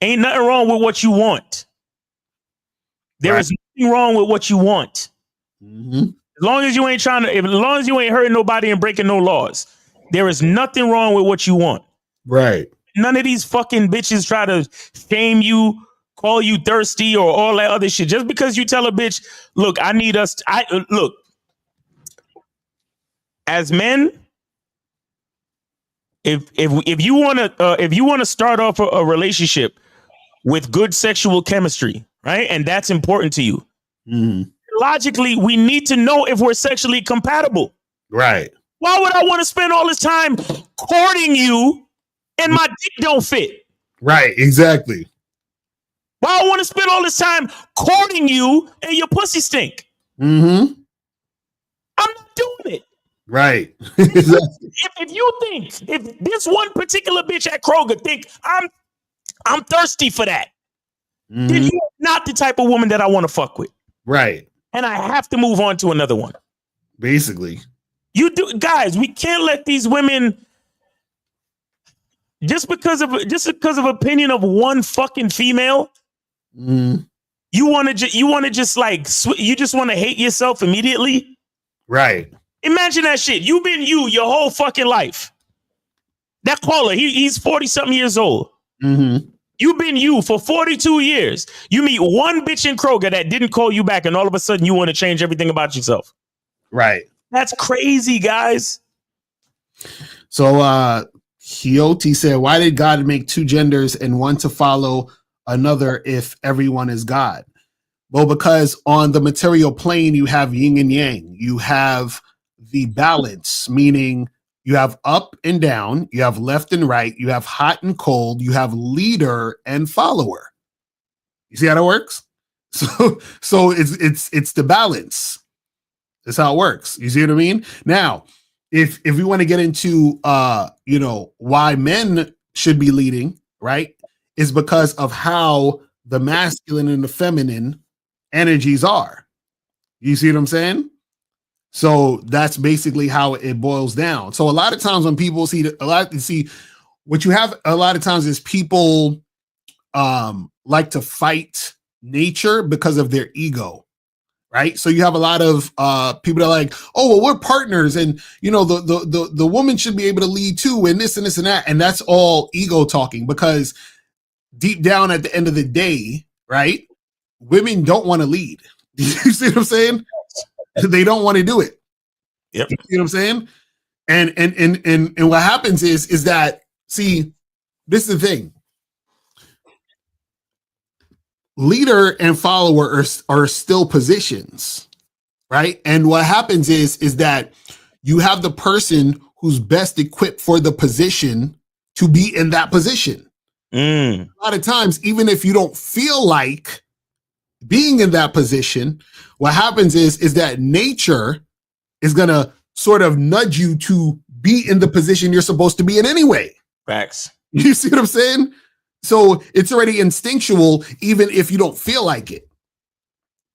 ain't nothing wrong with what you want. There is nothing wrong with what you want. Mm-hmm. As long as you ain't hurting nobody and breaking no laws, there is nothing wrong with what you want. Right. None of these fucking bitches try to shame you, call you thirsty or all that other shit. Just because you tell a bitch, look, look, as men, if you want to start off a relationship with good sexual chemistry, right? And that's important to you. Mm-hmm. Logically, we need to know if we're sexually compatible. Right. Why would I want to spend all this time courting you and my dick don't fit? Right. Exactly. Why I want to spend all this time courting you and your pussy stink? Mm-hmm. I'm not doing it. Right. If you think, if this one particular bitch at Kroger think I'm thirsty for that, then you're not the type of woman that I want to fuck with. Right. And I have to move on to another one. Basically. Guys, we can't let these women just because of opinion of one fucking female. Mm. You want to just want to hate yourself immediately. Right. Imagine that shit. You've been you your whole fucking life. That caller, he's 40 something years old. Mm-hmm. You've been you for 42 years. You meet one bitch in Kroger that didn't call you back, and all of a sudden you want to change everything about yourself. Right. That's crazy, guys. So Hiyoti said, why did God make two genders and one to follow another if everyone is God? Well, because on the material plane, you have yin and yang. You have the balance, meaning you have up and down, you have left and right, you have hot and cold, you have leader and follower. You see how that works? So it's the balance. That's how it works. You see what I mean? Now, if we want to get into why men should be leading, right, is because of how the masculine and the feminine energies are. You see what I'm saying? So that's basically how it boils down. So a lot of times when people what you have a lot of times is people like to fight nature because of their ego, right? So you have a lot of people that are like, oh, well, we're partners, and the woman should be able to lead too, and this and this and that, and that's all ego talking, because deep down at the end of the day, right, women don't want to lead. You see what I'm saying? They don't want to do it. Yep. You see what I'm saying? And what happens is that, see, this is the thing. Leader and follower are still positions, right? And what happens is that you have the person who's best equipped for the position to be in that position. A lot of times, even if you don't feel like being in that position, what happens is that nature is going to sort of nudge you to be in the position you're supposed to be in anyway. Facts. You see what I'm saying? So it's already instinctual, even if you don't feel like it.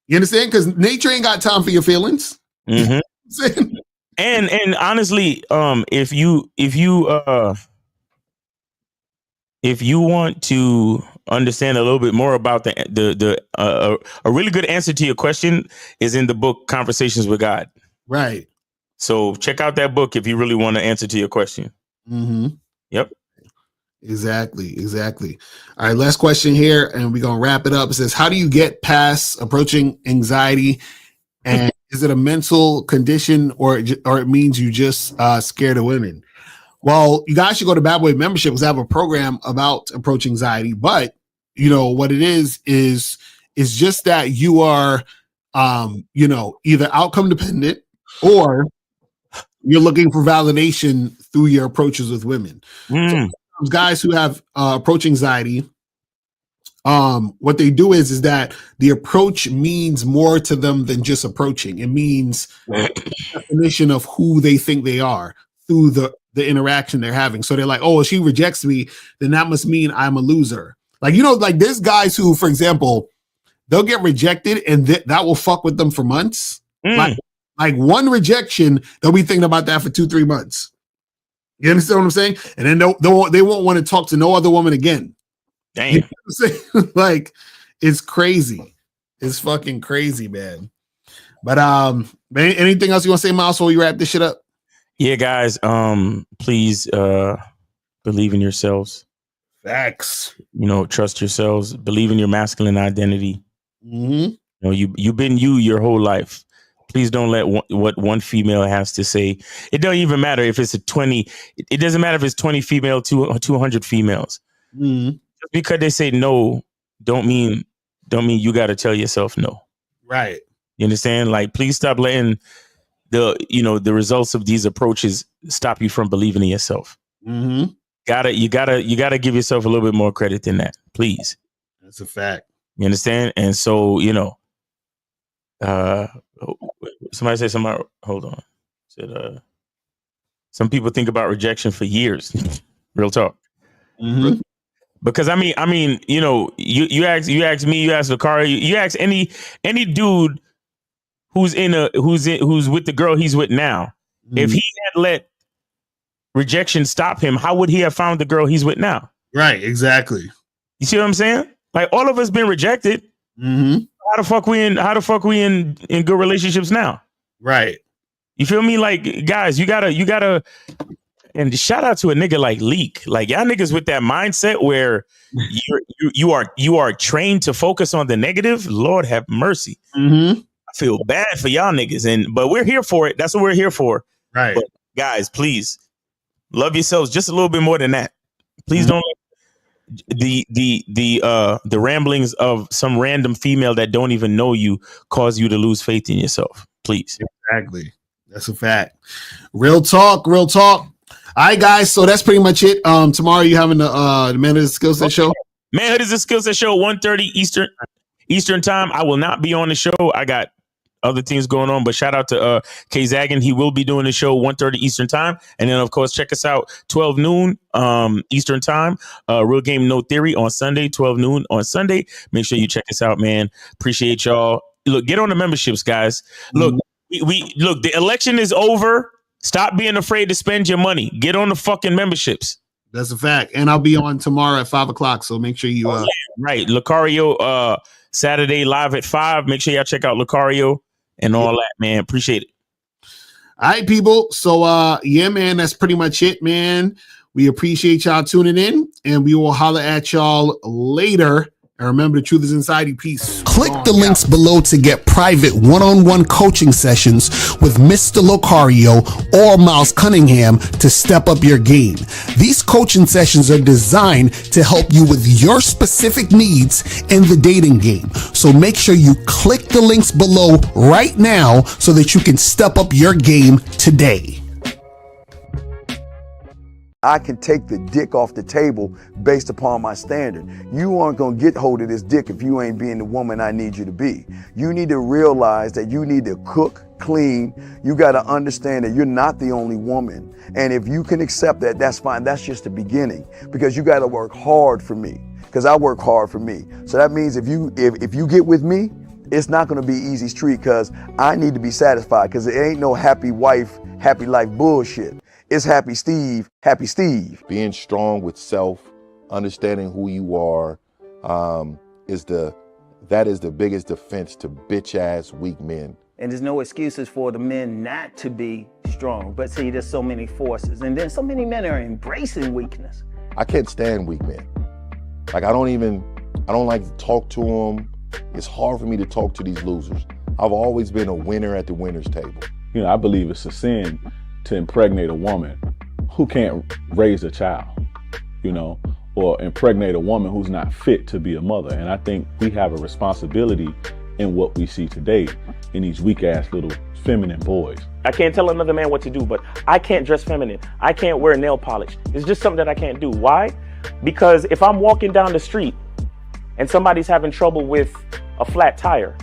You understand? Because nature ain't got time for your feelings. Mm-hmm. and honestly, if you want to understand a little bit more about a really good answer to your question is in the book Conversations with God. Right. So check out that book if you really want to answer to your question. Mm-hmm. Yep. Exactly. All right, last question here, and we're gonna wrap it up. It says, how do you get past approaching anxiety? And is it a mental condition, or it means you just scared of women? Well, you guys should go to Bad Boy Membership because I have a program about approach anxiety. But you know what it is just that you are either outcome dependent or you're looking for validation through your approaches with women. So guys who have approach anxiety, what they do is that the approach means more to them than just approaching. It means the definition of who they think they are through the interaction they're having. So they're like, oh, if she rejects me, then that must mean I'm a loser. Like, like there's guys who, for example, they'll get rejected and that will fuck with them for months. Like one rejection, they'll be thinking about that for 2-3 months. You understand what I'm saying? And then they won't want to talk to no other woman again. Damn. You know what I'm saying? Like, it's crazy. It's fucking crazy, man. But man, anything else you want to say, Miles, before we wrap this shit up? Yeah, guys. Please believe in yourselves. Facts. Trust yourselves. Believe in your masculine identity. Mm-hmm. You've been you your whole life. Please don't let what one female has to say. It don't even matter if it's 20. It doesn't matter if it's 20 female to 200 females. Mm-hmm. Just because they say no, don't mean you got to tell yourself no. Right. You understand? Like, please stop letting the results of these approaches stop you from believing in yourself. Mm-hmm. You gotta give yourself a little bit more credit than that, please. That's a fact. You understand? And so, somebody said something. Hold on. Said some people think about rejection for years. Real talk. Mm-hmm. Because I mean, you ask me, you ask Lucario, you ask any dude who's with the girl he's with now. Mm-hmm. If he had let rejection stop him, how would he have found the girl he's with now? Right, exactly. You see what I'm saying? Like, all of us been rejected. Mm-hmm. How the fuck we in good relationships now? Right. You feel me? Like, guys, you gotta and shout out to a nigga like Leak. Like, y'all niggas with that mindset where you are trained to focus on the negative. Lord have mercy. Mm-hmm. I feel bad for y'all niggas, but we're here for it. That's what we're here for. Right. But guys, please love yourselves just a little bit more than that. Please don't let the ramblings of some random female that don't even know you cause you to lose faith in yourself. Please. Exactly. That's a fact. Real talk. All right, guys. So that's pretty much it. Tomorrow you having the Manhood is a Skill Set show. Manhood is a Skill Set show, 1:30 Eastern time. I will not be on the show. I got other things going on, but shout out to K Zagan. He will be doing the show 1:30 Eastern time. And then, of course, check us out 12 noon Eastern time. Real Game No Theory on Sunday, 12 noon on Sunday. Make sure you check us out, man. Appreciate y'all. Look, get on the memberships, guys. Look, we look, the election is over. Stop being afraid to spend your money. Get on the fucking memberships. That's a fact. And I'll be on tomorrow at 5:00. So make sure you right. Lucario Saturday live at 5. Make sure y'all check out Lucario and all that, man. Appreciate it. All right, people. So yeah, man, that's pretty much it, man. We appreciate y'all tuning in, and we will holler at y'all later. And remember, the truth is inside you. Peace. Click the links below to get private one-on-one coaching sessions with Mr. Lucario or Miles Cunningham to step up your game. These coaching sessions are designed to help you with your specific needs in the dating game. So make sure you click the links below right now so that you can step up your game today. I can take the dick off the table based upon my standard. You aren't gonna get hold of this dick if you ain't being the woman I need you to be. You need to realize that you need to cook, clean. You gotta understand that you're not the only woman. And if you can accept that, that's fine. That's just the beginning, because you gotta work hard for me, because I work hard for me. So that means if you get with me, it's not gonna be easy street, because I need to be satisfied, because it ain't no happy wife, happy life bullshit. It's happy Steve, happy Steve. Being strong with self, understanding who you are, that is the biggest defense to bitch ass weak men. And there's no excuses for the men not to be strong. But see, there's so many forces. And then so many men are embracing weakness. I can't stand weak men. Like, I don't like to talk to them. It's hard for me to talk to these losers. I've always been a winner at the winner's table. You know, I believe it's a sin to impregnate a woman who can't raise a child, you know, or impregnate a woman who's not fit to be a mother. And I think we have a responsibility in what we see today in these weak ass little feminine boys. I can't tell another man what to do, but I can't dress feminine. I can't wear nail polish. It's just something that I can't do. Why? Because if I'm walking down the street and somebody's having trouble with a flat tire,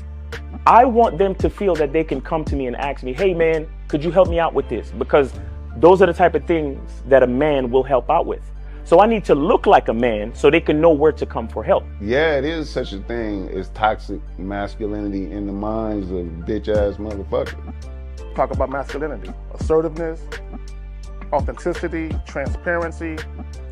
I want them to feel that they can come to me and ask me, hey man, could you help me out with this? Because those are the type of things that a man will help out with. So I need to look like a man so they can know where to come for help. Yeah, it is such a thing as toxic masculinity in the minds of bitch ass motherfuckers. Talk about masculinity, assertiveness, authenticity, transparency.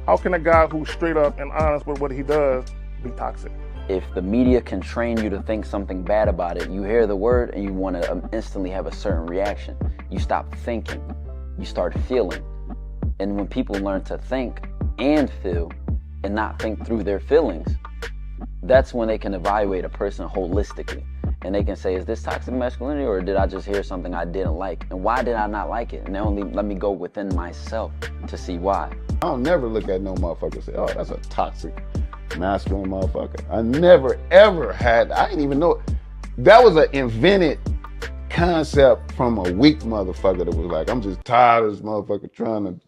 How can a guy who's straight up and honest with what he does be toxic? If the media can train you to think something bad about it, you hear the word and you want to instantly have a certain reaction. You stop thinking, you start feeling. And when people learn to think and feel and not think through their feelings, that's when they can evaluate a person holistically. And they can say, is this toxic masculinity, or did I just hear something I didn't like? And why did I not like it? And only let me go within myself to see why. I don't never look at no motherfucker and say, oh, that's a toxic masculine motherfucker. I never ever had, I didn't even know. That was an invented concept from a weak motherfucker that was like, I'm just tired of this motherfucker trying to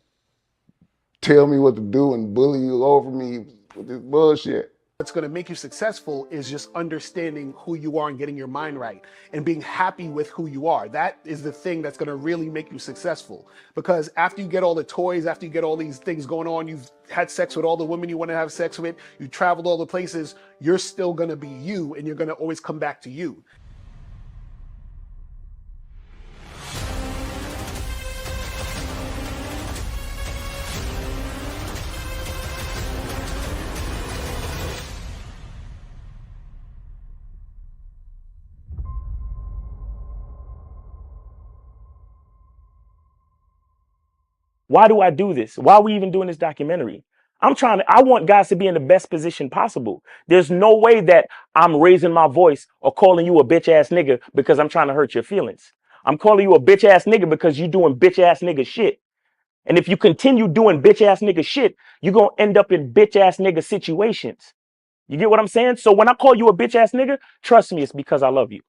tell me what to do and bully you over me with this bullshit. What's going to make you successful is just understanding who you are and getting your mind right and being happy with who you are. That is the thing that's going to really make you successful. Because after you get all the toys, after you get all these things going on, you've had sex with all the women you want to have sex with, you traveled all the places, you're still going to be you, and you're going to always come back to you. Why do I do this? Why are we even doing this documentary? I want guys to be in the best position possible. There's no way that I'm raising my voice or calling you a bitch ass nigga because I'm trying to hurt your feelings. I'm calling you a bitch ass nigga because you're doing bitch ass nigga shit. And if you continue doing bitch ass nigga shit, you're going to end up in bitch ass nigga situations. You get what I'm saying? So when I call you a bitch ass nigga, trust me, it's because I love you.